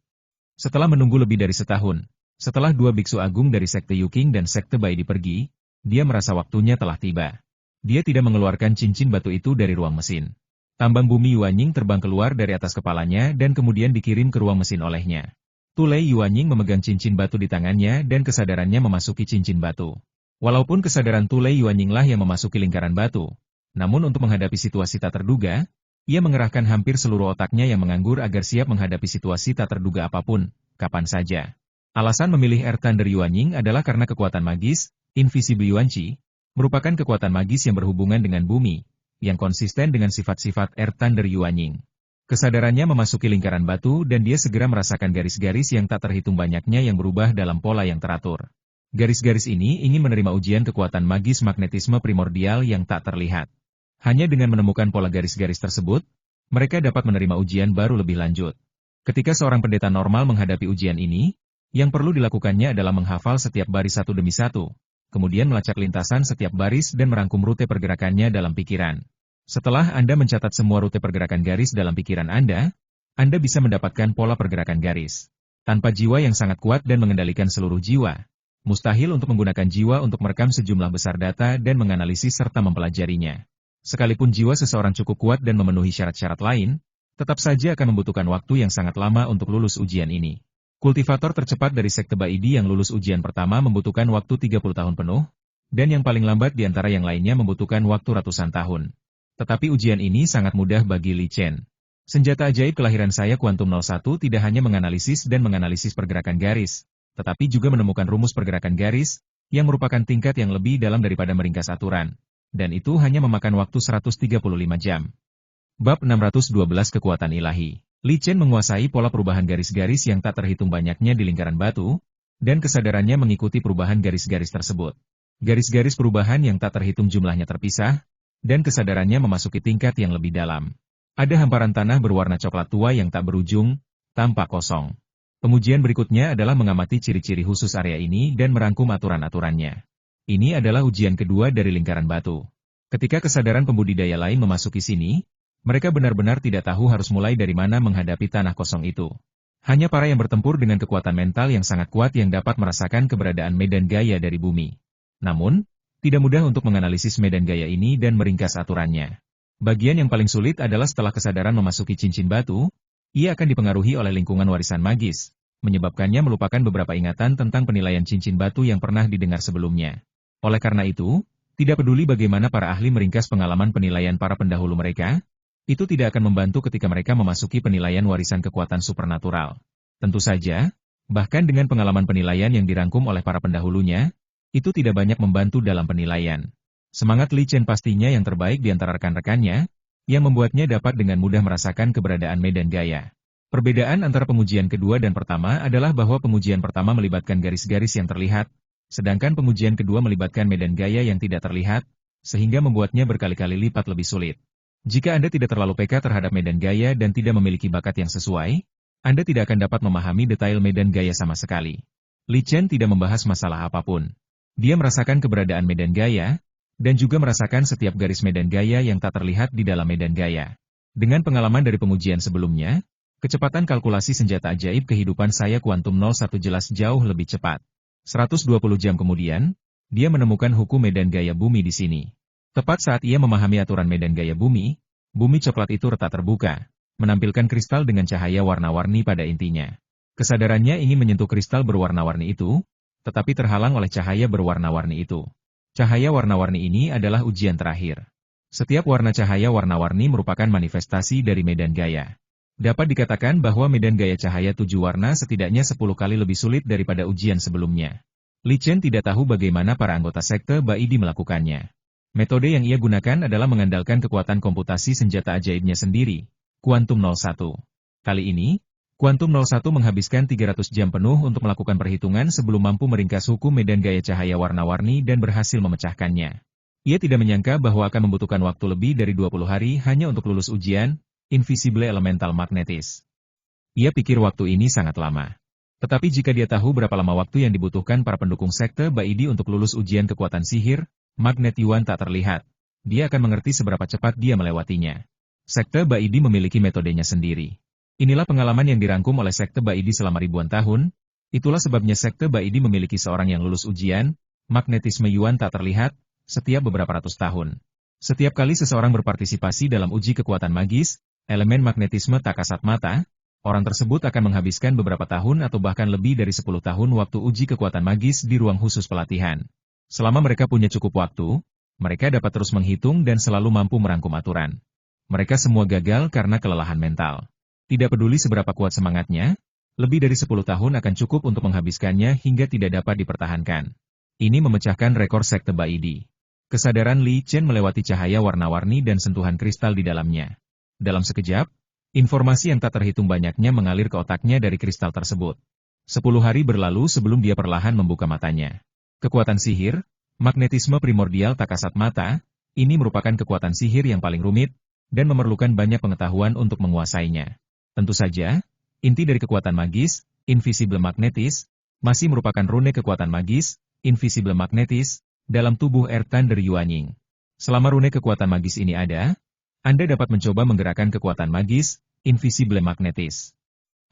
Setelah menunggu lebih dari setahun, setelah dua biksu agung dari sekte Yuking dan sekte Baidi pergi, dia merasa waktunya telah tiba. Dia tidak mengeluarkan cincin batu itu dari ruang mesin. Tambang bumi Yuanying terbang keluar dari atas kepalanya dan kemudian dikirim ke ruang mesin olehnya. Tulei Yuanying memegang cincin batu di tangannya dan kesadarannya memasuki cincin batu. Walaupun kesadaran Tulei Yuanying lah yang memasuki lingkaran batu, namun untuk menghadapi situasi tak terduga, ia mengerahkan hampir seluruh otaknya yang menganggur agar siap menghadapi situasi tak terduga apapun, kapan saja. Alasan memilih Air Thunder Yuanying adalah karena kekuatan magis, Invisible Yuanqi, merupakan kekuatan magis yang berhubungan dengan bumi, yang konsisten dengan sifat-sifat Air Thunder Yuanying. Kesadarannya memasuki lingkaran batu dan dia segera merasakan garis-garis yang tak terhitung banyaknya yang berubah dalam pola yang teratur. Garis-garis ini ingin menerima ujian kekuatan magis magnetisme primordial yang tak terlihat. Hanya dengan menemukan pola garis-garis tersebut, mereka dapat menerima ujian baru lebih lanjut. Ketika seorang pendeta normal menghadapi ujian ini, yang perlu dilakukannya adalah menghafal setiap baris satu demi satu, kemudian melacak lintasan setiap baris dan merangkum rute pergerakannya dalam pikiran. Setelah Anda mencatat semua rute pergerakan garis dalam pikiran Anda bisa mendapatkan pola pergerakan garis. Tanpa jiwa yang sangat kuat dan mengendalikan seluruh jiwa, mustahil untuk menggunakan jiwa untuk merekam sejumlah besar data dan menganalisis serta mempelajarinya. Sekalipun jiwa seseorang cukup kuat dan memenuhi syarat-syarat lain, tetap saja akan membutuhkan waktu yang sangat lama untuk lulus ujian ini. Kultivator tercepat dari sekte Baidi yang lulus ujian pertama membutuhkan waktu 30 tahun penuh, dan yang paling lambat di antara yang lainnya membutuhkan waktu ratusan tahun. Tetapi ujian ini sangat mudah bagi Li Chen. Senjata ajaib kelahiran saya Quantum 01 tidak hanya menganalisis pergerakan garis, tetapi juga menemukan rumus pergerakan garis, yang merupakan tingkat yang lebih dalam daripada meringkas aturan. Dan itu hanya memakan waktu 135 jam. Bab 612 Kekuatan Ilahi. Li Chen menguasai pola perubahan garis-garis yang tak terhitung banyaknya di lingkaran batu, dan kesadarannya mengikuti perubahan garis-garis tersebut. Garis-garis perubahan yang tak terhitung jumlahnya terpisah, dan kesadarannya memasuki tingkat yang lebih dalam. Ada hamparan tanah berwarna coklat tua yang tak berujung, tampak kosong. Pengujian berikutnya adalah mengamati ciri-ciri khusus area ini dan merangkum aturan-aturannya. Ini adalah ujian kedua dari lingkaran batu. Ketika kesadaran pembudidaya lain memasuki sini, mereka benar-benar tidak tahu harus mulai dari mana menghadapi tanah kosong itu. Hanya para yang bertempur dengan kekuatan mental yang sangat kuat yang dapat merasakan keberadaan medan gaya dari bumi. Namun, tidak mudah untuk menganalisis medan gaya ini dan meringkas aturannya. Bagian yang paling sulit adalah setelah kesadaran memasuki cincin batu, ia akan dipengaruhi oleh lingkungan warisan magis, menyebabkannya melupakan beberapa ingatan tentang penilaian cincin batu yang pernah didengar sebelumnya. Oleh karena itu, tidak peduli bagaimana para ahli meringkas pengalaman penilaian para pendahulu mereka, itu tidak akan membantu ketika mereka memasuki penilaian warisan kekuatan supernatural. Tentu saja, bahkan dengan pengalaman penilaian yang dirangkum oleh para pendahulunya, itu tidak banyak membantu dalam penilaian. Semangat Li Chen pastinya yang terbaik di antara rekan-rekannya, yang membuatnya dapat dengan mudah merasakan keberadaan medan gaya. Perbedaan antara pengujian kedua dan pertama adalah bahwa pengujian pertama melibatkan garis-garis yang terlihat, sedangkan pengujian kedua melibatkan medan gaya yang tidak terlihat, sehingga membuatnya berkali-kali lipat lebih sulit. Jika Anda tidak terlalu peka terhadap medan gaya dan tidak memiliki bakat yang sesuai, Anda tidak akan dapat memahami detail medan gaya sama sekali. Li Chen tidak membahas masalah apapun. Dia merasakan keberadaan medan gaya, dan juga merasakan setiap garis medan gaya yang tak terlihat di dalam medan gaya. Dengan pengalaman dari pengujian sebelumnya, kecepatan kalkulasi senjata ajaib kehidupan saya kuantum 01 jelas jauh lebih cepat. 120 jam kemudian, dia menemukan hukum medan gaya bumi di sini. Tepat saat ia memahami aturan medan gaya bumi, bumi coklat itu retak terbuka, menampilkan kristal dengan cahaya warna-warni pada intinya. Kesadarannya ingin menyentuh kristal berwarna-warni itu, tetapi terhalang oleh cahaya berwarna-warni itu. Cahaya warna-warni ini adalah ujian terakhir. Setiap warna cahaya warna-warni merupakan manifestasi dari medan gaya. Dapat dikatakan bahwa medan gaya cahaya 7 warna setidaknya 10 kali lebih sulit daripada ujian sebelumnya. Li Chen tidak tahu bagaimana para anggota sekte Baidi melakukannya. Metode yang ia gunakan adalah mengandalkan kekuatan komputasi senjata ajaibnya sendiri, Kuantum 01. Kali ini, Kuantum 01 menghabiskan 300 jam penuh untuk melakukan perhitungan sebelum mampu meringkas hukum medan gaya cahaya warna-warni dan berhasil memecahkannya. Ia tidak menyangka bahwa akan membutuhkan waktu lebih dari 20 hari hanya untuk lulus ujian, Invisible Elemental Magnetis. Ia pikir waktu ini sangat lama. Tetapi jika dia tahu berapa lama waktu yang dibutuhkan para pendukung sekte Baidi untuk lulus ujian kekuatan sihir, Magnet Yuan tak terlihat, dia akan mengerti seberapa cepat dia melewatinya. Sekte Baidi memiliki metodenya sendiri. Inilah pengalaman yang dirangkum oleh Sekte Baidi selama ribuan tahun, itulah sebabnya Sekte Baidi memiliki seorang yang lulus ujian, magnetisme Yuan tak terlihat, setiap beberapa ratus tahun. Setiap kali seseorang berpartisipasi dalam uji kekuatan magis, elemen magnetisme tak kasat mata, orang tersebut akan menghabiskan beberapa tahun atau bahkan lebih dari 10 tahun waktu uji kekuatan magis di ruang khusus pelatihan. Selama mereka punya cukup waktu, mereka dapat terus menghitung dan selalu mampu merangkum aturan. Mereka semua gagal karena kelelahan mental. Tidak peduli seberapa kuat semangatnya, lebih dari 10 tahun akan cukup untuk menghabiskannya hingga tidak dapat dipertahankan. Ini memecahkan rekor Sekte Baidi. Kesadaran Li Chen melewati cahaya warna-warni dan sentuhan kristal di dalamnya. Dalam sekejap, informasi yang tak terhitung banyaknya mengalir ke otaknya dari kristal tersebut. 10 hari berlalu sebelum dia perlahan membuka matanya. Kekuatan sihir, magnetisme primordial tak kasat mata, ini merupakan kekuatan sihir yang paling rumit, dan memerlukan banyak pengetahuan untuk menguasainya. Tentu saja, inti dari kekuatan magis, Invisible Magnetis, masih merupakan rune kekuatan magis, Invisible Magnetis, dalam tubuh Air Thunder Yuanying. Selama rune kekuatan magis ini ada, Anda dapat mencoba menggerakkan kekuatan magis, Invisible Magnetis.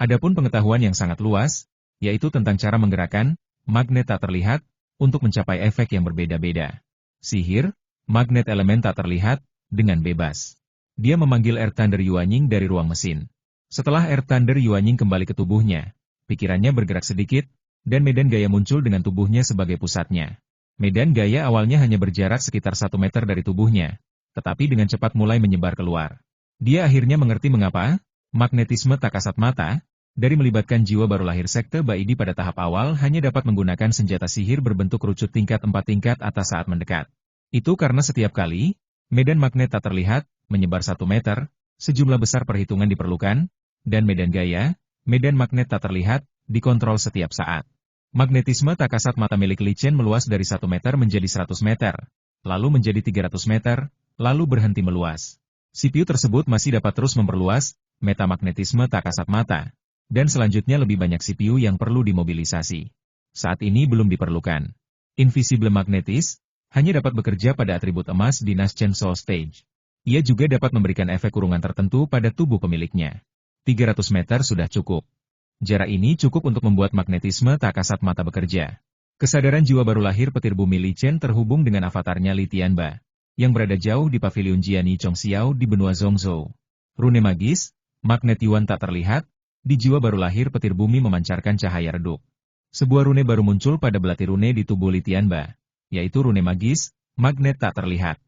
Adapun pengetahuan yang sangat luas, yaitu tentang cara menggerakkan magnet tak terlihat, untuk mencapai efek yang berbeda-beda. Sihir, magnet elemen tak terlihat, dengan bebas. Dia memanggil Air Thunder Yuanying dari ruang mesin. Setelah Air Thunder Yuanying kembali ke tubuhnya, pikirannya bergerak sedikit, dan medan gaya muncul dengan tubuhnya sebagai pusatnya. Medan gaya awalnya hanya berjarak sekitar 1 meter dari tubuhnya, tetapi dengan cepat mulai menyebar keluar. Dia akhirnya mengerti mengapa magnetisme tak kasat mata, dari melibatkan jiwa baru lahir Sekte Baidi pada tahap awal hanya dapat menggunakan senjata sihir berbentuk kerucut tingkat 4 tingkat atas saat mendekat. Itu karena setiap kali, medan magnet tak terlihat, menyebar 1 meter, sejumlah besar perhitungan diperlukan, dan medan gaya, medan magnet tak terlihat, dikontrol setiap saat. Magnetisme tak kasat mata milik Li Chen meluas dari 1 meter menjadi 100 meter, lalu menjadi 300 meter, lalu berhenti meluas. CPU tersebut masih dapat terus memperluas, metamagnetisme tak kasat mata, dan selanjutnya lebih banyak CPU yang perlu dimobilisasi. Saat ini belum diperlukan. Invisible Magnetis, hanya dapat bekerja pada atribut emas di Naschen Soul Stage. Ia juga dapat memberikan efek kurungan tertentu pada tubuh pemiliknya. 300 meter sudah cukup. Jarak ini cukup untuk membuat magnetisme tak kasat mata bekerja. Kesadaran jiwa baru lahir petir bumi Li Chen terhubung dengan avatarnya Li Tianba, yang berada jauh di pavilion Jiani Chongxiao di benua Zhongzhou. Rune magis, magnet Yuan tak terlihat, di jiwa baru lahir petir bumi memancarkan cahaya redup. Sebuah rune baru muncul pada belati rune di tubuh Li Tianba, yaitu rune magis, magnet tak terlihat.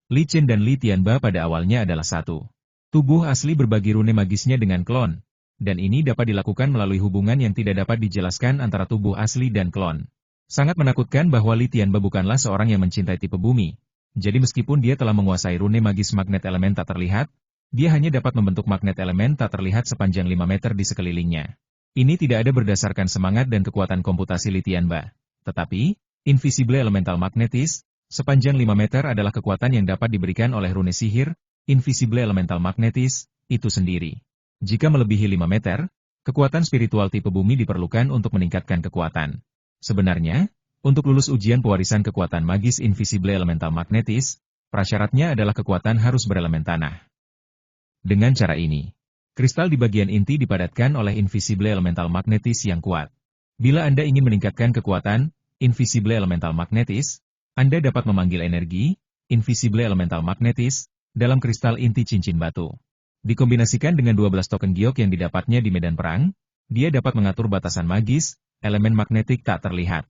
Li Chen dan Li Tianba pada awalnya adalah satu. Tubuh asli berbagi rune magisnya dengan klon, dan ini dapat dilakukan melalui hubungan yang tidak dapat dijelaskan antara tubuh asli dan klon. Sangat menakutkan bahwa Li Tianba bukanlah seorang yang mencintai tipe bumi, jadi meskipun dia telah menguasai rune magis magnet elemen tak terlihat, dia hanya dapat membentuk magnet elemen tak terlihat sepanjang 5 meter di sekelilingnya. Ini tidak ada berdasarkan semangat dan kekuatan komputasi Li Tianba, tetapi, Invisible Elemental Magnetis, sepanjang 5 meter adalah kekuatan yang dapat diberikan oleh rune sihir, Invisible Elemental Magnetis, itu sendiri. Jika melebihi 5 meter, kekuatan spiritual tipe bumi diperlukan untuk meningkatkan kekuatan. Sebenarnya, Untuk lulus ujian pewarisan kekuatan magis Invisible Elemental Magnetis, prasyaratnya adalah kekuatan harus berelemen tanah. Dengan cara ini, kristal di bagian inti dipadatkan oleh Invisible Elemental Magnetis yang kuat. Bila Anda ingin meningkatkan kekuatan Invisible Elemental Magnetis, Anda dapat memanggil energi Invisible Elemental Magnetis dalam kristal inti cincin batu. Dikombinasikan dengan 12 token giok yang didapatnya di medan perang, dia dapat mengatur batasan magis, elemen magnetik tak terlihat.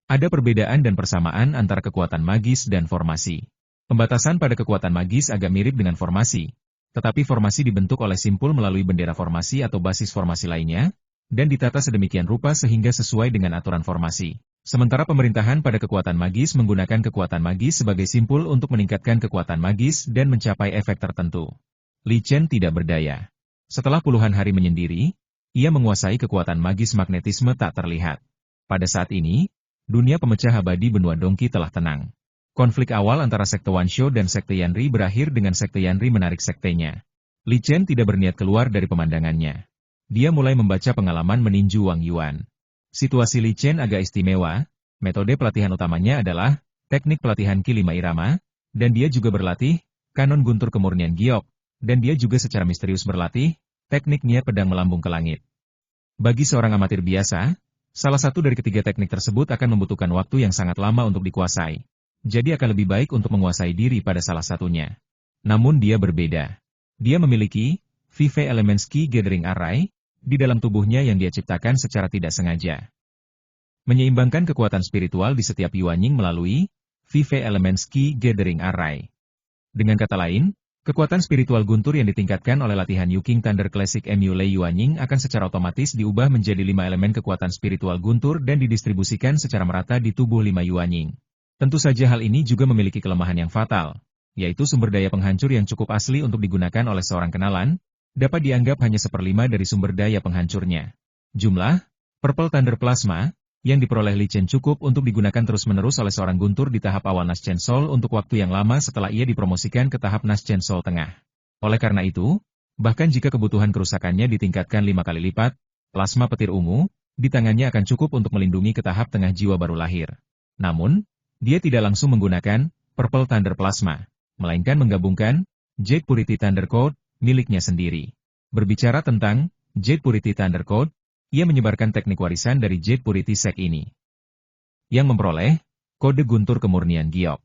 Ada perbedaan dan persamaan antara kekuatan magis dan formasi. Pembatasan pada kekuatan magis agak mirip dengan formasi, tetapi formasi dibentuk oleh simpul melalui bendera formasi atau basis formasi lainnya, dan ditata sedemikian rupa sehingga sesuai dengan aturan formasi. Sementara pemerintahan pada kekuatan magis menggunakan kekuatan magis sebagai simpul untuk meningkatkan kekuatan magis dan mencapai efek tertentu. Li Chen tidak berdaya. Setelah puluhan hari menyendiri, ia menguasai kekuatan magis magnetisme tak terlihat. Pada saat ini, dunia pemecah abadi benua Dongki telah tenang. Konflik awal antara sekte Wansho dan sekte Yanri berakhir dengan sekte Yanri menarik sektenya. Li Chen tidak berniat keluar dari pemandangannya. Dia mulai membaca pengalaman meninju Wang Yuan. Situasi Li Chen agak istimewa, metode pelatihan utamanya adalah teknik pelatihan Ki 5 Irama, dan dia juga berlatih kanon guntur kemurnian giok, dan dia juga secara misterius berlatih teknik niat pedang melambung ke langit. Bagi seorang amatir biasa, salah satu dari ketiga teknik tersebut akan membutuhkan waktu yang sangat lama untuk dikuasai. Jadi akan lebih baik untuk menguasai diri pada salah satunya. Namun dia berbeda. Dia memiliki Vive Elements Ki Gathering Array di dalam tubuhnya yang dia ciptakan secara tidak sengaja. Menyeimbangkan kekuatan spiritual di setiap Yuanying melalui Vive Elements Ki Gathering Array. Dengan kata lain, kekuatan spiritual guntur yang ditingkatkan oleh latihan Yuking Thunder Classic Mu Lei Yuanying akan secara otomatis diubah menjadi 5 elemen kekuatan spiritual guntur dan didistribusikan secara merata di tubuh 5 Yuanying. Tentu saja hal ini juga memiliki kelemahan yang fatal, yaitu sumber daya penghancur yang cukup asli untuk digunakan oleh seorang kenalan, dapat dianggap hanya 1/5 dari sumber daya penghancurnya. Jumlah Purple Thunder Plasma yang diperoleh Li Chen cukup untuk digunakan terus-menerus oleh seorang guntur di tahap awal Naschen Soul untuk waktu yang lama setelah ia dipromosikan ke tahap Naschen Soul tengah. Oleh karena itu, bahkan jika kebutuhan kerusakannya ditingkatkan 5 kali lipat, plasma petir ungu di tangannya akan cukup untuk melindungi ke tahap tengah jiwa baru lahir. Namun, dia tidak langsung menggunakan Purple Thunder Plasma, melainkan menggabungkan Jade Purity Thunder Code miliknya sendiri. Berbicara tentang Jade Purity Thunder Code, ia menyebarkan teknik warisan dari Jade Purity Sect ini, yang memperoleh kode guntur kemurnian giok.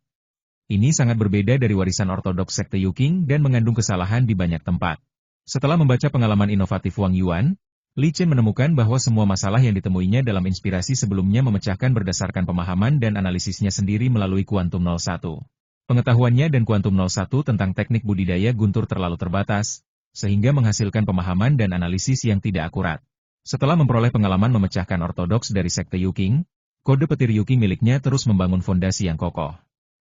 Ini sangat berbeda dari warisan ortodoks sekte Yuking dan mengandung kesalahan di banyak tempat. Setelah membaca pengalaman inovatif Wang Yuan, Li Chen menemukan bahwa semua masalah yang ditemuinya dalam inspirasi sebelumnya memecahkan berdasarkan pemahaman dan analisisnya sendiri melalui Kuantum 01. Pengetahuannya dan Kuantum 01 tentang teknik budidaya guntur terlalu terbatas, sehingga menghasilkan pemahaman dan analisis yang tidak akurat. Setelah memperoleh pengalaman memecahkan ortodoks dari sekte Yuking, kode petir Yuking miliknya terus membangun fondasi yang kokoh.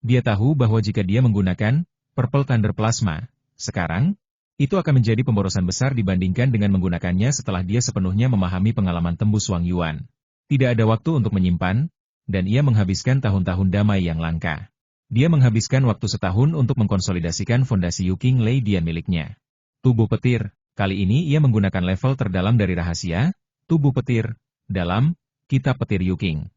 Dia tahu bahwa jika dia menggunakan Purple Thunder Plasma, sekarang, itu akan menjadi pemborosan besar dibandingkan dengan menggunakannya setelah dia sepenuhnya memahami pengalaman tembus Wang Yuan. Tidak ada waktu untuk menyimpan, dan ia menghabiskan tahun-tahun damai yang langka. Dia menghabiskan waktu setahun untuk mengkonsolidasikan fondasi Yuking Lei Dian miliknya. Tubuh petir, kali ini ia menggunakan level terdalam dari rahasia, tubuh petir, dalam Kitab Petir Yuking.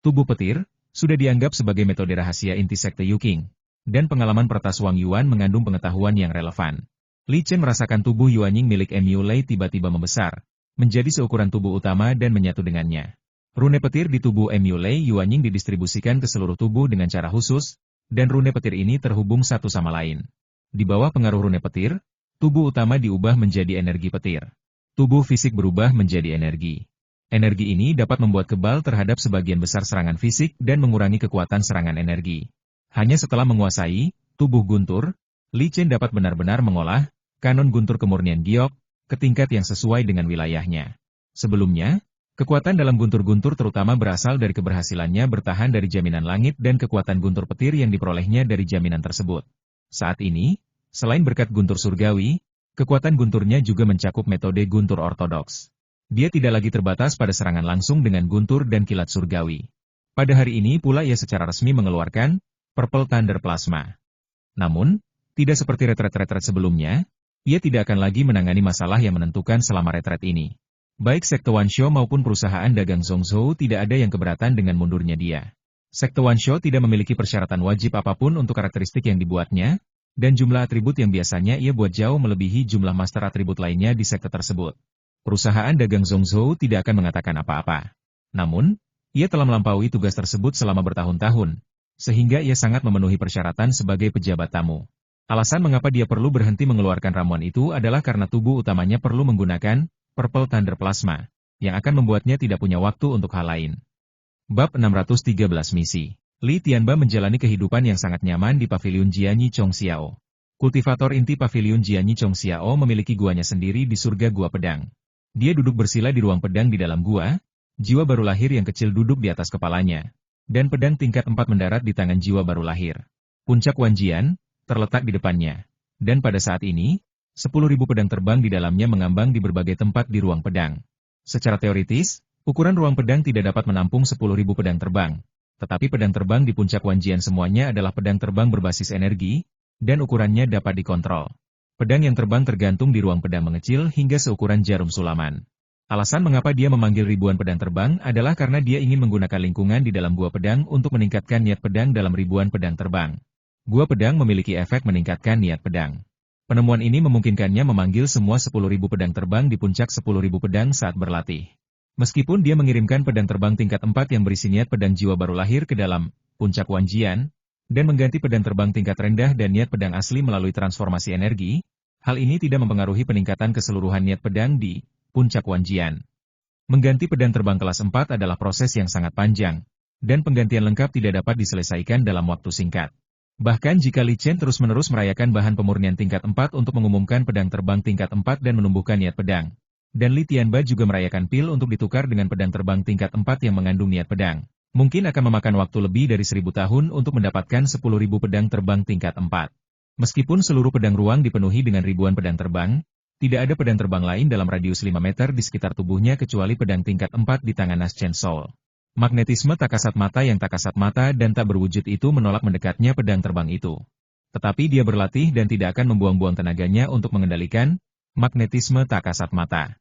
Tubuh petir, sudah dianggap sebagai metode rahasia inti sekte Yuking, dan pengalaman pertas Wang Yuan mengandung pengetahuan yang relevan. Li Chen merasakan tubuh Yuanying milik Mu Lei tiba-tiba membesar, menjadi seukuran tubuh utama dan menyatu dengannya. Rune petir di tubuh Mu Lei Yuanying didistribusikan ke seluruh tubuh dengan cara khusus, dan rune petir ini terhubung satu sama lain. Di bawah pengaruh rune petir, tubuh utama diubah menjadi energi petir. Tubuh fisik berubah menjadi energi. Energi ini dapat membuat kebal terhadap sebagian besar serangan fisik dan mengurangi kekuatan serangan energi. Hanya setelah menguasai tubuh guntur, Li Chen dapat benar-benar mengolah kanon guntur kemurnian giok ke tingkat yang sesuai dengan wilayahnya. Sebelumnya, kekuatan dalam guntur-guntur terutama berasal dari keberhasilannya bertahan dari jaminan langit dan kekuatan guntur petir yang diperolehnya dari jaminan tersebut. Saat ini, selain berkat guntur surgawi, kekuatan gunturnya juga mencakup metode guntur ortodoks. Dia tidak lagi terbatas pada serangan langsung dengan guntur dan kilat surgawi. Pada hari ini pula ia secara resmi mengeluarkan Purple Thunder Plasma. Namun, tidak seperti retret-retret sebelumnya, ia tidak akan lagi menangani masalah yang menentukan selama retret ini. Baik Sekte Wanshou maupun perusahaan dagang Zhongzhou tidak ada yang keberatan dengan mundurnya dia. Sekte Wanshou tidak memiliki persyaratan wajib apapun untuk karakteristik yang dibuatnya, dan jumlah atribut yang biasanya ia buat jauh melebihi jumlah master atribut lainnya di sekte tersebut. Perusahaan dagang Zhongzhou tidak akan mengatakan apa-apa. Namun, ia telah melampaui tugas tersebut selama bertahun-tahun, sehingga ia sangat memenuhi persyaratan sebagai pejabat tamu. Alasan mengapa dia perlu berhenti mengeluarkan ramuan itu adalah karena tubuh utamanya perlu menggunakan Purple Thunder Plasma, yang akan membuatnya tidak punya waktu untuk hal lain. Bab 613 Misi. Li Tianba menjalani kehidupan yang sangat nyaman di Paviliun Jianyi Chongxiao. Kultivator inti Paviliun Jianyi Chongxiao memiliki guanya sendiri di surga Gua Pedang. Dia duduk bersila di ruang pedang di dalam gua, jiwa baru lahir yang kecil duduk di atas kepalanya, dan pedang tingkat 4 mendarat di tangan jiwa baru lahir. Puncak Wanjian terletak di depannya, dan pada saat ini, 10.000 pedang terbang di dalamnya mengambang di berbagai tempat di ruang pedang. Secara teoritis, ukuran ruang pedang tidak dapat menampung 10.000 pedang terbang, tetapi pedang terbang di puncak Wanjian semuanya adalah pedang terbang berbasis energi, dan ukurannya dapat dikontrol. Pedang yang terbang tergantung di ruang pedang mengecil hingga seukuran jarum sulaman. Alasan mengapa dia memanggil ribuan pedang terbang adalah karena dia ingin menggunakan lingkungan di dalam gua pedang untuk meningkatkan niat pedang dalam ribuan pedang terbang. Gua pedang memiliki efek meningkatkan niat pedang. Penemuan ini memungkinkannya memanggil semua 10.000 pedang terbang di puncak 10.000 pedang saat berlatih. Meskipun dia mengirimkan pedang terbang tingkat 4 yang berisi niat pedang jiwa baru lahir ke dalam puncak Wanjian, dan mengganti pedang terbang tingkat rendah dan niat pedang asli melalui transformasi energi, hal ini tidak mempengaruhi peningkatan keseluruhan niat pedang di puncak Wanjian. Mengganti pedang terbang kelas 4 adalah proses yang sangat panjang, dan penggantian lengkap tidak dapat diselesaikan dalam waktu singkat. Bahkan jika Li Chen terus-menerus merayakan bahan pemurnian tingkat 4 untuk mengumumkan pedang terbang tingkat 4 dan menumbuhkan niat pedang, dan Li Tianba juga merayakan pil untuk ditukar dengan pedang terbang tingkat 4 yang mengandung niat pedang, mungkin akan memakan waktu lebih dari 1.000 tahun untuk mendapatkan 10.000 pedang terbang tingkat 4. Meskipun seluruh pedang ruang dipenuhi dengan ribuan pedang terbang, tidak ada pedang terbang lain dalam radius 5 meter di sekitar tubuhnya kecuali pedang tingkat 4 di tangan Nas Chen Soul. Magnetisme tak kasat mata yang tak kasat mata dan tak berwujud itu menolak mendekatnya pedang terbang itu. Tetapi dia berlatih dan tidak akan membuang-buang tenaganya untuk mengendalikan magnetisme tak kasat mata.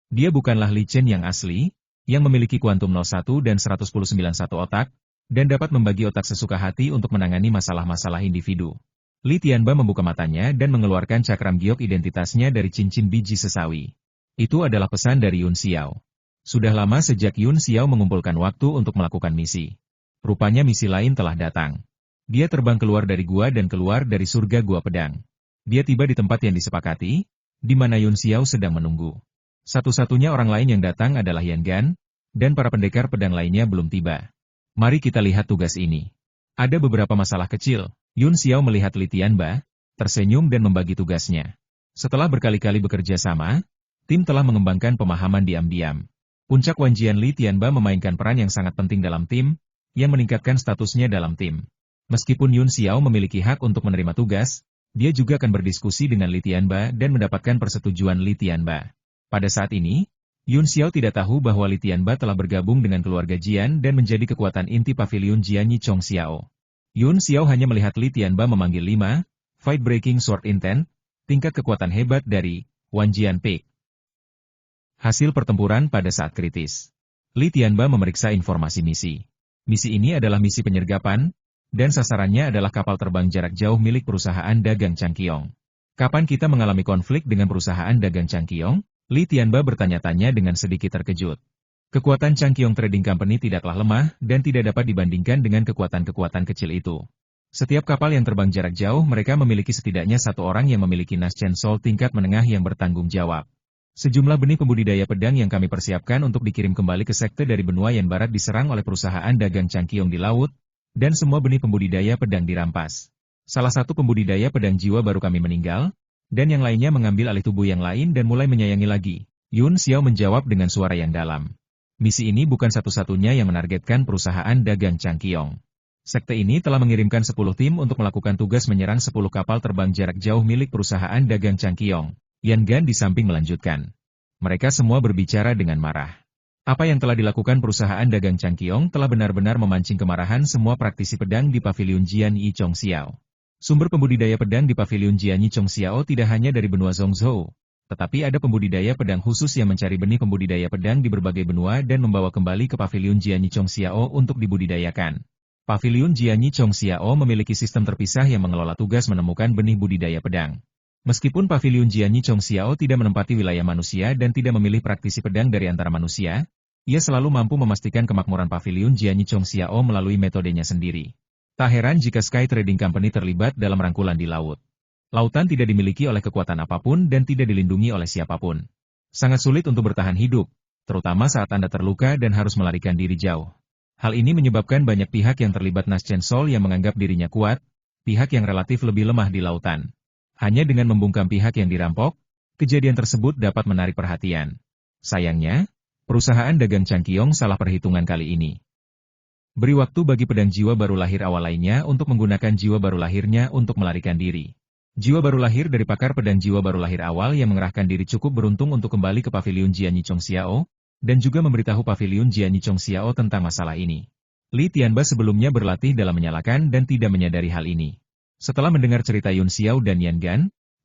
Dia bukanlah Li Chen yang asli, yang memiliki kuantum 01 dan 199 otak, dan dapat membagi otak sesuka hati untuk menangani masalah-masalah individu. Li Tianba membuka matanya dan mengeluarkan cakram giok identitasnya dari cincin biji sesawi. Itu adalah pesan dari Yun Xiao. Sudah lama sejak Yun Xiao mengumpulkan waktu untuk melakukan misi. Rupanya misi lain telah datang. Dia terbang keluar dari gua dan keluar dari surga Gua Pedang. Dia tiba di tempat yang disepakati, di mana Yun Xiao sedang menunggu. Satu-satunya orang lain yang datang adalah Yan Gan, dan para pendekar pedang lainnya belum tiba. Mari kita lihat tugas ini. Ada beberapa masalah kecil. Yun Xiao melihat Li Tianba, tersenyum dan membagi tugasnya. Setelah berkali-kali bekerja sama, tim telah mengembangkan pemahaman diam-diam. Puncak Wanjian Li Tianba memainkan peran yang sangat penting dalam tim, yang meningkatkan statusnya dalam tim. Meskipun Yun Xiao memiliki hak untuk menerima tugas, dia juga akan berdiskusi dengan Li Tianba dan mendapatkan persetujuan Li Tianba. Pada saat ini, Yun Xiao tidak tahu bahwa Li Tianba telah bergabung dengan keluarga Jian dan menjadi kekuatan inti Paviliun Jianyi Chongxiao. Yun Xiao hanya melihat Li Tianba memanggil 5, Fight Breaking Sword Intent, tingkat kekuatan hebat dari Wanjian Peak. Hasil pertempuran pada saat kritis. Li Tianba memeriksa informasi misi. Misi ini adalah misi penyergapan, dan sasarannya adalah kapal terbang jarak jauh milik perusahaan dagang Changqiong. Kapan kita mengalami konflik dengan perusahaan dagang Changqiong? Li Tianba bertanya-tanya dengan sedikit terkejut. Kekuatan Changqiong Trading Company tidaklah lemah dan tidak dapat dibandingkan dengan kekuatan-kekuatan kecil itu. Setiap kapal yang terbang jarak jauh mereka memiliki setidaknya satu orang yang memiliki Nas Chen Soul tingkat menengah yang bertanggung jawab. Sejumlah benih pembudidaya pedang yang kami persiapkan untuk dikirim kembali ke sekte dari benua Yan Barat diserang oleh perusahaan dagang Changqiong di laut, dan semua benih pembudidaya pedang dirampas. Salah satu pembudidaya pedang jiwa baru kami meninggal, dan yang lainnya mengambil alih tubuh yang lain dan mulai menyayangi lagi. Yun Xiao menjawab dengan suara yang dalam. Misi ini bukan satu-satunya yang menargetkan perusahaan dagang Changqiong. Sekte ini telah mengirimkan 10 tim untuk melakukan tugas menyerang 10 kapal terbang jarak jauh milik perusahaan dagang Changqiong. Yan Gan di samping melanjutkan. Mereka semua berbicara dengan marah. Apa yang telah dilakukan perusahaan dagang Changqiong telah benar-benar memancing kemarahan semua praktisi pedang di Paviliun Jianyi Chongxiao. Sumber pembudidaya pedang di Paviliun Jianyi Chongxiao tidak hanya dari benua Zhongzhou, Tetapi ada pembudidaya pedang khusus yang mencari benih pembudidaya pedang di berbagai benua dan membawa kembali ke Paviliun Jianyi Chongxiao untuk dibudidayakan. Paviliun Jianyi Chongxiao memiliki sistem terpisah yang mengelola tugas menemukan benih budidaya pedang. Meskipun Paviliun Jianyi Chongxiao tidak menempati wilayah manusia dan tidak memilih praktisi pedang dari antara manusia, ia selalu mampu memastikan kemakmuran Paviliun Jianyi Chongxiao melalui metodenya sendiri. Tak heran jika Sky Trading Company terlibat dalam rangkulan di laut. Lautan tidak dimiliki oleh kekuatan apapun dan tidak dilindungi oleh siapapun. Sangat sulit untuk bertahan hidup, terutama saat Anda terluka dan harus melarikan diri jauh. Hal ini menyebabkan banyak pihak yang terlibat Naschen Soul yang menganggap dirinya kuat, pihak yang relatif lebih lemah di lautan. Hanya dengan membungkam pihak yang dirampok, kejadian tersebut dapat menarik perhatian. Sayangnya, perusahaan dagang Changqiong salah perhitungan kali ini. Beri waktu bagi pedang jiwa baru lahir awal lainnya untuk menggunakan jiwa baru lahirnya untuk melarikan diri. Jiwa baru lahir dari pakar pedang jiwa baru lahir awal yang mengerahkan diri cukup beruntung untuk kembali ke Paviliun Jianyi Chongxiao, dan juga memberitahu Paviliun Jianyi Chongxiao tentang masalah ini. Li Tianba sebelumnya berlatih dalam menyalakan dan tidak menyadari hal ini. Setelah mendengar cerita Yun Xiao dan Yan Gan,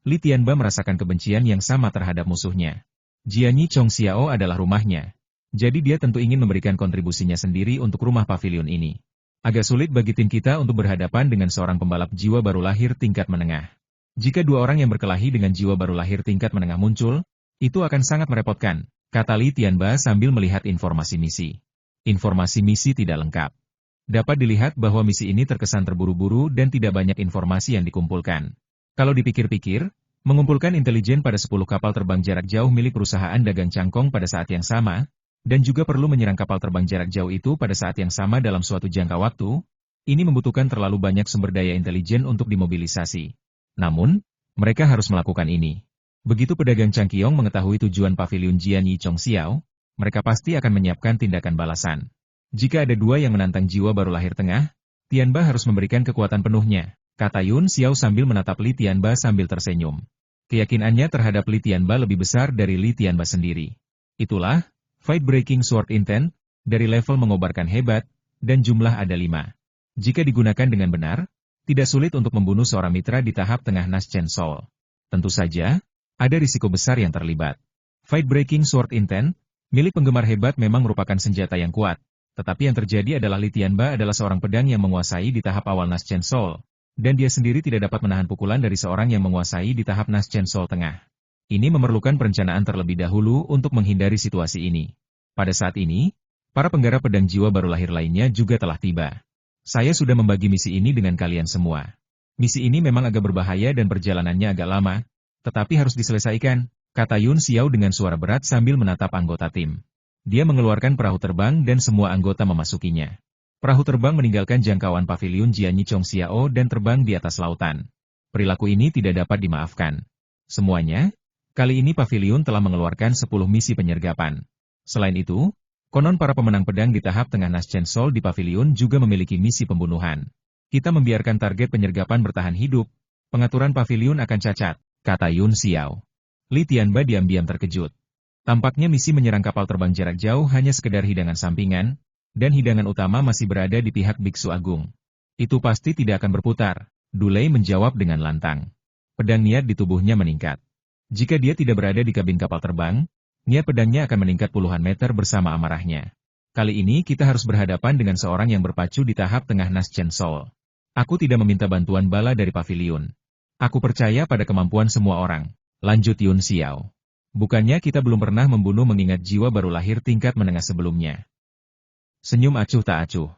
Li Tianba merasakan kebencian yang sama terhadap musuhnya. Jianyi Chongxiao adalah rumahnya. Jadi dia tentu ingin memberikan kontribusinya sendiri untuk rumah paviliun ini. Agak sulit bagi tim kita untuk berhadapan dengan seorang pembalap jiwa baru lahir tingkat menengah. Jika dua orang yang berkelahi dengan jiwa baru lahir tingkat menengah muncul, itu akan sangat merepotkan, kata Li Tianba sambil melihat informasi misi. Informasi misi tidak lengkap. Dapat dilihat bahwa misi ini terkesan terburu-buru dan tidak banyak informasi yang dikumpulkan. Kalau dipikir-pikir, mengumpulkan intelijen pada 10 kapal terbang jarak jauh milik perusahaan dagang Changkong pada saat yang sama, dan juga perlu menyerang kapal terbang jarak jauh itu pada saat yang sama dalam suatu jangka waktu, ini membutuhkan terlalu banyak sumber daya intelijen untuk dimobilisasi. Namun, mereka harus melakukan ini. Begitu pedagang Changqiong mengetahui tujuan Paviliun Jianyi Chongxiao, mereka pasti akan menyiapkan tindakan balasan. Jika ada dua yang menantang jiwa baru lahir tengah, Tianba harus memberikan kekuatan penuhnya, kata Yun Xiao sambil menatap Li Tianba sambil tersenyum. Keyakinannya terhadap Li Tianba lebih besar dari Li Tianba sendiri. Itulah, Fight Breaking Sword Intent, dari level mengobarkan hebat, dan jumlah ada 5. Jika digunakan dengan benar, tidak sulit untuk membunuh seorang mitra di tahap tengah Naschen Soul. Tentu saja, ada risiko besar yang terlibat. Fight Breaking Sword Intent, milik penggemar hebat memang merupakan senjata yang kuat, tetapi yang terjadi adalah Li Tianba adalah seorang pedang yang menguasai di tahap awal Naschen Soul, dan dia sendiri tidak dapat menahan pukulan dari seorang yang menguasai di tahap Naschen Soul tengah. Ini memerlukan perencanaan terlebih dahulu untuk menghindari situasi ini. Pada saat ini, para penggarap pedang jiwa baru lahir lainnya juga telah tiba. Saya sudah membagi misi ini dengan kalian semua. Misi ini memang agak berbahaya dan perjalanannya agak lama, tetapi harus diselesaikan, kata Yun Xiao dengan suara berat sambil menatap anggota tim. Dia mengeluarkan perahu terbang dan semua anggota memasukinya. Perahu terbang meninggalkan jangkauan Paviliun Jianyi Chongxiao dan terbang di atas lautan. Perilaku ini tidak dapat dimaafkan. Semuanya, kali ini Paviliun telah mengeluarkan 10 misi penyergapan. Selain itu, konon para pemenang pedang di tahap tengah Naschen Soul di Paviliun juga memiliki misi pembunuhan. Kita membiarkan target penyergapan bertahan hidup, pengaturan Paviliun akan cacat, kata Yun Xiao. Li Tianba diam-diam terkejut. Tampaknya misi menyerang kapal terbang jarak jauh hanya sekedar hidangan sampingan, dan hidangan utama masih berada di pihak Biksu Agung. Itu pasti tidak akan berputar, Dulei menjawab dengan lantang. Pedang niat di tubuhnya meningkat. Jika dia tidak berada di kabin kapal terbang, niat pedangnya akan meningkat puluhan meter bersama amarahnya. Kali ini kita harus berhadapan dengan seorang yang berpacu di tahap tengah Naschen Soul. Aku tidak meminta bantuan bala dari Paviliun. Aku percaya pada kemampuan semua orang, lanjut Yun Xiao. Bukannya kita belum pernah membunuh mengingat jiwa baru lahir tingkat menengah sebelumnya. Senyum acuh tak acuh.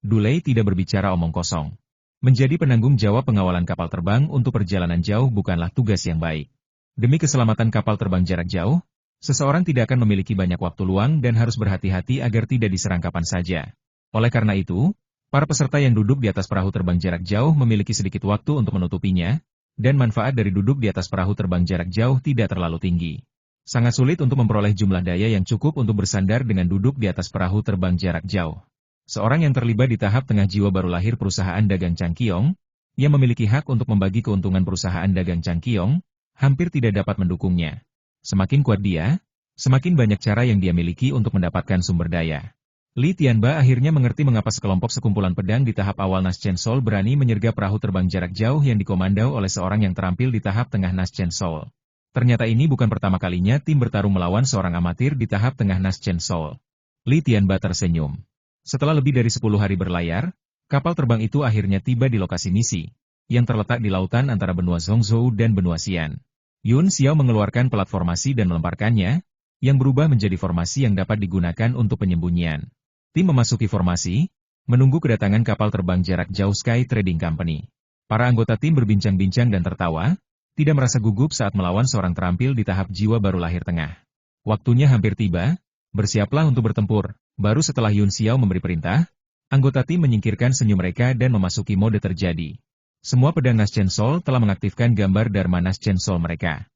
Dulei tidak berbicara omong kosong. Menjadi penanggung jawab pengawalan kapal terbang untuk perjalanan jauh bukanlah tugas yang baik. Demi keselamatan kapal terbang jarak jauh, seseorang tidak akan memiliki banyak waktu luang dan harus berhati-hati agar tidak diserang kapan saja. Oleh karena itu, para peserta yang duduk di atas perahu terbang jarak jauh memiliki sedikit waktu untuk menutupinya, dan manfaat dari duduk di atas perahu terbang jarak jauh tidak terlalu tinggi. Sangat sulit untuk memperoleh jumlah daya yang cukup untuk bersandar dengan duduk di atas perahu terbang jarak jauh. Seorang yang terlibat di tahap tengah jiwa baru lahir perusahaan dagang Changqiong, yang memiliki hak untuk membagi keuntungan perusahaan dagang Changqiong, hampir tidak dapat mendukungnya. Semakin kuat dia, semakin banyak cara yang dia miliki untuk mendapatkan sumber daya. Li Tianba akhirnya mengerti mengapa sekelompok sekumpulan pedang di tahap awal Naschen Soul berani menyergap perahu terbang jarak jauh yang dikomando oleh seorang yang terampil di tahap tengah Naschen Soul. Ternyata ini bukan pertama kalinya tim bertarung melawan seorang amatir di tahap tengah Naschen Soul. Li Tianba tersenyum. Setelah lebih dari 10 hari berlayar, kapal terbang itu akhirnya tiba di lokasi misi, yang terletak di lautan antara benua Zhongzhou dan benua Xian. Yun Xiao mengeluarkan pelat formasi dan melemparkannya, yang berubah menjadi formasi yang dapat digunakan untuk penyembunyian. Tim memasuki formasi, menunggu kedatangan kapal terbang jarak jauh Sky Trading Company. Para anggota tim berbincang-bincang dan tertawa, tidak merasa gugup saat melawan seorang terampil di tahap jiwa baru lahir tengah. Waktunya hampir tiba, bersiaplah untuk bertempur. Baru setelah Yun Xiao memberi perintah, anggota tim menyingkirkan senyum mereka dan memasuki mode terjadi. Semua pedang Naschen Soul telah mengaktifkan gambar Dharma Naschen Soul mereka.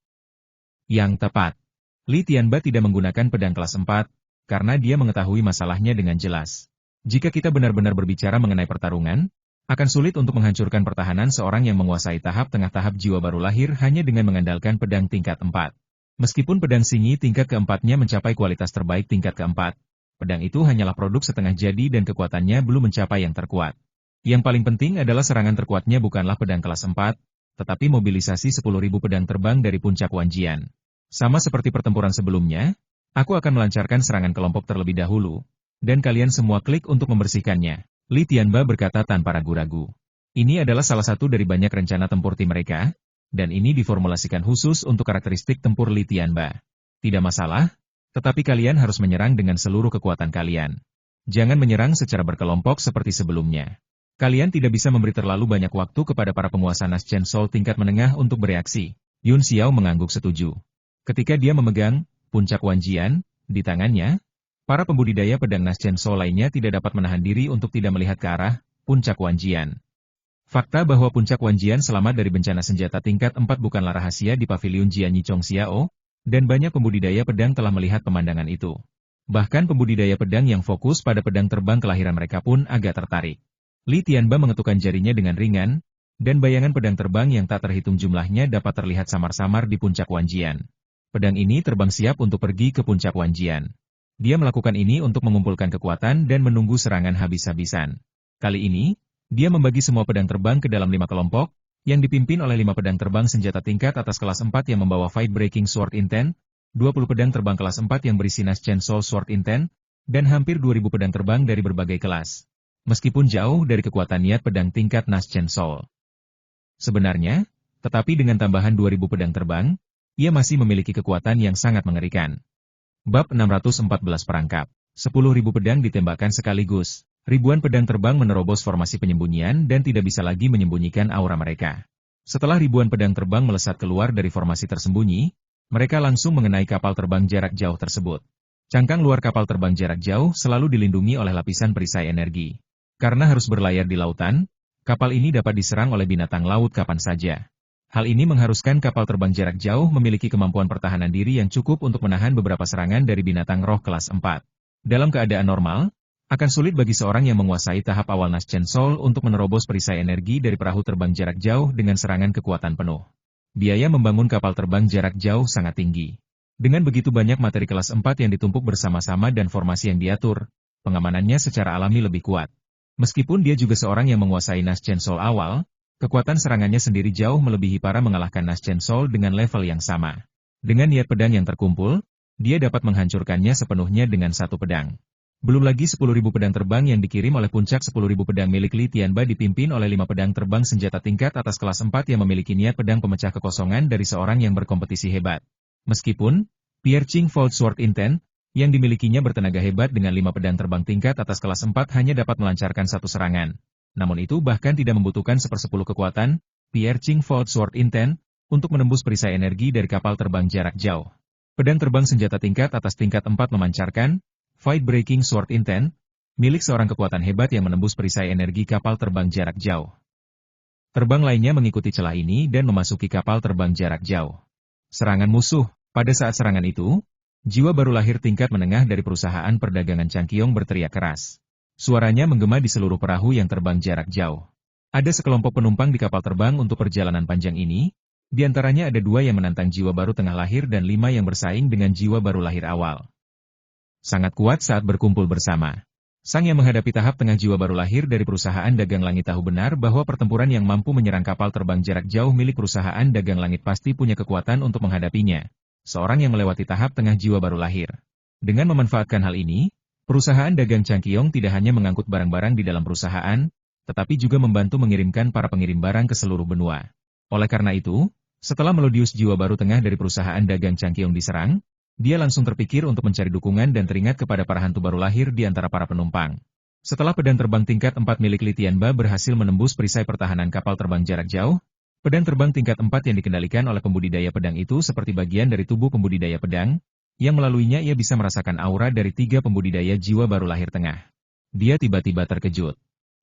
Yang tepat. Li Tianba tidak menggunakan pedang kelas 4, karena dia mengetahui masalahnya dengan jelas. Jika kita benar-benar berbicara mengenai pertarungan, akan sulit untuk menghancurkan pertahanan seorang yang menguasai tahap tengah tahap jiwa baru lahir hanya dengan mengandalkan pedang tingkat 4. Meskipun pedang Xingyi tingkat keempatnya mencapai kualitas terbaik tingkat keempat, pedang itu hanyalah produk setengah jadi dan kekuatannya belum mencapai yang terkuat. Yang paling penting adalah serangan terkuatnya bukanlah pedang kelas 4, tetapi mobilisasi 10.000 pedang terbang dari puncak Wanjian. Sama seperti pertempuran sebelumnya, aku akan melancarkan serangan kelompok terlebih dahulu, dan kalian semua klik untuk membersihkannya. Li Tianba berkata tanpa ragu-ragu. Ini adalah salah satu dari banyak rencana tempur tim mereka, dan ini diformulasikan khusus untuk karakteristik tempur Li Tianba. Tidak masalah, tetapi kalian harus menyerang dengan seluruh kekuatan kalian. Jangan menyerang secara berkelompok seperti sebelumnya. Kalian tidak bisa memberi terlalu banyak waktu kepada para penguasa Naschen Soul tingkat menengah untuk bereaksi. Yun Xiao mengangguk setuju. Ketika dia memegang puncak Wanjian di tangannya, para pembudidaya pedang Naschen Soul lainnya tidak dapat menahan diri untuk tidak melihat ke arah puncak Wanjian. Fakta bahwa puncak Wanjian selamat dari bencana senjata tingkat 4 bukanlah rahasia di pavilion Jianyi Chong Xiao, dan banyak pembudidaya pedang telah melihat pemandangan itu. Bahkan pembudidaya pedang yang fokus pada pedang terbang kelahiran mereka pun agak tertarik. Li Tianba mengetukkan jarinya dengan ringan, dan bayangan pedang terbang yang tak terhitung jumlahnya dapat terlihat samar-samar di puncak Wanjian. Pedang ini terbang siap untuk pergi ke puncak Wanjian. Dia melakukan ini untuk mengumpulkan kekuatan dan menunggu serangan habis-habisan. Kali ini, dia membagi semua pedang terbang ke dalam 5 kelompok, yang dipimpin oleh 5 pedang terbang senjata tingkat atas kelas 4 yang membawa Fight Breaking Sword Intent, 20 pedang terbang kelas 4 yang berisi Naschen Soul Sword Intent, dan hampir 2.000 pedang terbang dari berbagai kelas. Meskipun jauh dari kekuatan niat pedang tingkat Naschen Soul. Sebenarnya, tetapi dengan tambahan 2.000 pedang terbang, ia masih memiliki kekuatan yang sangat mengerikan. Bab 614 perangkap. 10.000 pedang ditembakkan sekaligus. Ribuan pedang terbang menerobos formasi penyembunyian dan tidak bisa lagi menyembunyikan aura mereka. Setelah ribuan pedang terbang melesat keluar dari formasi tersembunyi, mereka langsung mengenai kapal terbang jarak jauh tersebut. Cangkang luar kapal terbang jarak jauh selalu dilindungi oleh lapisan perisai energi. Karena harus berlayar di lautan, kapal ini dapat diserang oleh binatang laut kapan saja. Hal ini mengharuskan kapal terbang jarak jauh memiliki kemampuan pertahanan diri yang cukup untuk menahan beberapa serangan dari binatang roh kelas 4. Dalam keadaan normal, akan sulit bagi seorang yang menguasai tahap awal Naschen Soul untuk menerobos perisai energi dari perahu terbang jarak jauh dengan serangan kekuatan penuh. Biaya membangun kapal terbang jarak jauh sangat tinggi. Dengan begitu banyak materi kelas 4 yang ditumpuk bersama-sama dan formasi yang diatur, pengamanannya secara alami lebih kuat. Meskipun dia juga seorang yang menguasai Naschen Soul awal, kekuatan serangannya sendiri jauh melebihi para mengalahkan Naschen Soul dengan level yang sama. Dengan niat pedang yang terkumpul, dia dapat menghancurkannya sepenuhnya dengan satu pedang. Belum lagi 10.000 pedang terbang yang dikirim oleh puncak 10.000 pedang milik Li Tianba dipimpin oleh 5 pedang terbang senjata tingkat atas kelas 4 yang memiliki niat pedang pemecah kekosongan dari seorang yang berkompetisi hebat. Meskipun, Piercing Fold Sword Intent, yang dimilikinya bertenaga hebat dengan 5 pedang terbang tingkat atas kelas 4 hanya dapat melancarkan satu serangan. Namun itu bahkan tidak membutuhkan 1/10 kekuatan, Piercing Fold Sword Intent, untuk menembus perisai energi dari kapal terbang jarak jauh. Pedang terbang senjata tingkat atas tingkat 4 memancarkan Fight Breaking Sword Intent, milik seorang kekuatan hebat yang menembus perisai energi kapal terbang jarak jauh. Terbang lainnya mengikuti celah ini dan memasuki kapal terbang jarak jauh. Serangan musuh. Pada saat serangan itu, jiwa baru lahir tingkat menengah dari perusahaan perdagangan Changqiong berteriak keras. Suaranya menggema di seluruh perahu yang terbang jarak jauh. Ada sekelompok penumpang di kapal terbang untuk perjalanan panjang ini, di antaranya ada 2 yang menantang jiwa baru tengah lahir dan 5 yang bersaing dengan jiwa baru lahir awal. Sangat kuat saat berkumpul bersama. Sang yang menghadapi tahap tengah jiwa baru lahir dari perusahaan dagang langit tahu benar bahwa pertempuran yang mampu menyerang kapal terbang jarak jauh milik perusahaan dagang langit pasti punya kekuatan untuk menghadapinya. Seorang yang melewati tahap tengah jiwa baru lahir. Dengan memanfaatkan hal ini, perusahaan dagang Changqiong tidak hanya mengangkut barang-barang di dalam perusahaan, tetapi juga membantu mengirimkan para pengirim barang ke seluruh benua. Oleh karena itu, setelah Melodius jiwa baru tengah dari perusahaan dagang Changqiong diserang, dia langsung terpikir untuk mencari dukungan dan teringat kepada para hantu baru lahir di antara para penumpang. Setelah pedang terbang tingkat 4 milik Li Tianba berhasil menembus perisai pertahanan kapal terbang jarak jauh, pedang terbang tingkat 4 yang dikendalikan oleh pembudidaya pedang itu seperti bagian dari tubuh pembudidaya pedang, yang melaluinya ia bisa merasakan aura dari 3 pembudidaya jiwa baru lahir tengah. Dia tiba-tiba terkejut.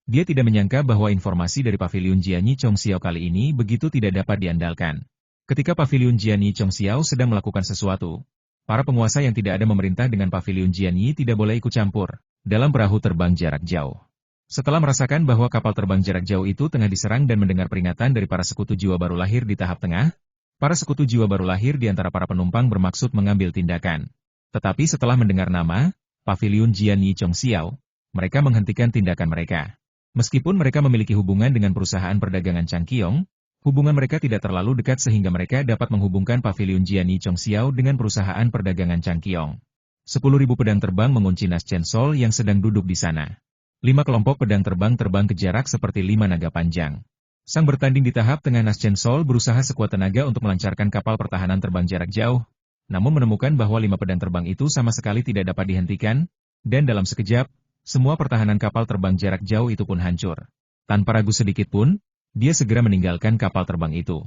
Dia tidak menyangka bahwa informasi dari Paviliun Jianyi Chongxiao kali ini begitu tidak dapat diandalkan. Ketika Paviliun Jianyi Chongxiao sedang melakukan sesuatu, para penguasa yang tidak ada memerintah dengan Paviliun Jianyi tidak boleh ikut campur dalam perahu terbang jarak jauh. Setelah merasakan bahwa kapal terbang jarak jauh itu tengah diserang dan mendengar peringatan dari para sekutu jiwa baru lahir di tahap tengah, para sekutu jiwa baru lahir di antara para penumpang bermaksud mengambil tindakan. Tetapi setelah mendengar nama Paviliun Jianyi Chongxiao, mereka menghentikan tindakan mereka. Meskipun mereka memiliki hubungan dengan perusahaan perdagangan Changqiong, hubungan mereka tidak terlalu dekat sehingga mereka dapat menghubungkan Paviliun Jianyi Chongxiao dengan perusahaan perdagangan Changqiong. 10.000 pedang terbang mengunci Nas Chen Sol yang sedang duduk di sana. 5 kelompok pedang terbang ke jarak seperti 5 naga panjang. Sang bertanding di tahap tengah Nas Chen Sol berusaha sekuat tenaga untuk melancarkan kapal pertahanan terbang jarak jauh, namun menemukan bahwa 5 pedang terbang itu sama sekali tidak dapat dihentikan, dan dalam sekejap, semua pertahanan kapal terbang jarak jauh itu pun hancur. Tanpa ragu sedikit pun, dia segera meninggalkan kapal terbang itu.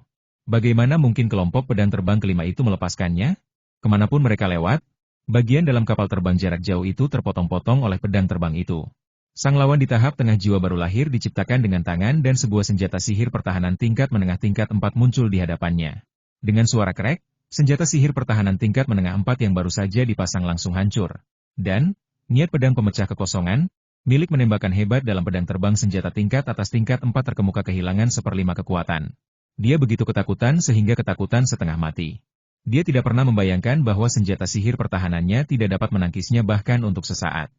Bagaimana mungkin kelompok pedang terbang kelima itu melepaskannya? Kemanapun mereka lewat, bagian dalam kapal terbang jarak jauh itu terpotong-potong oleh pedang terbang itu. Sang lawan di tahap tengah jiwa baru lahir diciptakan dengan tangan dan sebuah senjata sihir pertahanan tingkat menengah tingkat 4 muncul di hadapannya. Dengan suara krek, senjata sihir pertahanan tingkat menengah 4 yang baru saja dipasang langsung hancur. Dan, niat pedang pemecah kekosongan, milik menembakkan hebat dalam pedang terbang senjata tingkat atas tingkat 4 terkemuka kehilangan 1/5 kekuatan. Dia begitu ketakutan sehingga ketakutan setengah mati. Dia tidak pernah membayangkan bahwa senjata sihir pertahanannya tidak dapat menangkisnya bahkan untuk sesaat.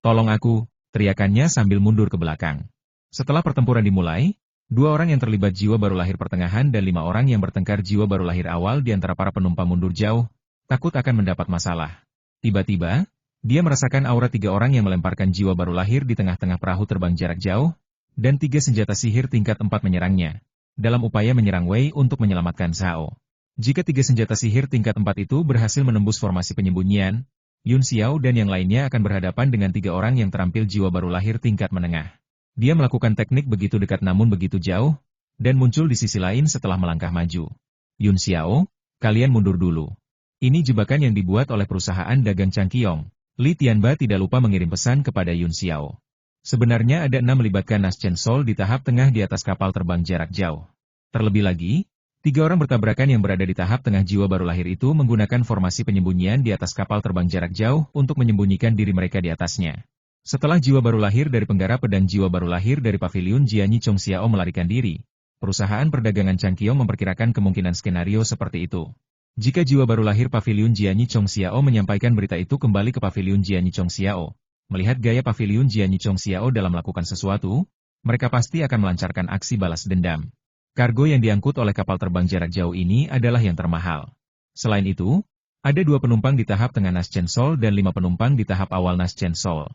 "Tolong aku!" teriakannya sambil mundur ke belakang. Setelah pertempuran dimulai, 2 orang yang terlibat jiwa baru lahir pertengahan dan 5 orang yang bertengkar jiwa baru lahir awal di antara para penumpang mundur jauh, takut akan mendapat masalah. Tiba-tiba, dia merasakan aura 3 orang yang melemparkan jiwa baru lahir di tengah-tengah perahu terbang jarak jauh, dan 3 senjata sihir tingkat 4 menyerangnya, dalam upaya menyerang Wei untuk menyelamatkan Zhao. Jika 3 senjata sihir tingkat 4 itu berhasil menembus formasi penyembunyian, Yun Xiao dan yang lainnya akan berhadapan dengan 3 orang yang terampil jiwa baru lahir tingkat menengah. Dia melakukan teknik begitu dekat namun begitu jauh, dan muncul di sisi lain setelah melangkah maju. "Yun Xiao, kalian mundur dulu." Ini jebakan yang dibuat oleh perusahaan dagang Changqiong. Li Tianba tidak lupa mengirim pesan kepada Yun Xiao. Sebenarnya ada 6 melibatkan Nas Chen Sol di tahap tengah di atas kapal terbang jarak jauh. Terlebih lagi, 3 orang bertabrakan yang berada di tahap tengah jiwa baru lahir itu menggunakan formasi penyembunyian di atas kapal terbang jarak jauh untuk menyembunyikan diri mereka di atasnya. Setelah jiwa baru lahir dari penggarap pedang jiwa baru lahir dari Paviliun Jianyi Chongxiao melarikan diri, perusahaan perdagangan Changqiong memperkirakan kemungkinan skenario seperti itu. Jika jiwa baru lahir Paviliun Jianyi Chongxiao menyampaikan berita itu kembali ke Paviliun Jianyi Chongxiao, melihat gaya Paviliun Jianyi Chongxiao dalam melakukan sesuatu, mereka pasti akan melancarkan aksi balas dendam. Kargo yang diangkut oleh kapal terbang jarak jauh ini adalah yang termahal. Selain itu, ada 2 penumpang di tahap tengah Nas Chen Sol dan 5 penumpang di tahap awal Nas Chen Sol.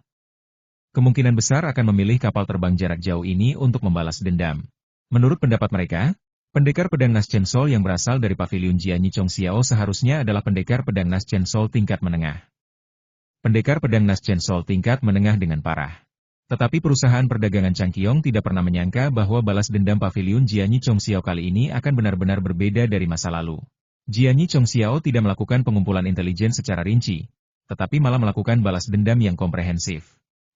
Kemungkinan besar akan memilih kapal terbang jarak jauh ini untuk membalas dendam. Menurut pendapat mereka, pendekar pedang Nas Chen Sol yang berasal dari Paviliun Jianyi Chongxiao seharusnya adalah pendekar pedang Nas Chen Sol tingkat menengah. Pendekar pedang Nas Chen Sol tingkat menengah dengan parah. Tetapi perusahaan perdagangan Changqiong tidak pernah menyangka bahwa balas dendam Paviliun Jianyi Chongxiao kali ini akan benar-benar berbeda dari masa lalu. Jianyi Chongxiao tidak melakukan pengumpulan intelijen secara rinci, tetapi malah melakukan balas dendam yang komprehensif.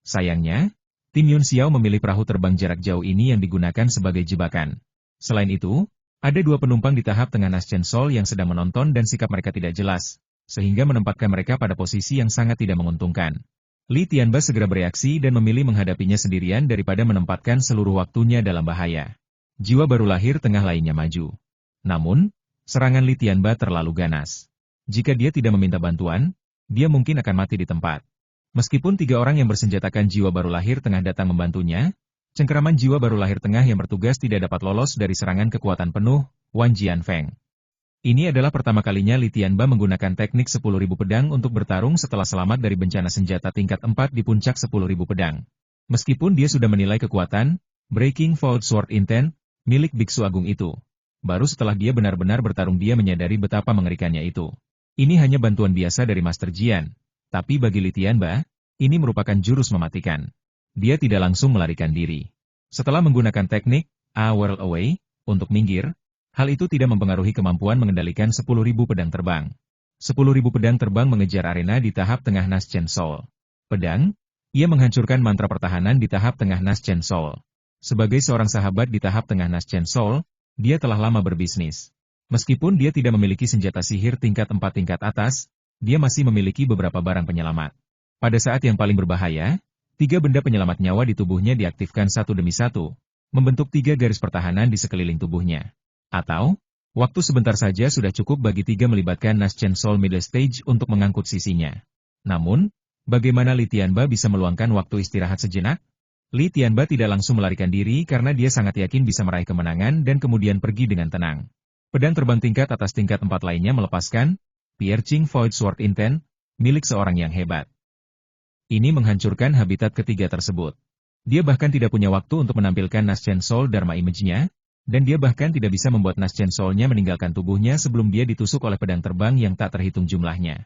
Sayangnya, tim Yun Xiao memilih perahu terbang jarak jauh ini yang digunakan sebagai jebakan. Selain itu, ada 2 penumpang di tahap tengah Nas Chen Sol yang sedang menonton dan sikap mereka tidak jelas, sehingga menempatkan mereka pada posisi yang sangat tidak menguntungkan. Li Tianba segera bereaksi dan memilih menghadapinya sendirian daripada menempatkan seluruh waktunya dalam bahaya. Jiwa baru lahir tengah lainnya maju. Namun, serangan Li Tianba terlalu ganas. Jika dia tidak meminta bantuan, dia mungkin akan mati di tempat. Meskipun 3 orang yang bersenjatakan jiwa baru lahir tengah datang membantunya, cengkeraman jiwa baru lahir tengah yang bertugas tidak dapat lolos dari serangan kekuatan penuh, Wan Jianfeng. Ini adalah pertama kalinya Li Tianba menggunakan teknik 10.000 pedang untuk bertarung setelah selamat dari bencana senjata tingkat 4 di puncak 10.000 pedang. Meskipun dia sudah menilai kekuatan, Breaking Fold Sword Intent, milik Biksu Agung itu. Baru setelah dia benar-benar bertarung dia menyadari betapa mengerikannya itu. Ini hanya bantuan biasa dari Master Jian. Tapi bagi Li Tianba, ini merupakan jurus mematikan. Dia tidak langsung melarikan diri. Setelah menggunakan teknik A Whirl Away untuk minggir, hal itu tidak mempengaruhi kemampuan mengendalikan 10.000 pedang terbang. 10.000 pedang terbang mengejar arena di tahap tengah Nas Chen Soul. Pedang, ia menghancurkan mantra pertahanan di tahap tengah Nas Chen Soul. Sebagai seorang sahabat di tahap tengah Nas Chen Soul, dia telah lama berbisnis. Meskipun dia tidak memiliki senjata sihir tingkat 4 tingkat atas, dia masih memiliki beberapa barang penyelamat. Pada saat yang paling berbahaya, 3 benda penyelamat nyawa di tubuhnya diaktifkan satu demi satu, membentuk 3 garis pertahanan di sekeliling tubuhnya. Atau, waktu sebentar saja sudah cukup bagi 3 melibatkan Nas Chen Soul Middle Stage untuk mengangkut sisinya. Namun, bagaimana Li Tianba bisa meluangkan waktu istirahat sejenak? Li Tianba tidak langsung melarikan diri karena dia sangat yakin bisa meraih kemenangan dan kemudian pergi dengan tenang. Pedang terbang tingkat atas tingkat 4 lainnya melepaskan Piercing Void Sword Intent, milik seorang yang hebat. Ini menghancurkan habitat ketiga tersebut. Dia bahkan tidak punya waktu untuk menampilkan Nas Chen Soul Dharma Image-nya, dan dia bahkan tidak bisa membuat Nas Chen Soul-nya meninggalkan tubuhnya sebelum dia ditusuk oleh pedang terbang yang tak terhitung jumlahnya.